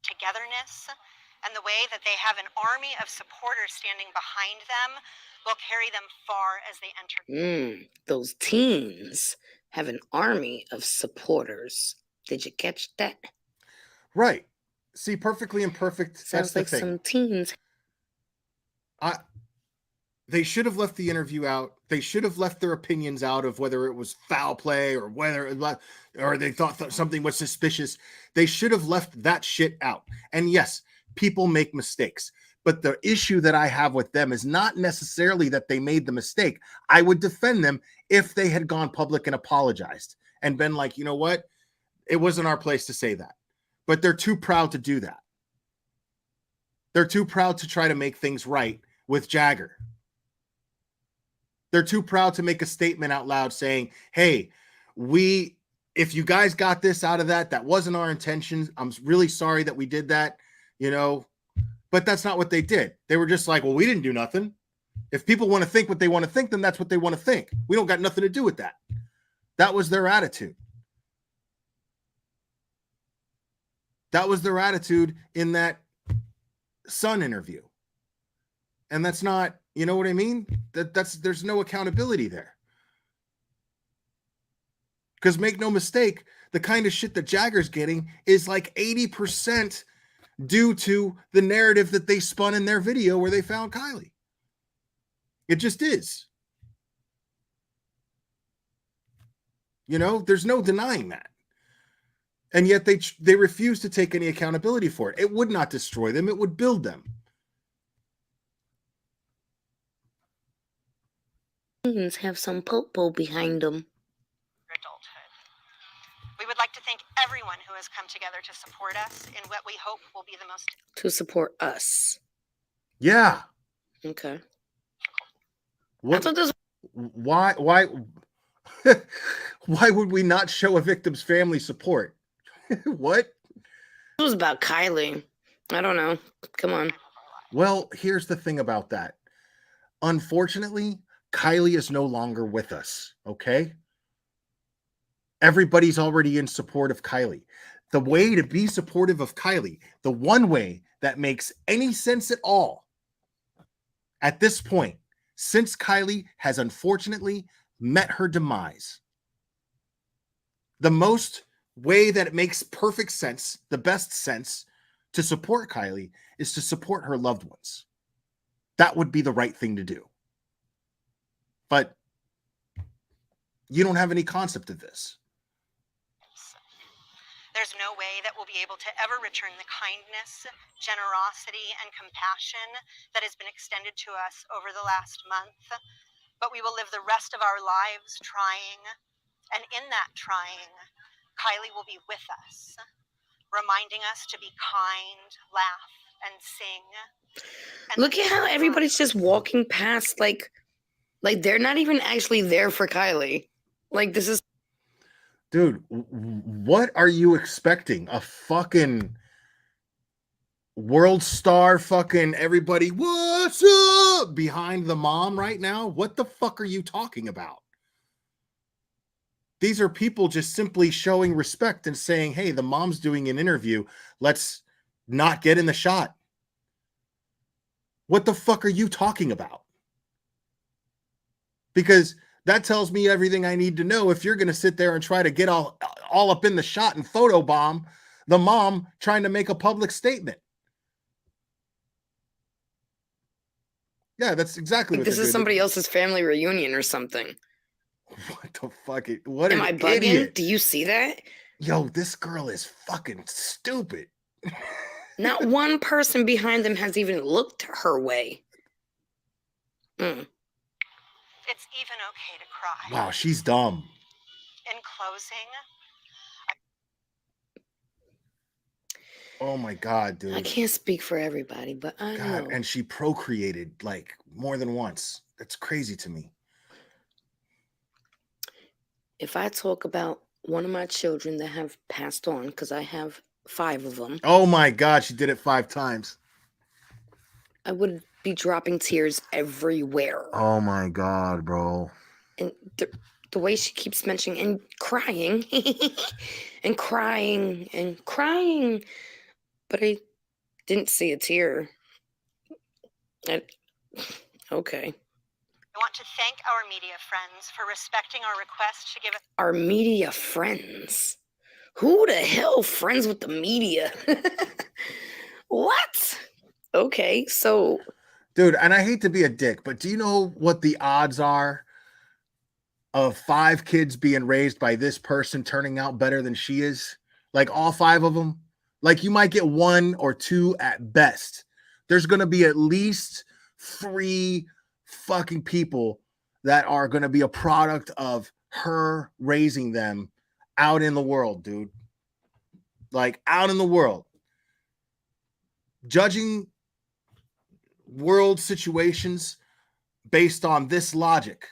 Togetherness and the way that they have an army of supporters standing behind them will carry them far as they enter. Those teens have an army of supporters. Did you catch that? Right. See, perfectly imperfect. Sounds like some teens. They should have left the interview out. They should have left their opinions out of whether it was foul play or or they thought something was suspicious. They should have left that shit out. And yes, people make mistakes. But the issue that I have with them is not necessarily that they made the mistake. I would defend them if they had gone public and apologized and been like, you know what? It wasn't our place to say that. But they're too proud to do that. They're too proud to try to make things right with Jagger. They're too proud to make a statement out loud saying, hey, if you guys got this out of that wasn't our intention. I'm really sorry that we did that, but that's not what they did. They were just like, well, we didn't do nothing. If people want to think what they want to think, then that's what they want to think. We don't got nothing to do with that. That was their attitude. That was their attitude in that Sun interview. And that's not, you know what I mean? There's no accountability there. Because make no mistake, the kind of shit that Jagger's getting is like 80% due to the narrative that they spun in their video where they found Kylie. It just is. There's no denying that. And yet they refuse to take any accountability for it. It would not destroy them. It would build them. Have some popo behind them. Adulthood. We would like to thank everyone who has come together to support us in what we hope will be the most... To support us. Yeah. Okay. What? Why why would we not show a victim's family support? What? It was about Kylie. I don't know. Come on. Well, here's the thing about that. Unfortunately, Kylie is no longer with us, okay? Everybody's already in support of Kylie. The way to be supportive of Kylie, the one way that makes any sense at all at this point, since Kylie has unfortunately met her demise, the most way that it makes perfect sense, the best sense to support Kylie is to support her loved ones. That would be the right thing to do. But you don't have any concept of this. There's no way that we'll be able to ever return the kindness, generosity, and compassion that has been extended to us over the last month. But we will live the rest of our lives trying. And in that trying, Kylie will be with us, reminding us to be kind, laugh, and sing. And Look at how everybody's just walking past, like they're not even actually there for Kylie. Like, this is... Dude, what are you expecting? A fucking world star fucking everybody, what's up, behind the mom right now? What the fuck are you talking about? These are people just simply showing respect and saying, hey, the mom's doing an interview. Let's not get in the shot. What the fuck are you talking about? Because that tells me everything I need to know if you're going to sit there and try to get all up in the shot and photobomb the mom trying to make a public statement. Yeah, that's exactly what this they're is doing. somebody else's family reunion or something. What the fuck? What Am an I bugging? idiot. Do you see that? Yo, this girl is fucking stupid. Not one person behind them has even looked her way. it's even okay to cry. Wow, she's dumb. In closing, Oh my God, dude. I can't speak for everybody, but I know. And she procreated like more than once. That's crazy to me. If I talk about one of my children that have passed on, because I have 5 of them. Oh my God, she did it 5 times. I would be dropping tears everywhere. Oh my God, bro. And the way she keeps mentioning and crying and crying and crying, but I didn't see a tear. Okay. I want to thank our media friends for respecting our request to give us... Our media friends? Who the hell friends with the media? What? Okay, so... Dude, and I hate to be a dick, but do you know what the odds are of 5 kids being raised by this person turning out better than she is? Like all 5 of them? Like you might get 1 or 2 at best. There's going to be at least 3 fucking people that are going to be a product of her raising them out in the world, dude. Like out in the world. Judging world situations based on this logic.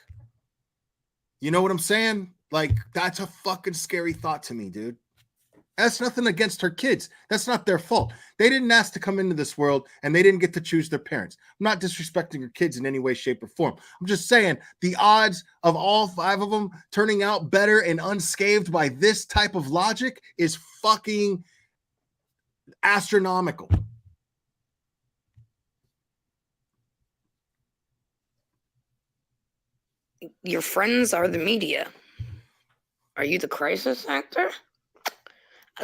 You know what I'm saying? Like, that's a fucking scary thought to me, dude. That's nothing against her kids. That's not their fault. They didn't ask to come into this world and they didn't get to choose their parents. I'm not disrespecting her kids in any way, shape, or form. I'm just saying the odds of all 5 of them turning out better and unscathed by this type of logic is fucking astronomical. Your friends are the media. Are you the crisis actor?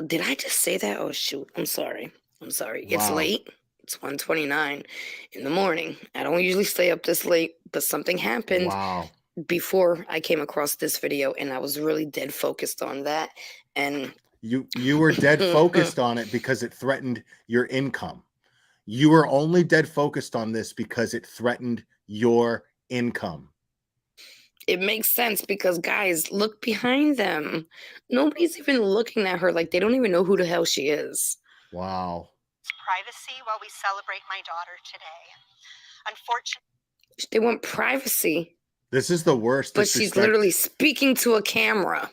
Did I just say that? Oh, shoot. I'm sorry. Wow. It's late. It's 1:29 in the morning. I don't usually stay up this late, but something happened before I came across this video, and I was really dead focused on that. And you were dead focused on it because it threatened your income. You were only dead focused on this because it threatened your income. It makes sense because, guys, look behind them. Nobody's even looking at her. Like, they don't even know who the hell she is. Wow. Privacy while we celebrate my daughter today. Unfortunately, they want privacy. This is the worst. But she's literally speaking to a camera.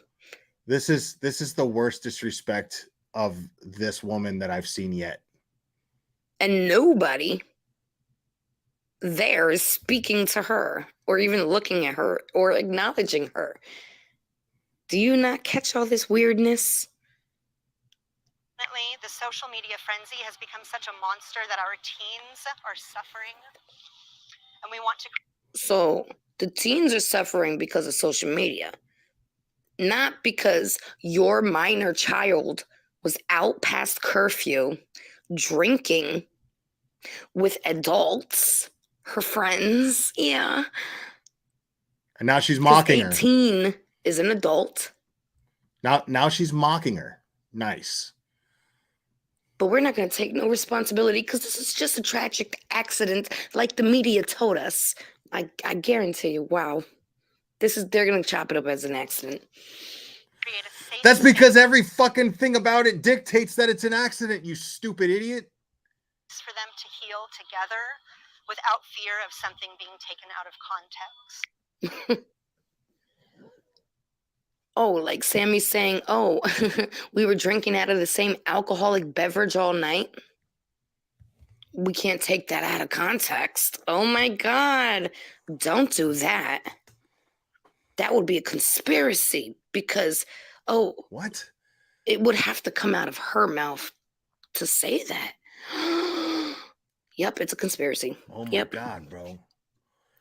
This is the worst disrespect of this woman that I've seen yet. And nobody there is speaking to her or even looking at her or acknowledging her. Do you not catch all this weirdness? The social media frenzy has become such a monster that our teens are suffering. And we want to... So the teens are suffering because of social media. Not because your minor child was out past curfew drinking with adults, her friends. Yeah. And now she's 'Cause mocking her. 18 is an adult. Now she's mocking her. Nice. But we're not going to take no responsibility because this is just a tragic accident like the media told us. I guarantee you, wow. They're going to chop it up as an accident. Create a safe That's because space every fucking thing about it dictates that it's an accident, you stupid idiot. for them to heal together without fear of something being taken out of context. Oh, like Sammy's saying, oh, we were drinking out of the same alcoholic beverage all night. We can't take that out of context. Oh my God. Don't do that. That would be a conspiracy because, What? It would have to come out of her mouth to say that. Yep, it's a conspiracy. Oh my Yep. God, bro.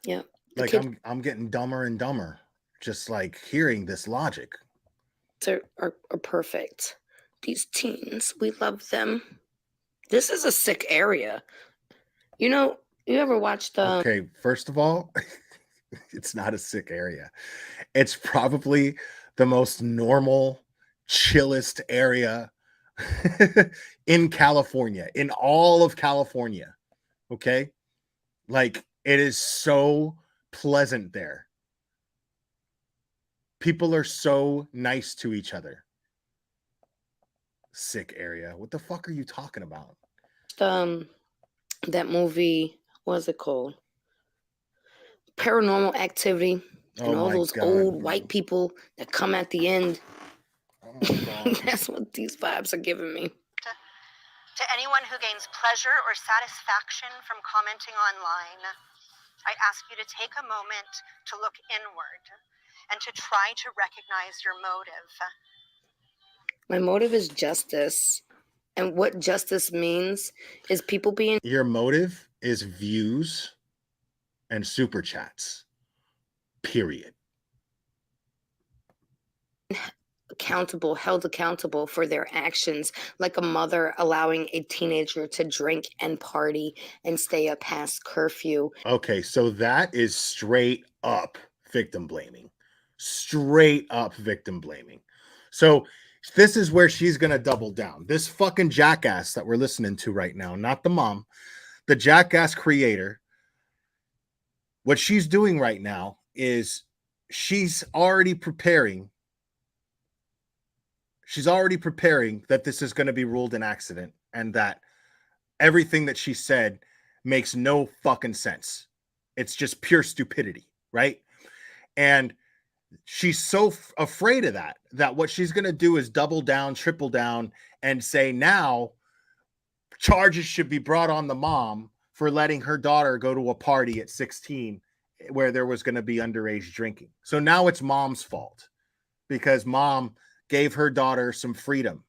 Yep. Like I'm getting dumber and dumber just like hearing this logic. Are perfect. These teens, we love them. This is a sick area. You know, you ever watched Okay, first of all, it's not a sick area. It's probably the most normal, chillest area in California, in all of California. Okay? Like it is so pleasant there. People are so nice to each other. Sick area. What the fuck are you talking about? that movie, what's it called? Paranormal Activity. And all those old white people that come at the end. Oh my God. That's what these vibes are giving me. To anyone who gains pleasure or satisfaction from commenting online, I ask you to take a moment to look inward and to try to recognize your motive. My motive is justice. And what justice means is people being... Your motive is views and super chats. Period. Held accountable for their actions, like a mother allowing a teenager to drink and party and stay up past curfew. Okay, so that is straight up victim blaming. Straight up victim blaming. So this is where she's going to double down. This fucking jackass that we're listening to right now, not the mom, the jackass creator, what she's doing right now is she's already preparing that this is going to be ruled an accident and that everything that she said makes no fucking sense. It's just pure stupidity, right? And she's so afraid of that what she's going to do is double down, triple down, and say now charges should be brought on the mom for letting her daughter go to a party at 16 where there was going to be underage drinking. So now it's mom's fault because mom gave her daughter some freedom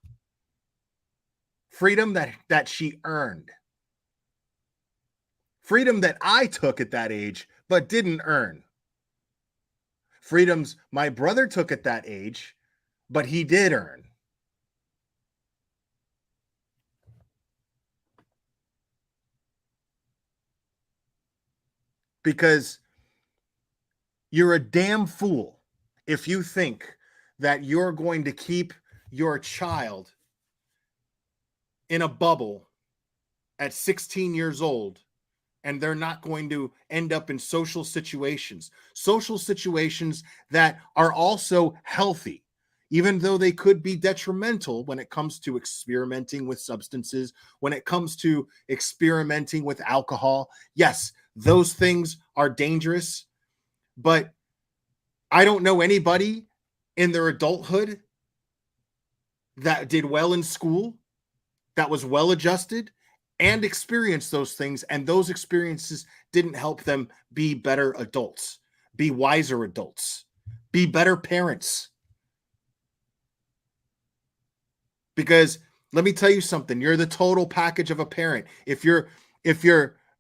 that she earned, freedom that I took at that age but didn't earn, freedoms my brother took at that age but he did earn. Because you're a damn fool if you think that you're going to keep your child in a bubble at 16 years old and they're not going to end up in social situations that are also healthy, even though they could be detrimental when it comes to experimenting with substances, when it comes to experimenting with alcohol. Yes, those things are dangerous, but I don't know anybody in their adulthood that did well in school, that was well adjusted and experienced those things. And those experiences didn't help them be better adults, be wiser adults, be better parents. Because let me tell you something, you're the total package of a parent. If you're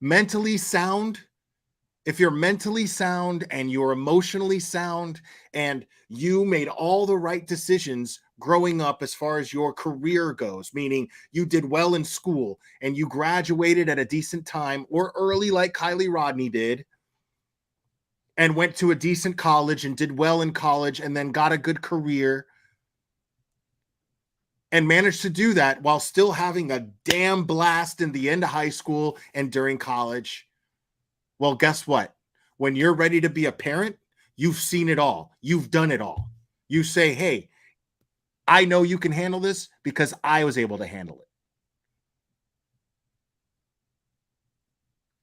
mentally sound, and you're emotionally sound and you made all the right decisions growing up as far as your career goes, meaning you did well in school and you graduated at a decent time or early like Kylie Rodney did, and went to a decent college and did well in college and then got a good career and managed to do that while still having a damn blast in the end of high school and during college. Well, guess what? When you're ready to be a parent, you've seen it all. You've done it all. You say, hey, I know you can handle this because I was able to handle it.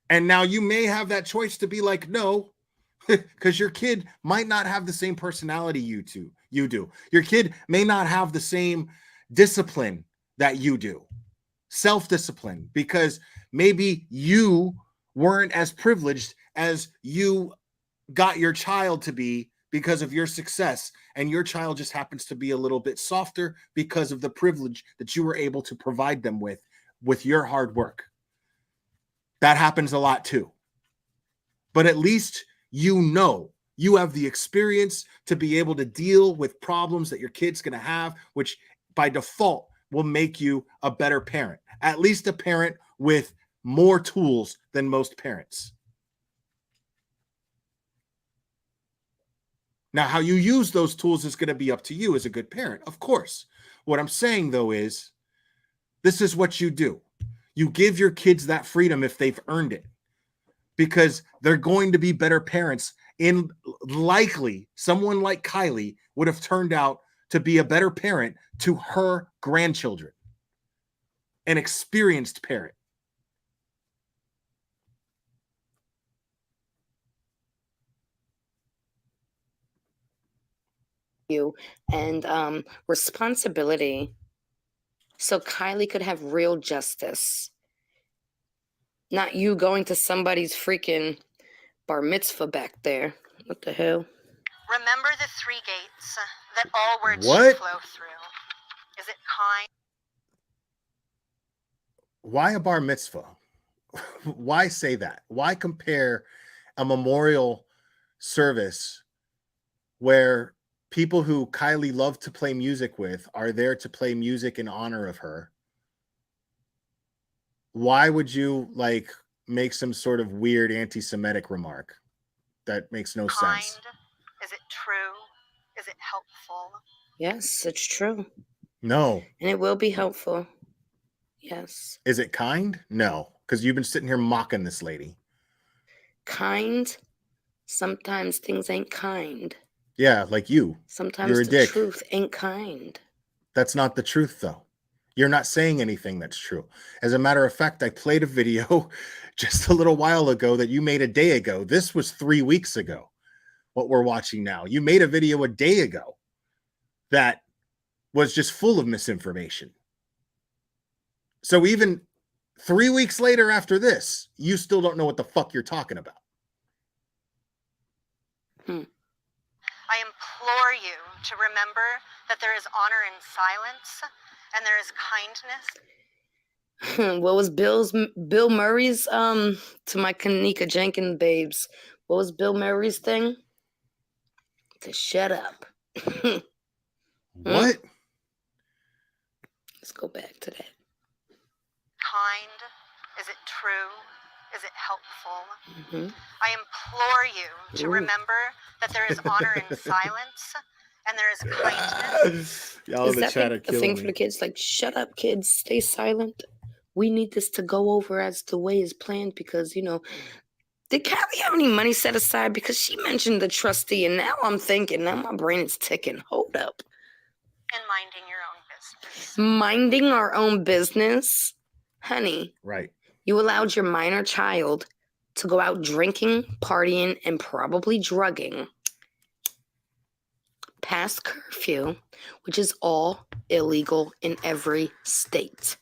And now you may have that choice to be like, no, because your kid might not have the same personality you do. Your kid may not have the same discipline that you do, self-discipline, because maybe you weren't as privileged as you got your child to be because of your success, and your child just happens to be a little bit softer because of the privilege that you were able to provide them with your hard work. That happens a lot too. But at least you know you have the experience to be able to deal with problems that your kid's going to have, which by default will make you a better parent, at least a parent with more tools than most parents. Now, how you use those tools is going to be up to you as a good parent, of course. What I'm saying, though, is this is what you do. You give your kids that freedom if they've earned it, because they're going to be better parents. In likely, someone like Kylie would have turned out to be a better parent to her grandchildren, an experienced parent. And responsibility, so Kylie could have real justice, not you going to somebody's freaking bar mitzvah back there. What the hell? Remember the three gates that all words What? should flow through. Is it kind? Why a bar mitzvah? Why say that? Why compare a memorial service where people who Kylie loved to play music with are there to play music in honor of her? Why would you like make some sort of weird anti-Semitic remark? That makes no kind? sense. Is it true? Is it helpful? Yes, it's true. No. And it will be helpful. Yes. Is it kind? No, because you've been sitting here mocking this lady. Kind? Sometimes things ain't kind. Yeah, like you. Sometimes You're a the dick. truth ain't kind. That's not the truth, though. You're not saying anything that's true. As a matter of fact, I played a video just a little while ago that you made a day ago. This was 3 weeks ago, what we're watching now. You made a video a day ago that was just full of misinformation. So even 3 weeks later after this, you still don't know what the fuck you're talking about. I implore you to remember that there is honor in silence and there is kindness. What was Bill Murray's to my Kanika Jenkins babes? What was Bill Murray's thing? To shut up. What? Let's go back to that. Kind? Is it true? Is it helpful? Mm-hmm. I implore you to remember that there is honor in silence and there is kindness. Y'all in the chat are the killing thing me. for the kids? Like, shut up, kids. Stay silent. We need this to go over as the way is planned because, you know, did Kylie have any money set aside? Because she mentioned the trustee, and now I'm thinking, now my brain is ticking. Hold up. And minding your own business. Minding our own business? Honey. Right. You allowed your minor child to go out drinking, partying, and probably drugging past curfew, which is all illegal in every state.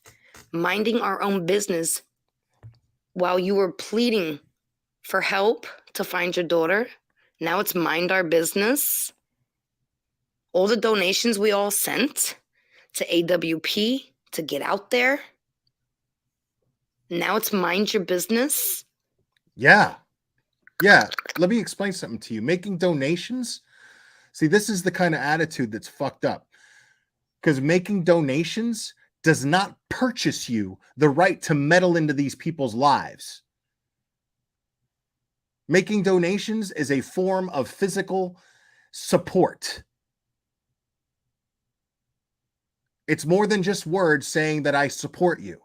Minding our own business while you were pleading for help to find your daughter. Now it's mind our business. All the donations we all sent to AWP to get out there. Now it's mind your business. Yeah. Yeah. Let me explain something to you. Making donations. See, this is the kind of attitude that's fucked up. Because making donations does not purchase you the right to meddle into these people's lives. Making donations is a form of physical support. It's more than just words saying that I support you.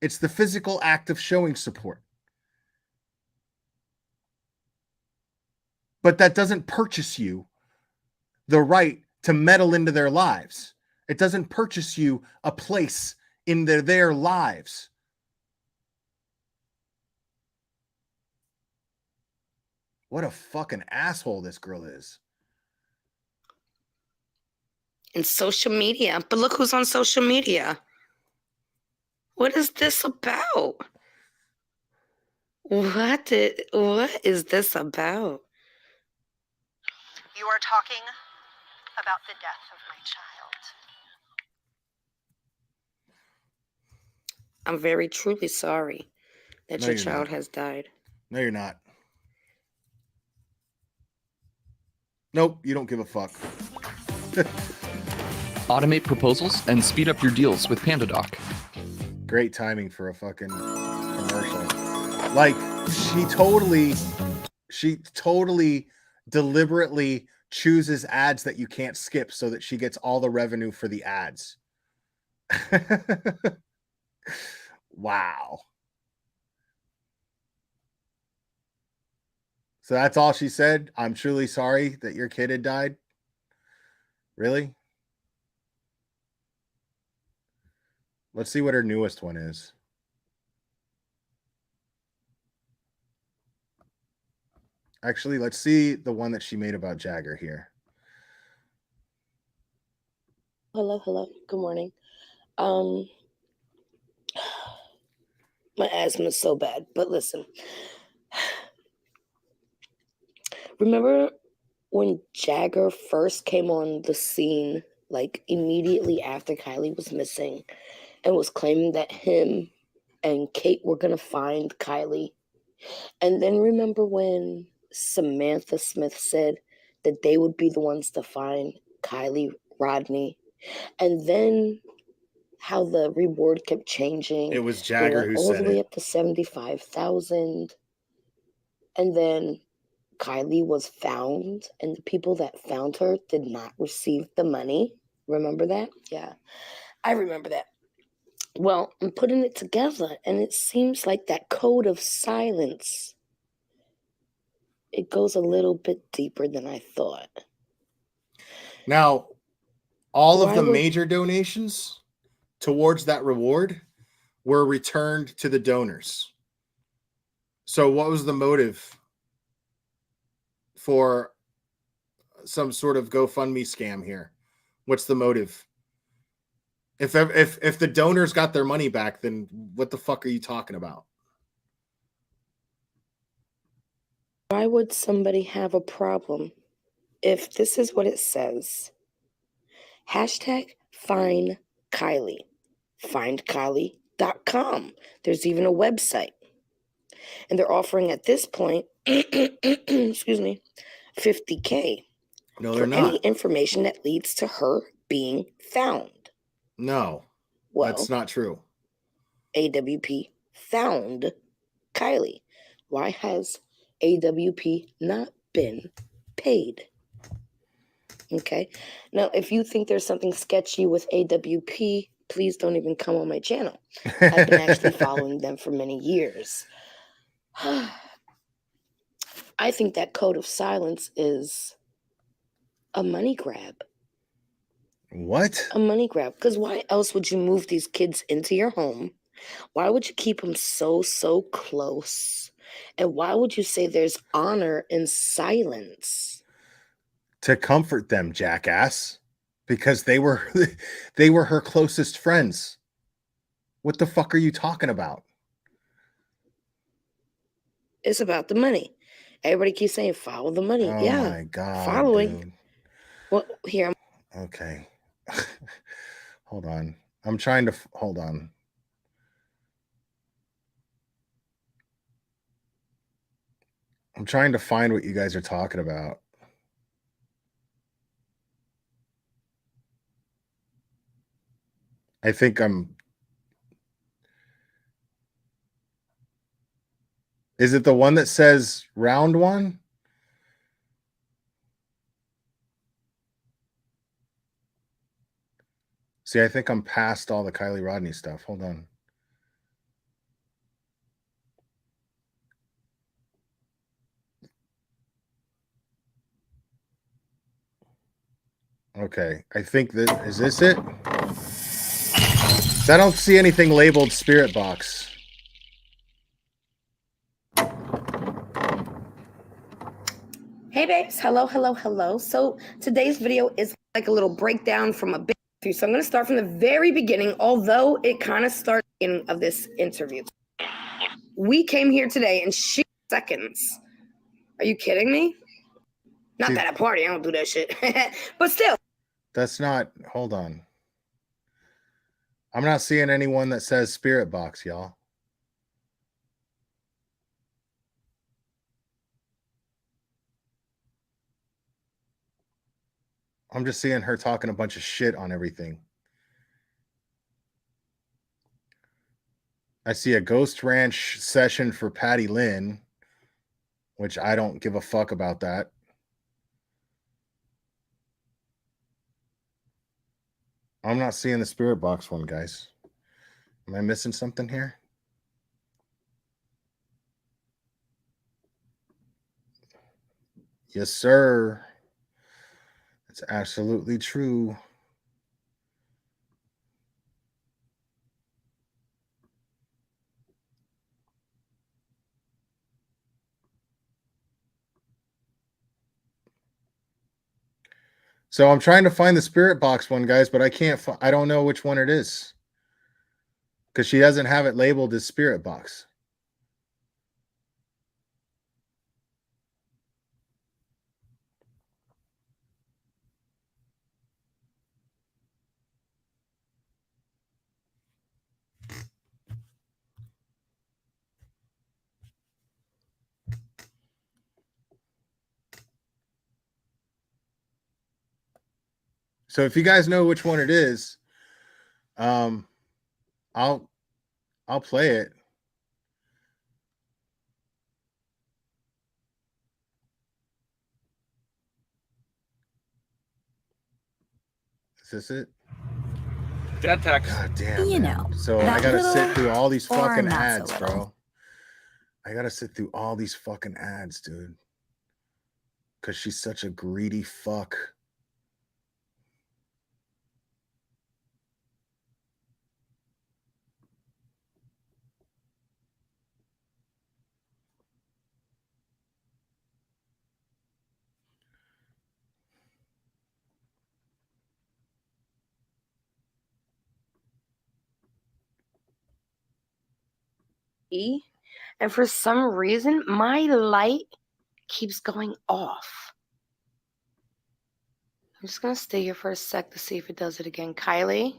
It's the physical act of showing support. But that doesn't purchase you the right to meddle into their lives. It doesn't purchase you a place in their lives. What a fucking asshole this girl is. And social media. But look who's on social media. What is this about? What is this about? You are talking about the death of my child. I'm very truly sorry that No, your you're child not. has died. No, you're not. Nope, you don't give a fuck. Automate proposals and speed up your deals with PandaDoc. Great timing for a fucking commercial. Like, she totally deliberately chooses ads that you can't skip so that she gets all the revenue for the ads. Wow. So that's all she said? I'm truly sorry that your kid had died? Really? Let's see what her newest one is. Actually, let's see the one that she made about Jagger here. Hello. Good morning. My asthma is so bad, but listen. Remember when Jagger first came on the scene, like immediately after Kylie was missing, and was claiming that him and Kate were gonna find Kylie? And then remember when Samantha Smith said that they would be the ones to find Kylie Rodney? And then how the reward kept changing. It was They Jagger went who all said the way it. up to 75,000. And then Kylie was found, and the people that found her did not receive the money. Remember that? Yeah, I remember that. Well, I'm putting it together, and it seems like that code of silence, it goes a little bit deeper than I thought. Now, all of Why the would- major donations towards that reward were returned to the donors. So what was the motive for some sort of GoFundMe scam here? What's the motive? If the donors got their money back, then what the fuck are you talking about? Why would somebody have a problem if this is what it says? Hashtag find Kylie. FindKylie.com. There's even a website. And they're offering at this point, excuse me, $50K No, for they're any not. information that leads to her being found. No, Well, that's not true. AWP found Kylie. Why has AWP not been paid? Okay. Now, if you think there's something sketchy with AWP, please don't even come on my channel. I've been actually following them for many years. I think that code of silence is a money grab. What? A money grab. Because why else would you move these kids into your home? Why would you keep them so close? And why would you say there's honor in silence? To comfort them, jackass. Because they were her closest friends. What the fuck are you talking about? It's about the money. Everybody keeps saying follow the money. Oh Yeah. my god. Following. Dude. Well, here. Okay. Hold on. I'm trying to hold on. I'm trying to find what you guys are talking about. I think I'm. Is it the one that says round one? See, I think I'm past all the Kylie Rodney stuff. Hold on. Okay, I think that is this it? I don't see anything labeled spirit box. Hey babes, hello, hello, hello. So today's video is like a little breakdown from a big interview. So I'm going to start from the very beginning, although it kind of starts in of this interview. We came here today in seconds. Are you kidding me? Not that I party, I don't do that shit. But still. That's not, hold on. I'm not seeing anyone that says spirit box, y'all. I'm just seeing her talking a bunch of shit on everything. I see a Ghost Ranch session for Patty Lynn, which I don't give a fuck about that. I'm not seeing the spirit box one, guys. Am I missing something here? Yes, sir. That's absolutely true. So I'm trying to find the spirit box one, guys, but I can't. I don't know which one it is because she doesn't have it labeled as spirit box. So if you guys know which one it is, I'll play it. Is this it? Dad tax. God damn. You know. So I gotta sit through all these fucking ads, bro. I gotta sit through all these fucking ads, dude. Because she's such a greedy fuck. And for some reason, my light keeps going off. I'm just going to stay here for a sec to see if it does it again. Kylie,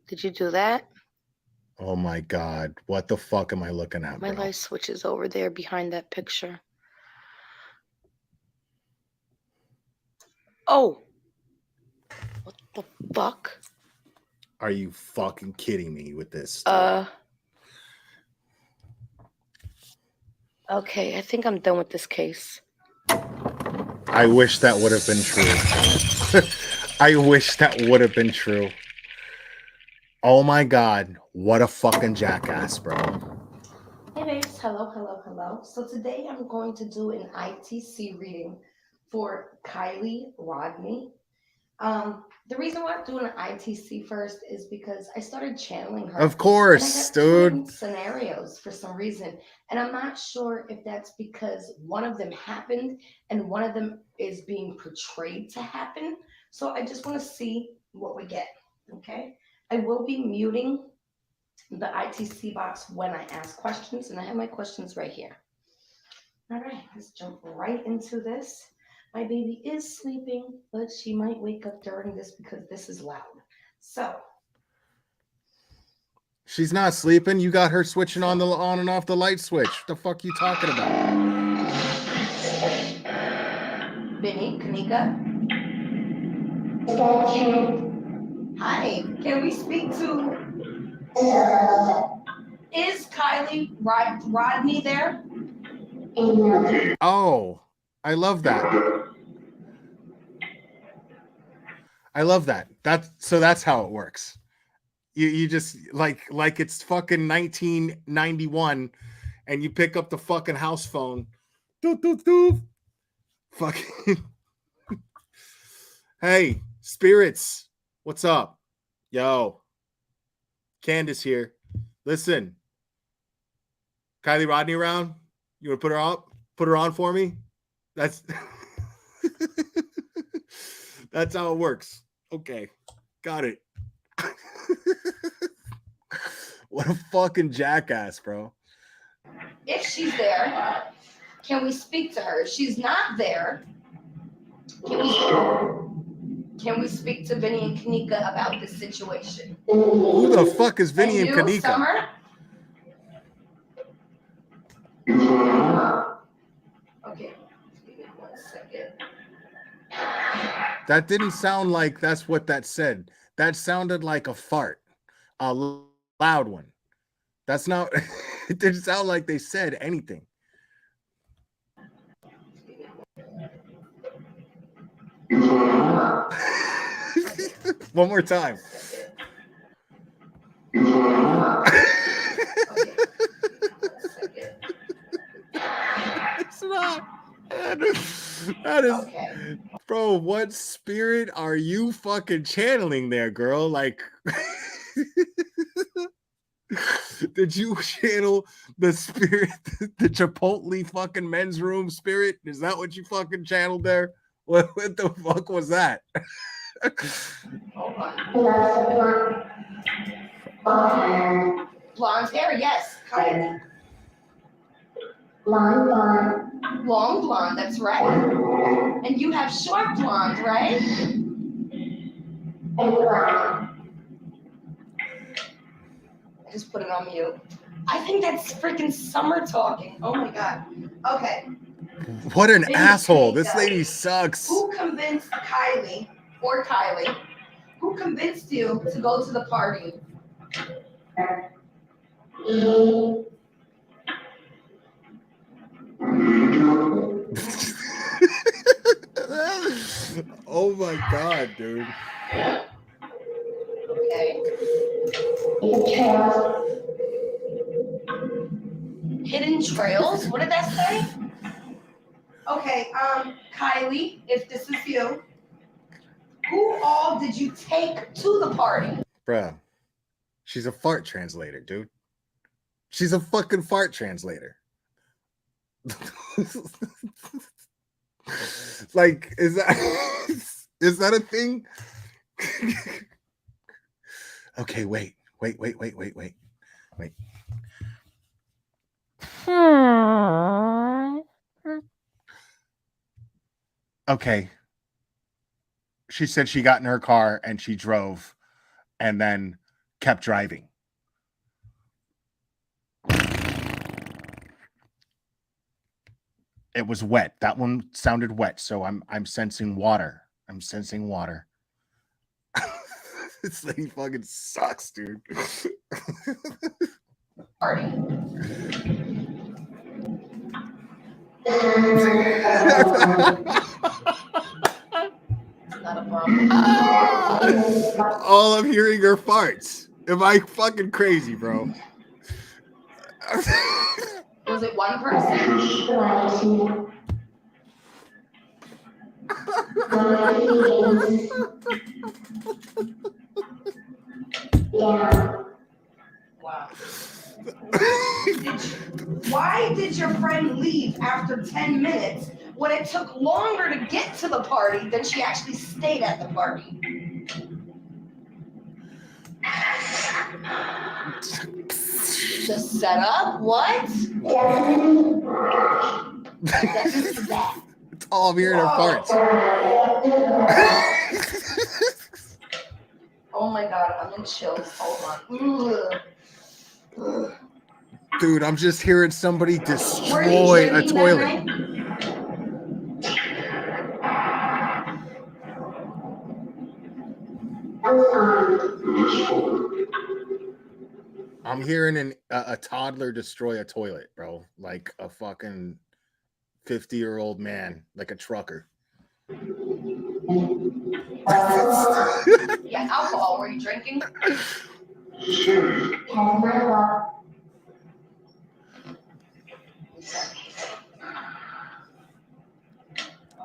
did you do that? Oh my God. What the fuck am I looking at, My bro? light switch is over there behind that picture. Oh. What the fuck? Are you fucking kidding me with this? Dude? Okay, I think I'm done with this case. I wish that would have been true. I wish that would have been true. Oh my God. What a fucking jackass, bro. Hey babes, hello, hello, hello. So today I'm going to do an ITC reading for Kylie Rodney. The reason why I'm doing an ITC first is because I started channeling her. Of course, and I got dude. twin scenarios for some reason. And I'm not sure if that's because one of them happened and one of them is being portrayed to happen. So I just want to see what we get. Okay. I will be muting the ITC box when I ask questions, and I have my questions right here. All right, let's jump right into this. My baby is sleeping, but she might wake up during this because this is loud. So she's not sleeping. You got her switching on the on and off the light switch. What the fuck you talking about? Benny, Kanika. Hi, Can we speak to? Is Kylie Rodney there? Oh, I love that. I love that. That's how it works. You just like it's fucking 1991 and you pick up the fucking house phone. Doop, doop, doop. Fucking hey, spirits. What's up? Yo. Candace here. Listen. Kylie Rodney around? You want to put her on? Put her on for me? That's that's how it works. Okay. Got it. What a fucking jackass, bro. If she's there, can we speak to her? If she's not there, can we speak to Vinny and Kanika about this situation? Who the fuck is Vinny and Kanika? Summer? Okay. Give me 1 second. That didn't sound like that's what that said. That sounded like a fart. A loud one. That's not it didn't sound like they said anything. One more time. It's not. That is Okay. Bro, what spirit are you fucking channeling there, girl? Like did you channel the spirit, the Chipotle fucking men's room spirit? Is that what you fucking channeled there? What the fuck was that? Hold on. Blonde hair, yes. Kylie. Long blonde, that's right. And you have short blonde, right? I just put it on mute. I think that's freaking Summer talking. Oh my god. Okay. What an asshole. This lady sucks. Who convinced Kylie, who convinced you to go to the party? Oh my god, dude. Okay. Hidden trails? What did that say? Okay, Kylie, if this is you, who all did you take to the party? Bruh, she's a fart translator, dude. She's a fucking fart translator. Like, is that a thing? Okay, wait. Okay. She said she got in her car and she drove and then kept driving. It was wet. That one sounded wet, so I'm sensing water. I'm sensing water. This lady fucking sucks, dude. Party. Not a problem. All I'm hearing are farts. Am I fucking crazy, bro? Was it one person? Wow. Why did your friend leave after 10 minutes when it took longer to get to the party than she actually stayed at the party? The setup? What? That's that. It's all I'm hearing are farts. Oh my god, I'm in chills. Hold on. Ugh. Dude, I'm just hearing somebody destroy a toilet. I'm hearing a toddler destroy a toilet, bro. Like a fucking 50-year-old man, like a trucker. Yeah, alcohol. Were you drinking?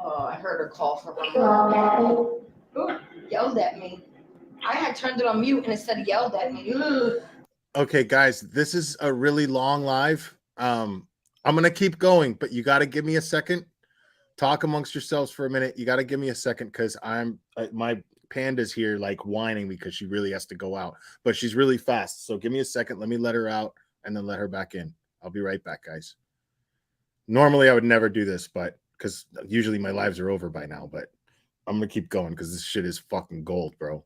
Oh, I heard her call from her mom. Ooh, yelled at me. I had turned it on mute and it said yelled at me. Ugh. Okay, guys, this is a really long live. I'm gonna keep going, but you got to give me a second. Talk amongst yourselves for a minute. You got to give me a second because my panda's here like whining because she really has to go out, but she's really fast. So give me a second. Let me let her out and then let her back in. I'll be right back, guys. Normally I would never do this, but because usually my lives are over by now, but I'm gonna keep going because this shit is fucking gold, bro.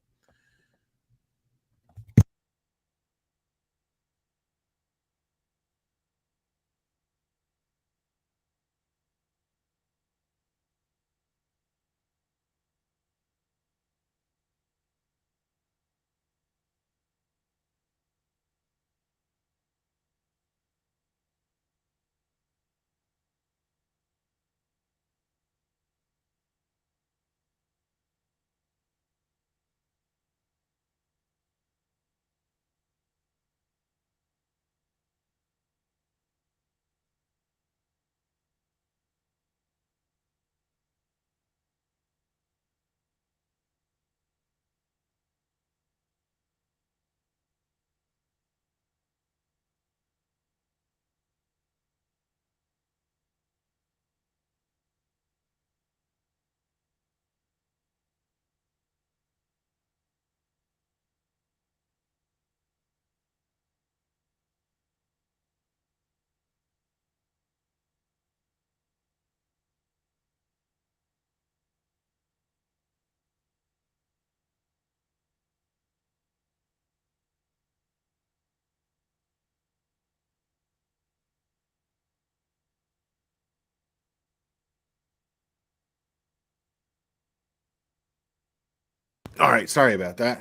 All right, sorry about that.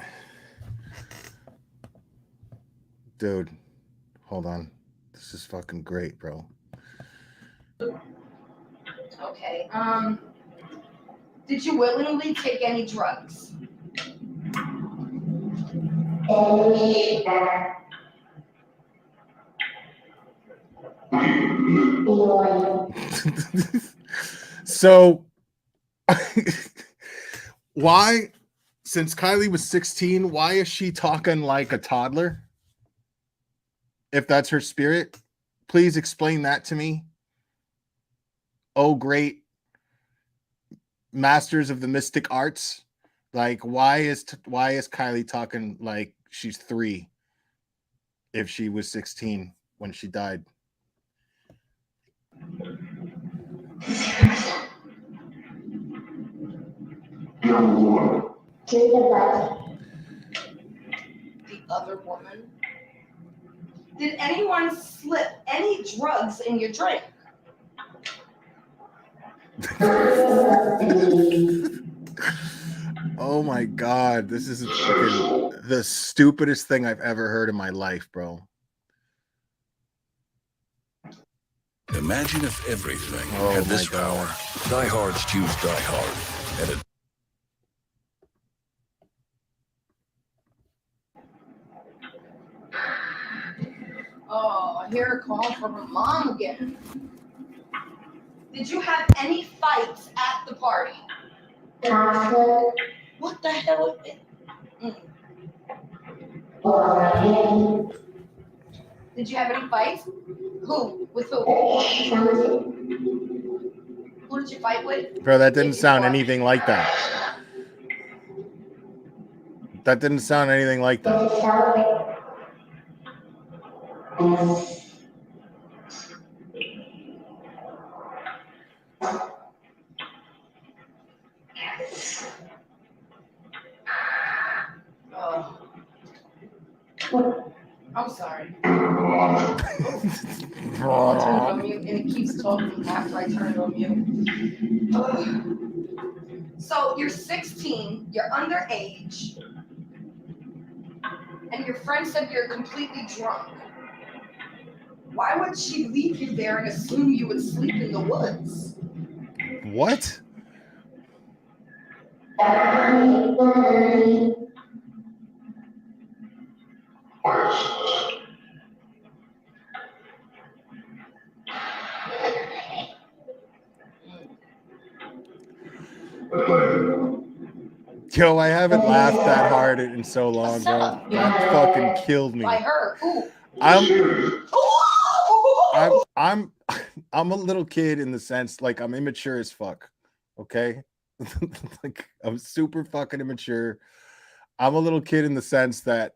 Dude, hold on. This is fucking great, bro. Okay. Did you willingly take any drugs? So why, since Kylie was 16, why is she talking like a toddler? If that's her spirit, please explain that to me. Oh, great masters of the mystic arts. Like, why is Kylie talking like she's 3 if she was 16 when she died? The other woman? Did anyone slip any drugs in your drink? Oh my god, this is fucking the stupidest thing I've ever heard in my life, bro. Imagine if everything Oh had this my God. power. Diehards choose Die Hard. And it Oh, I hear her call from her mom again. Did you have any fights at the party? What the hell is it? Did you have any fights? Who? With who? Who did you fight with? Bro, that didn't sound anything like that. That didn't sound anything like that. I'm sorry. I turned it on mute and it keeps talking after I turn it on mute. So you're 16, you're underage, and your friend said you're completely drunk. Why would she leave you there and assume you would sleep in the woods? What? Yo, I haven't laughed that hard in so long, bro. That fucking killed me. By her. Ooh. I'm I'm a little kid in the sense like I'm immature as fuck. Okay? Like I'm super fucking immature. I'm a little kid in the sense that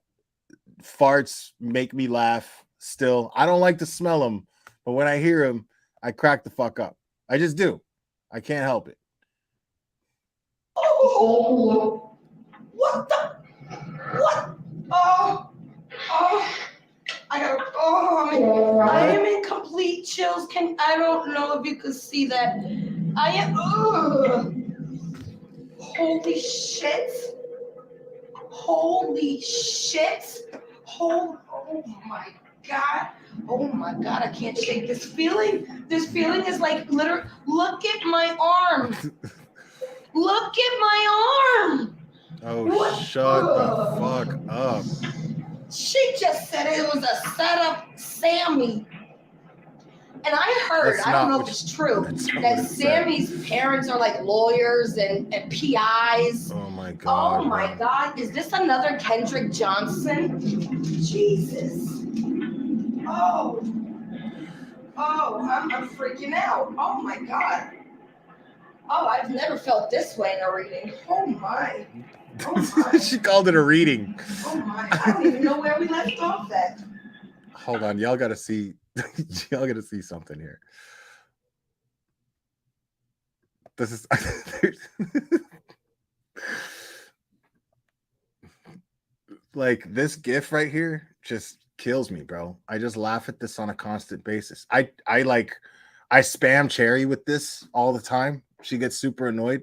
farts make me laugh still. I don't like to smell them, but when I hear them, I crack the fuck up. I just do. I can't help it. Oh, what the? What? Oh, I gotta. I am in complete chills. I don't know if you could see that. I am. Holy shit! Holy shit! Oh my god! Oh my god! I can't shake this feeling. This feeling is like literally. Look at my arm. Look at my arm. Oh, what? Shut the fuck up. She just said it was a setup, Sammy. And I heard, I don't know if it's true, that Sammy's parents are like lawyers and PIs. Oh my god. Oh my god. Is this another Kendrick Johnson? Jesus. Oh, I'm freaking out. Oh my god. Oh, I've never felt this way in a reading. Oh my. Oh my. She called it a reading. Oh my. I don't even know where we left off at. Hold on, y'all gotta see. Y'all gotta see something here. This is like this gif right here just kills me, bro. I just laugh at this on a constant basis. I spam Cherry with this all the time. She gets super annoyed.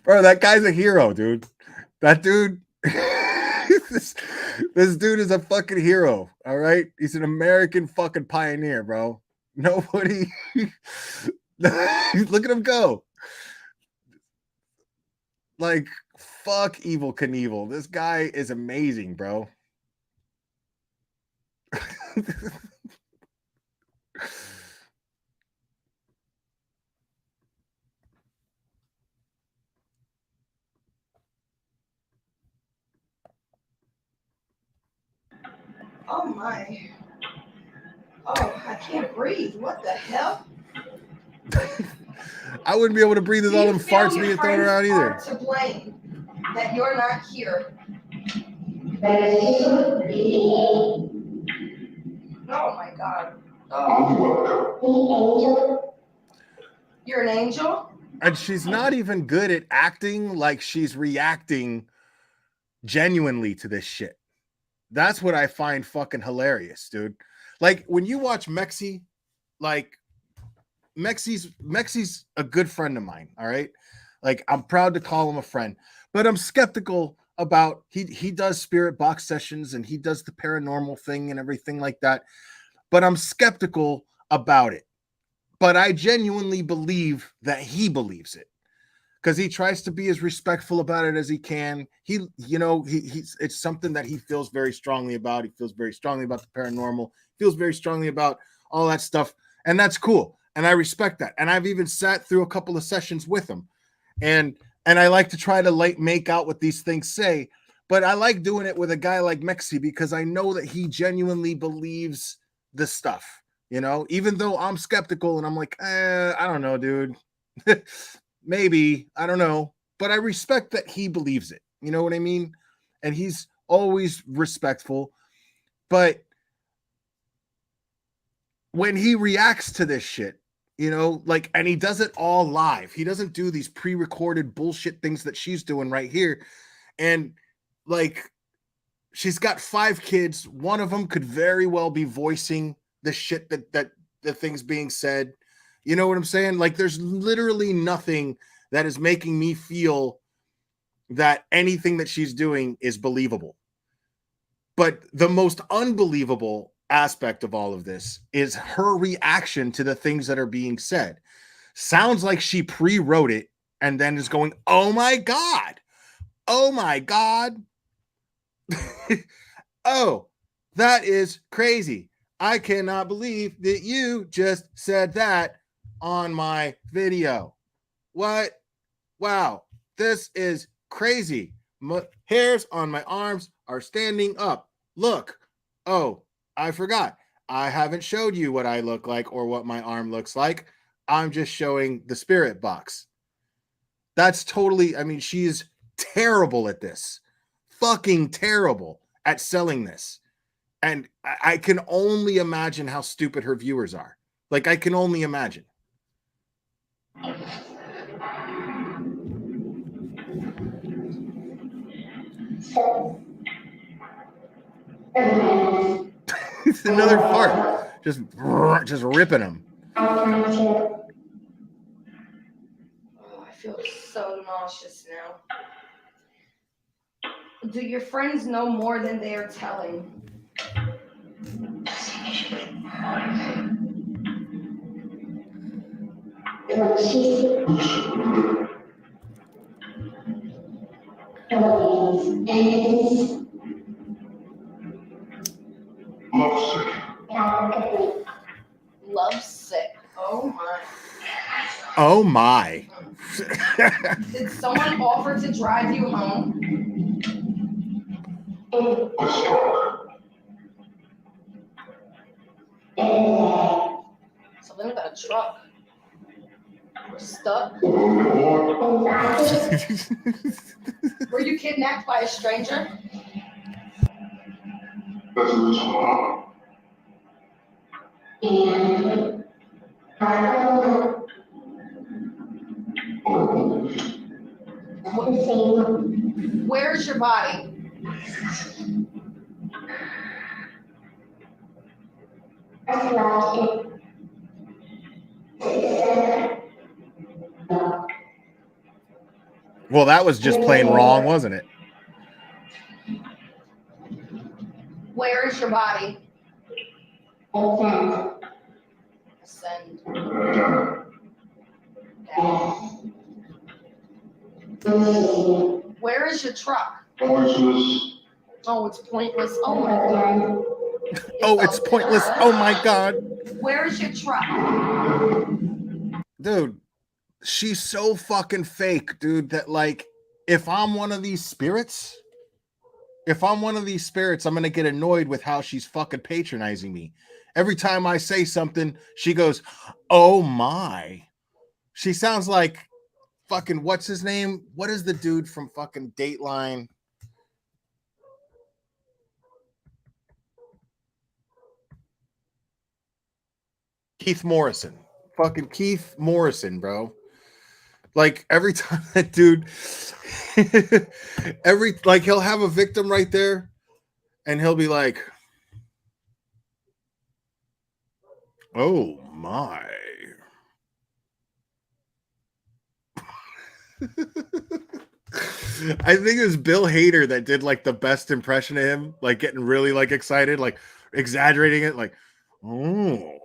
Bro, that guy's a hero, dude. That dude, this dude is a fucking hero. All right, he's an American fucking pioneer, bro. Nobody, look at him go. Like, fuck Evil Knievel. This guy is amazing, bro. Oh my. Oh, I can't breathe. What the hell? I wouldn't be able to breathe with all them farts being thrown around either. To blame that you're not here. Oh my god. Oh. You're an angel? And she's not even good at acting like she's reacting genuinely to this shit. That's what I find fucking hilarious, dude. Like when you watch Mexi, like Mexi's a good friend of mine, all right? Like I'm proud to call him a friend, but I'm skeptical about he does spirit box sessions and he does the paranormal thing and everything like that. But I'm skeptical about it. But I genuinely believe that he believes it. Because he tries to be as respectful about it as he can. He's it's something that he feels very strongly about. He feels very strongly about the paranormal, feels very strongly about all that stuff. And that's cool. And I respect that. And I've even sat through a couple of sessions with him. And I like to try to make out what these things say. But I like doing it with a guy like Mexi because I know that he genuinely believes the stuff, even though I'm skeptical and I'm like, I don't know, dude. Maybe, I don't know, but I respect that he believes it. You know what I mean? And he's always respectful. But when he reacts to this shit, and he does it all live. He doesn't do these pre-recorded bullshit things that she's doing right here. And she's got 5 kids. One of them could very well be voicing the shit that the things being said. You know what I'm saying? Like, there's literally nothing that is making me feel that anything that she's doing is believable. But the most unbelievable aspect of all of this is her reaction to the things that are being said. Sounds like she pre-wrote it and then is going, oh my God. Oh my God. Oh, that is crazy. I cannot believe that you just said that on my video. What? Wow. This is crazy. Hairs on my arms are standing up. Look. Oh, I forgot. I haven't showed you what I look like or what my arm looks like. I'm just showing the spirit box. That's totally, I mean, she's terrible at this. Fucking terrible at selling this. And I can only imagine how stupid her viewers are. Like, I can only imagine. It's another fart. Just ripping them. Oh, I feel so nauseous now. Do your friends know more than they are telling? Love sick. Oh my. Oh my. Did someone offer to drive you home? Something about a truck. We're stuck. Were you kidnapped by a stranger? Where's your body? Well, that was just plain wrong, wasn't it? Where is your body? Ascend. Where is your truck? Oh, it's pointless. Oh my God. Oh, it's pointless. Oh my God. Where is your truck? Dude, she's so fucking fake, dude, that like, if I'm one of these spirits, I'm going to get annoyed with how she's fucking patronizing me. Every time I say something, she goes, oh my. She sounds like fucking, what's his name? What is the dude from fucking Dateline? Keith Morrison. Fucking Keith Morrison, bro. Like, every time that dude, he'll have a victim right there, and he'll be like, oh my. I think it was Bill Hader that did like the best impression of him, like getting really like excited, like exaggerating it, like, oh.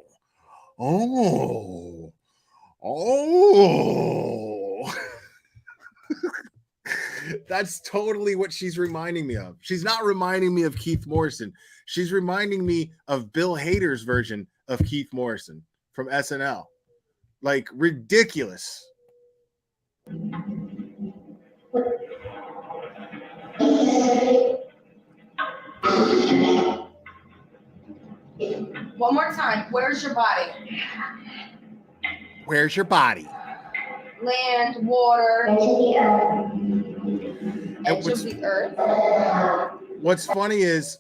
That's totally what she's reminding me of. She's not reminding me of Keith Morrison. She's reminding me of Bill Hader's version of Keith Morrison from SNL. Like, ridiculous. One more time. Where's your body? Where's your body? Land, water. Edge of the earth. What's funny is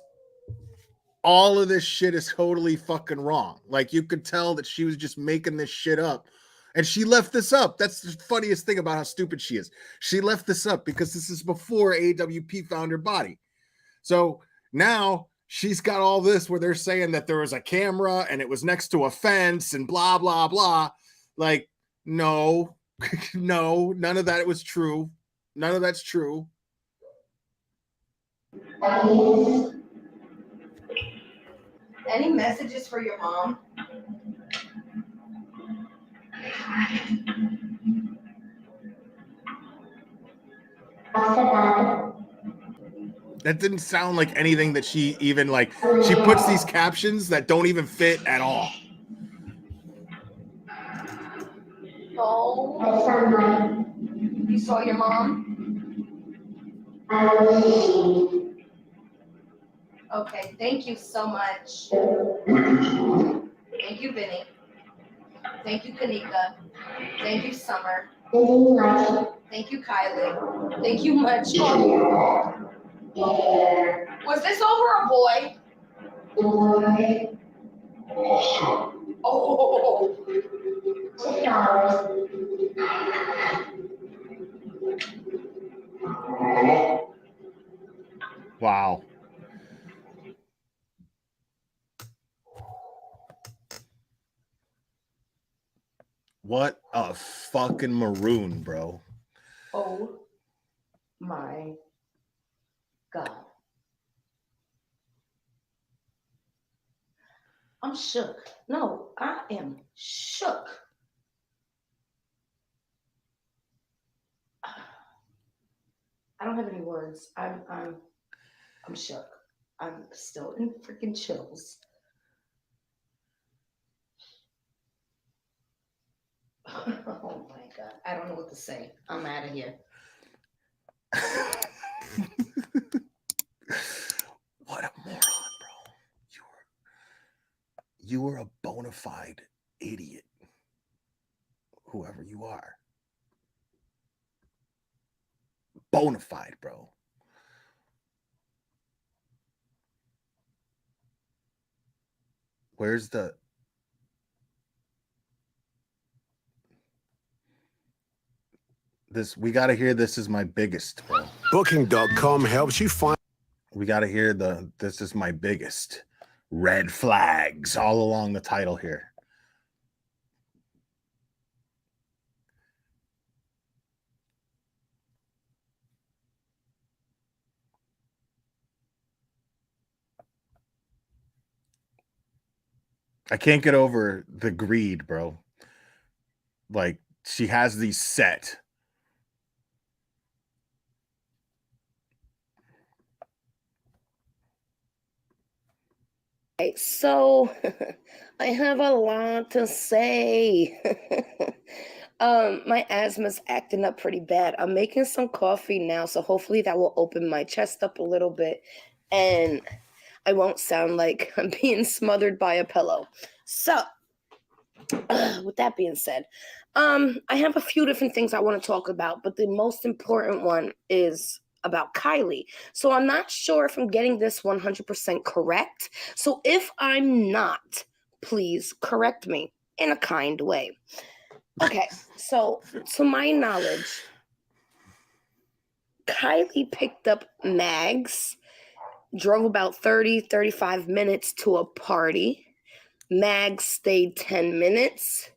all of this shit is totally fucking wrong. Like, you could tell that she was just making this shit up. And she left this up. That's the funniest thing about how stupid she is. She left this up because this is before AWP found her body. So Now she's got all this where they're saying that there was a camera and it was next to a fence and blah, blah, blah. Like, no, no, none of that was true. None of that's true. Any messages for your mom? That didn't sound like anything that she even like. She puts these captions that don't even fit at all. Oh, you saw your mom? Okay, thank you so much. Thank you, Vinny. Thank you, Kanika. Thank you, Summer. Thank you, Kylie. Thank you much. Was this over a boy? Oh. Wow. What a fucking maroon, bro. Oh my God. I'm shook. No, I am shook. I don't have any words. I'm shook. I'm still in freaking chills. Oh my God. I don't know what to say. I'm out of here. What a moron, bro. You were a bona fide idiot. Whoever you are. Bona fide, bro. Where's the... This, we got to hear This Is My Biggest, bro. Booking.com helps you find... We got to hear the This Is My Biggest. Red flags all along the title here. I can't get over the greed, bro. Like, she has these set. Okay, so I have a lot to say. My asthma's acting up pretty bad. I'm making some coffee now, so hopefully that will open my chest up a little bit and I won't sound like I'm being smothered by a pillow. So, with that being said, I have a few different things I want to talk about, but the most important one is about Kylie. So I'm not sure if I'm getting this 100% correct. So if I'm not, please correct me in a kind way. Okay, so to my knowledge, Kylie picked up Mags, drove about 35 minutes to a party. Mags stayed 10 minutes.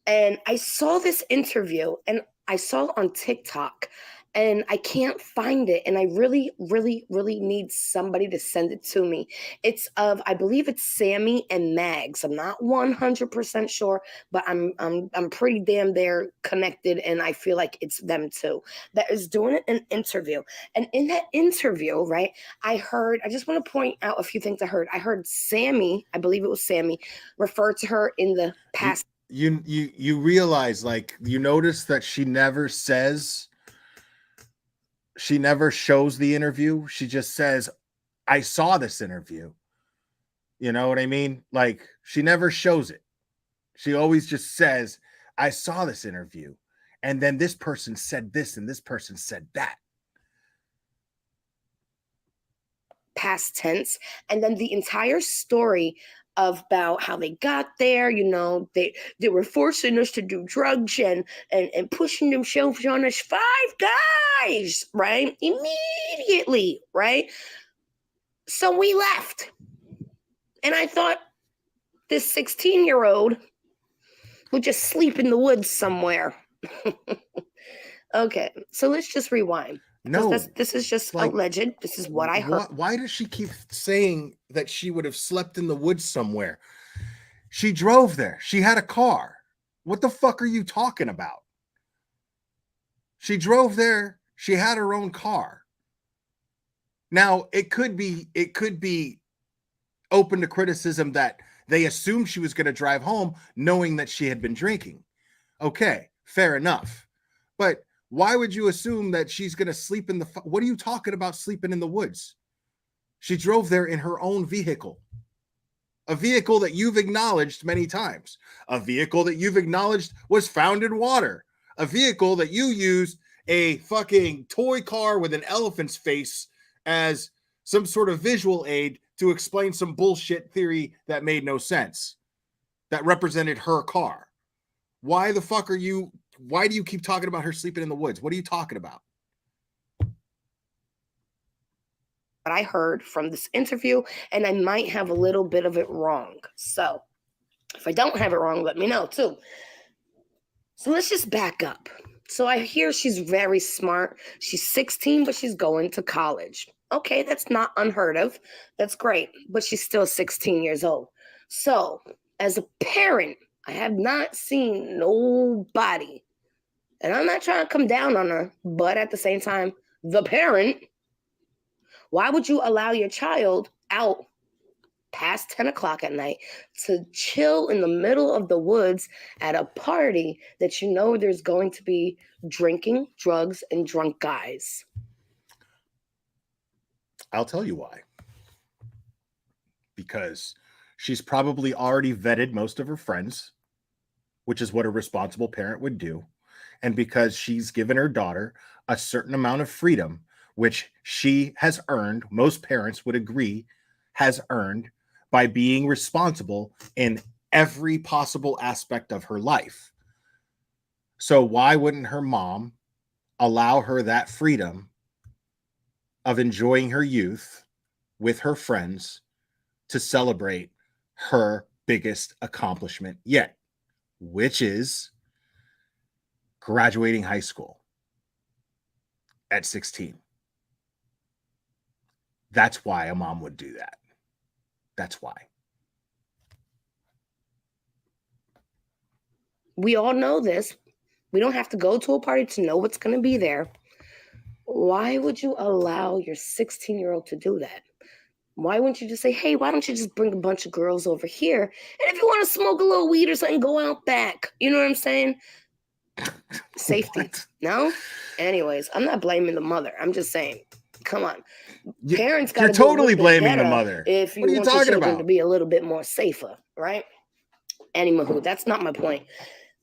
And I saw this interview and I saw it on TikTok and I can't find it. And I really, really, really need somebody to send it to me. It's of, I believe it's Sammy and Mags. I'm not 100% sure, but I'm pretty damn they're connected. And I feel like it's them too that is doing an interview. And in that interview, right, I just want to point out a few things I heard. I heard Sammy, I believe it was Sammy, refer to her in the past. You realize, like, you notice that she never shows the interview. She just says, I saw this interview. You know what I mean? Like, she never shows it. She always just says, I saw this interview. And then this person said this and this person said that. Past tense. And then the entire story about how they got there, you know, they were forcing us to do drugs and pushing themselves on us, 5 guys, right? Immediately, right? So we left. And I thought this 16-year-old would just sleep in the woods somewhere. Okay, so let's just rewind. No, this is just alleged. This is what I heard. Why does she keep saying that she would have slept in the woods somewhere? She drove there. She had a car. What the fuck are you talking about? She drove there. She had her own car. Now, it could be open to criticism that they assumed she was going to drive home knowing that she had been drinking. Okay, fair enough. But why would you assume that she's going to sleep in the... What are you talking about sleeping in the woods? She drove there in her own vehicle. A vehicle that you've acknowledged many times. A vehicle that you've acknowledged was found in water. A vehicle that you used a fucking toy car with an elephant's face as some sort of visual aid to explain some bullshit theory that made no sense. That represented her car. Why the fuck are you... Why do you keep talking about her sleeping in the woods? What are you talking about? What I heard from this interview, and I might have a little bit of it wrong. So if I don't have it wrong, let me know too. So let's just back up. So I hear she's very smart. She's 16, but she's going to college. Okay, that's not unheard of. That's great, but she's still 16 years old. So as a parent, I have not seen nobody, and I'm not trying to come down on her, but at the same time, the parent, why would you allow your child out past 10 o'clock at night to chill in the middle of the woods at a party that you know there's going to be drinking, drugs, and drunk guys? I'll tell you why. Because she's probably already vetted most of her friends, which is what a responsible parent would do. And because she's given her daughter a certain amount of freedom, which she has earned, most parents would agree, has earned by being responsible in every possible aspect of her life. So why wouldn't her mom allow her that freedom of enjoying her youth with her friends to celebrate her biggest accomplishment yet, which is graduating high school at 16? That's why a mom would do that. That's why. We all know this. We don't have to go to a party to know what's going to be there. Why would you allow your 16-year-old to do that? Why wouldn't you just say, hey, why don't you just bring a bunch of girls over here? And if you want to smoke a little weed or something, go out back. You know what I'm saying? Safety. No? Anyways, I'm not blaming the mother. I'm just saying, come on. Parents got to You're totally blaming the mother. If you want your children to be a little bit more safer, right? Anywho, that's not my point.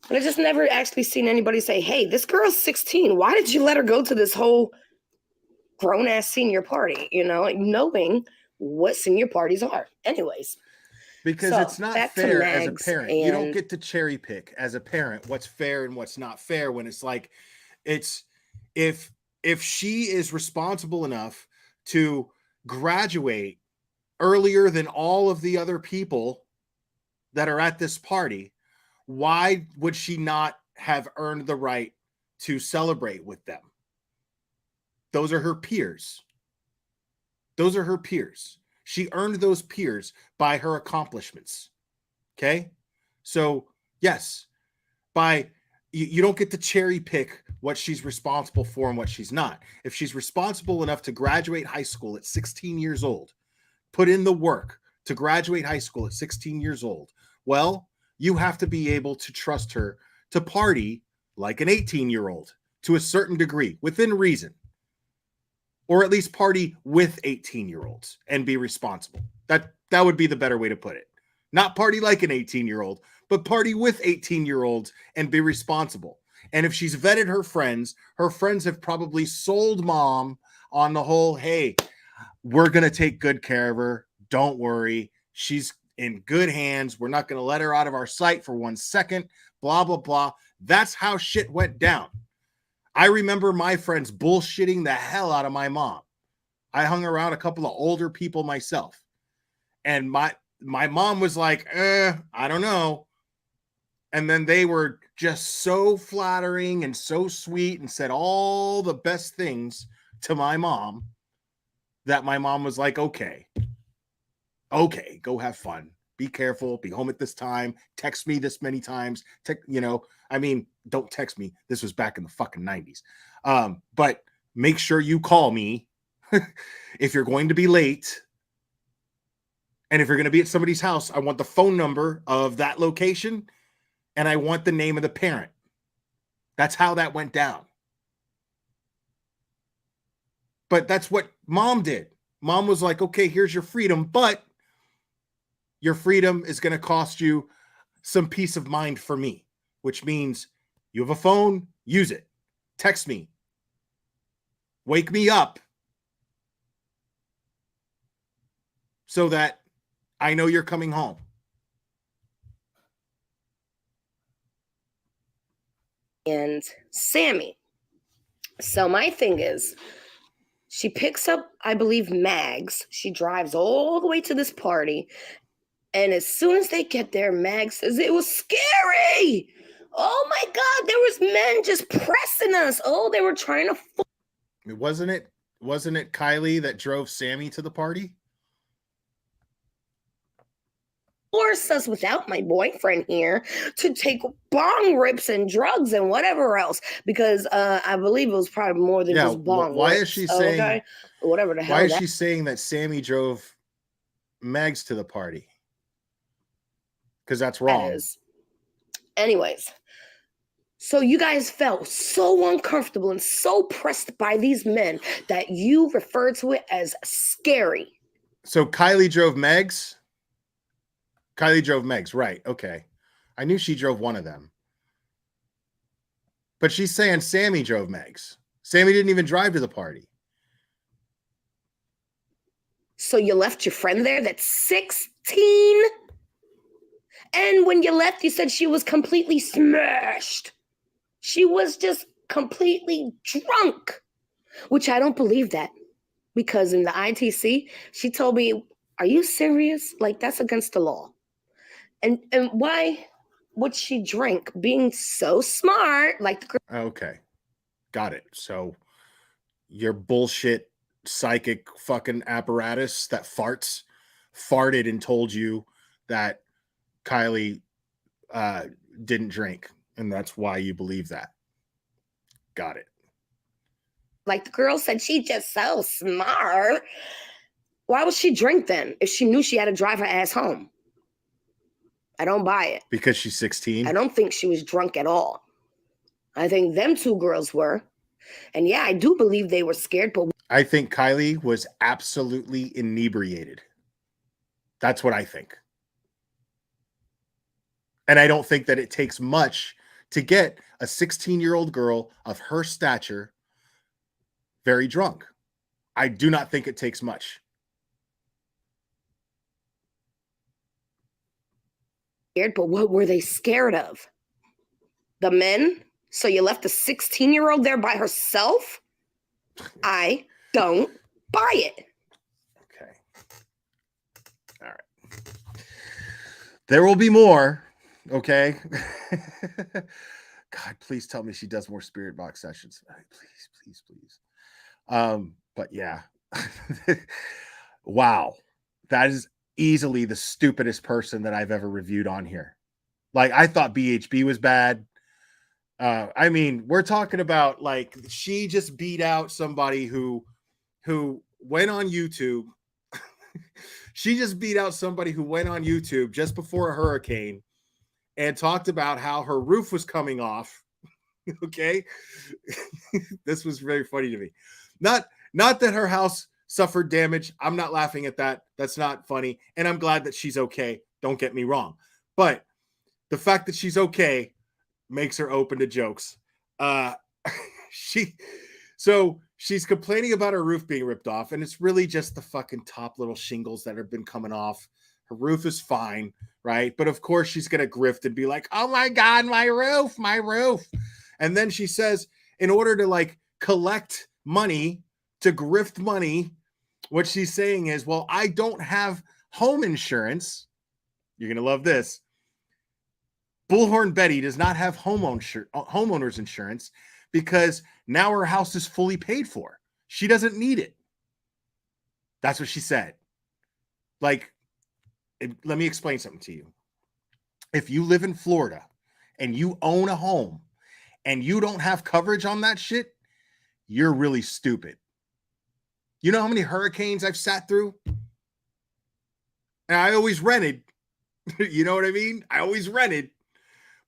But I just never actually seen anybody say, hey, this girl's 16. Why did you let her go to this whole grown-ass senior party? You know, like knowing what senior parties are. Anyways. Because so, it's not fair as a parent. You don't get to cherry pick as a parent what's fair and what's not fair when it's like, it's if she is responsible enough to graduate earlier than all of the other people that are at this party, why would she not have earned the right to celebrate with them? Those are her peers. Those are her peers. She earned those peers by her accomplishments. Okay? So, yes, you don't get to cherry pick what she's responsible for and what she's not. If she's responsible enough to graduate high school at 16 years old, put in the work to graduate high school at 16 years old, well, you have to be able to trust her to party like an 18-year-old to a certain degree, within reason. Or at least party with 18-year-olds and be responsible. That would be the better way to put it. Not party like an 18-year-old, but party with 18-year-olds and be responsible. And if she's vetted her friends have probably sold mom on the whole, hey, we're going to take good care of her. Don't worry. She's in good hands. We're not going to let her out of our sight for 1 second. Blah, blah, blah. That's how shit went down. I remember my friends bullshitting the hell out of my mom I hung around a couple of older people myself. And my mom was like, I don't know. And then they were just so flattering and so sweet and said all the best things to my mom that my mom was like, okay, go have fun. Be careful. Be home at this time. Text me this many times. Don't text me. This was back in the fucking 90s. But make sure you call me if you're going to be late. And if you're going to be at somebody's house, I want the phone number of that location and I want the name of the parent. That's how that went down. But that's what mom did. Mom was like, okay, here's your freedom, but your freedom is going to cost you some peace of mind for me, which means you have a phone, use it. Text me. Wake me up so that I know you're coming home. And Sammy. So my thing is, she picks up, I believe, Mags. She drives all the way to this party. And as soon as they get there, Mags says, it was scary. Oh my God, there was men just pressing us. Oh, they were trying to... Wasn't it Kylie that drove Sammy to the party? Force us without my boyfriend here to take bong rips and drugs and whatever else, because I believe it was probably more than just bong why rips. Is she saying, okay? Whatever the hell. Why is she saying that Sammy drove Mags to the party? Because that's wrong. Anyways, so you guys felt so uncomfortable and so pressed by these men that you referred to it as scary. So Kylie drove Megs? Kylie drove Megs, right. Okay. I knew she drove one of them. But she's saying Sammy drove Megs. Sammy didn't even drive to the party. So you left your friend there that's 16? And when you left, you said she was completely smashed. She was just completely drunk, which I don't believe that. Because in the ITC, she told me, are you serious? Like, that's against the law. And why would she drink being so smart? Like the... Okay. Got it. So your bullshit psychic fucking apparatus that farted and told you that Kylie didn't drink. And that's why you believe that. Got it. Like the girl said, she's just so smart. Why would she drink then if she knew she had to drive her ass home? I don't buy it. Because she's 16? I don't think she was drunk at all. I think them two girls were. And yeah, I do believe they were scared, but... I think Kylie was absolutely inebriated. That's what I think. And I don't think that it takes much to get a 16-year-old girl of her stature very drunk. I do not think it takes much. But what were they scared of? The men? So you left a 16-year-old there by herself? I don't buy it. Okay. All right. There will be more. Okay. God, please tell me she does more spirit box sessions. Please. But yeah. Wow. That is easily the stupidest person that I've ever reviewed on here. Like, I thought BHB was bad. I mean, we're talking about, like, she just beat out somebody who went on YouTube. She just beat out somebody who went on YouTube just before a hurricane and talked about how her roof was coming off. Okay. This was very funny to me. Not that her house suffered damage. I'm not laughing at that. That's not funny. And I'm glad that she's okay. Don't get me wrong. But the fact that she's okay makes her open to jokes. She's complaining about her roof being ripped off, and it's really just the fucking top little shingles that have been coming off. Her roof is fine, right? But of course she's going to grift and be like, oh my God, my roof. And then she says, in order to, like, collect money, to grift money, what she's saying is, well, I don't have home insurance. You're going to love this. Bullhorn Betty does not have homeowner's insurance because now her house is fully paid for. She doesn't need it. That's what she said. Like, let me explain something to you. If you live in Florida and you own a home and you don't have coverage on that shit, you're really stupid. You know how many hurricanes I've sat through? And I always rented. You know what I mean? I always rented.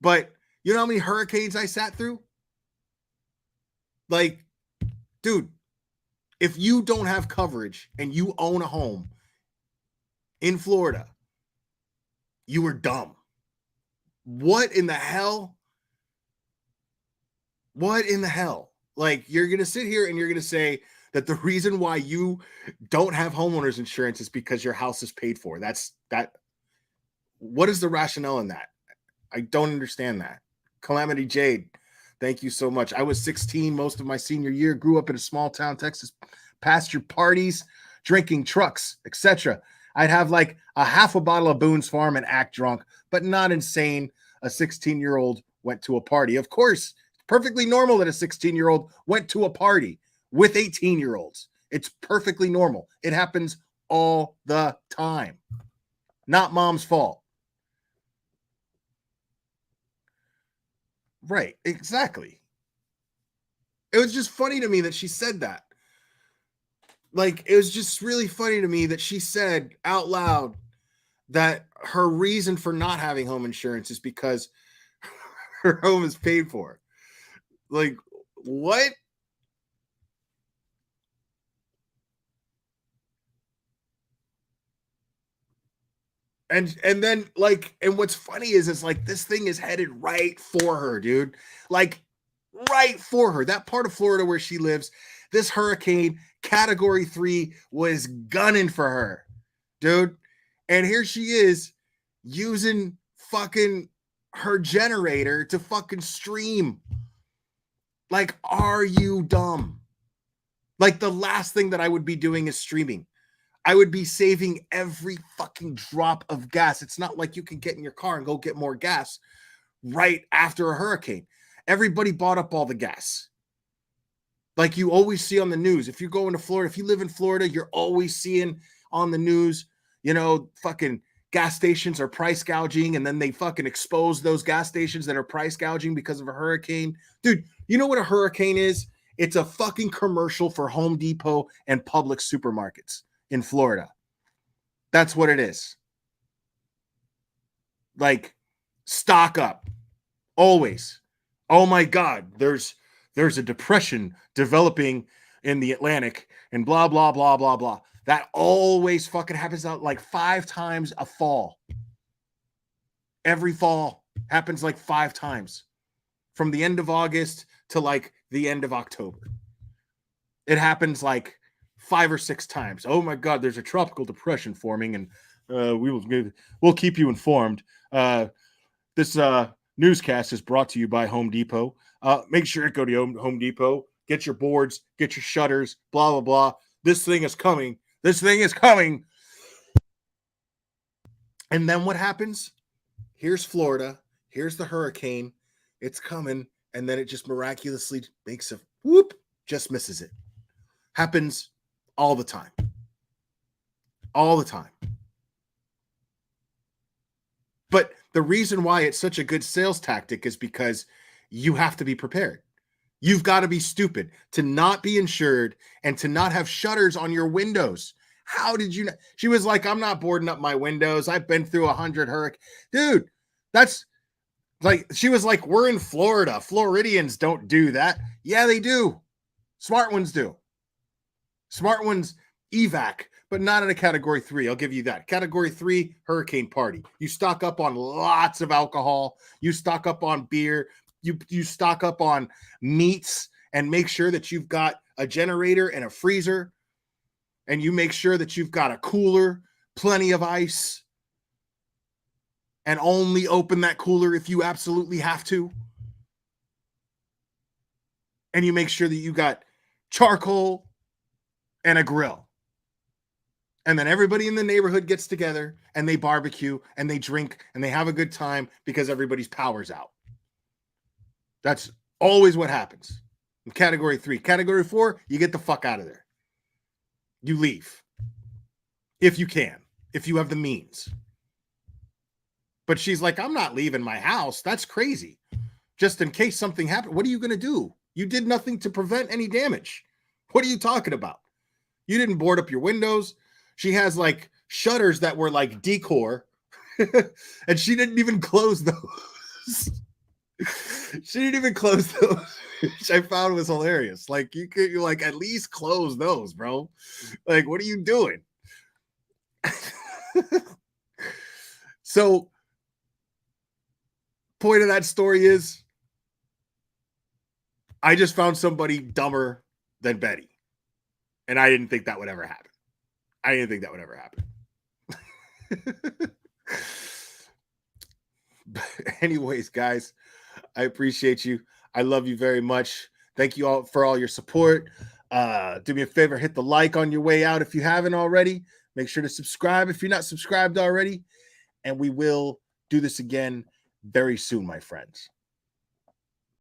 But you know how many hurricanes I sat through? Like, dude, if you don't have coverage and you own a home in Florida, you were dumb. What in the hell? What in the hell? Like, you're going to sit here and you're going to say that the reason why you don't have homeowners insurance is because your house is paid for. What is the rationale in that? I don't understand that. Calamity Jade, thank you so much. I was 16 most of my senior year, grew up in a small town, Texas, pasture parties, drinking trucks, etc. I'd have like a half a bottle of Boone's Farm and act drunk, but not insane. A 16-year-old went to a party. Of course, it's perfectly normal that a 16-year-old went to a party with 18-year-olds. It's perfectly normal. It happens all the time. Not mom's fault. Right, exactly. It was just funny to me that she said that. Like, it was just really funny to me that she said out loud that her reason for not having home insurance is because her home is paid for. Like, what? And then, like, and what's funny is it's like this thing is headed right for her, dude. Like, right for her. That part of Florida where she lives, this hurricane, category 3, was gunning for her, dude. And here she is using fucking her generator to fucking stream. Like, are you dumb? Like, the last thing that I would be doing is streaming. I would be saving every fucking drop of gas. It's not like you can get in your car and go get more gas right after a hurricane. Everybody bought up all the gas. Like you always see on the news. If you're going to Florida, if you live in Florida, you're always seeing on the news, you know, fucking gas stations are price gouging, and then they fucking expose those gas stations that are price gouging because of a hurricane. Dude, you know what a hurricane is? It's a fucking commercial for Home Depot and Publix supermarkets in Florida. That's what it is. Like, stock up. Always. Oh my God, there's a depression developing in the Atlantic and blah, blah, blah, blah, blah. That always fucking happens out like 5 times a fall. Every fall happens like 5 times. From the end of August to like the end of October. It happens like 5 or 6 times. Oh my God, there's a tropical depression forming, and we'll keep you informed. This newscast is brought to you by Home Depot. Make sure to go to Home Depot, get your boards, get your shutters, blah, blah, blah. This thing is coming. This thing is coming. And then what happens? Here's Florida. Here's the hurricane. It's coming. And then it just miraculously makes a whoop, just misses it. Happens all the time. All the time. But the reason why it's such a good sales tactic is because you have to be prepared. You've got to be stupid to not be insured and to not have shutters on your windows. How did you know? She was like, I'm not boarding up my windows. I've been through 100 hurricanes. Dude, that's like, she was like, we're in Florida. Floridians don't do that. Yeah, they do. Smart ones do. Smart ones evac, but not in a category 3. I'll give you that. Category 3, hurricane party. You stock up on lots of alcohol. You stock up on beer. You stock up on meats and make sure that you've got a generator and a freezer. And you make sure that you've got a cooler, plenty of ice. And only open that cooler if you absolutely have to. And you make sure that you got charcoal and a grill. And then everybody in the neighborhood gets together and they barbecue and they drink and they have a good time because everybody's power's out. That's always what happens. In category 3. Category 4, you get the fuck out of there. You leave. If you can. If you have the means. But she's like, I'm not leaving my house. That's crazy. Just in case something happened. What are you going to do? You did nothing to prevent any damage. What are you talking about? You didn't board up your windows. She has like shutters that were like decor. And she didn't even close those. She didn't even close those, which I found was hilarious. Like you like at least close those, bro. Like, what are you doing? So, point of that story is, I just found somebody dumber than Betty, and I didn't think that would ever happen. I didn't think that would ever happen. But anyways, guys, I appreciate you. I love you very much. Thank you all for all your support. Do me a favor, hit the like on your way out if you haven't already. Make sure to subscribe if you're not subscribed already. And we will do this again very soon, my friends.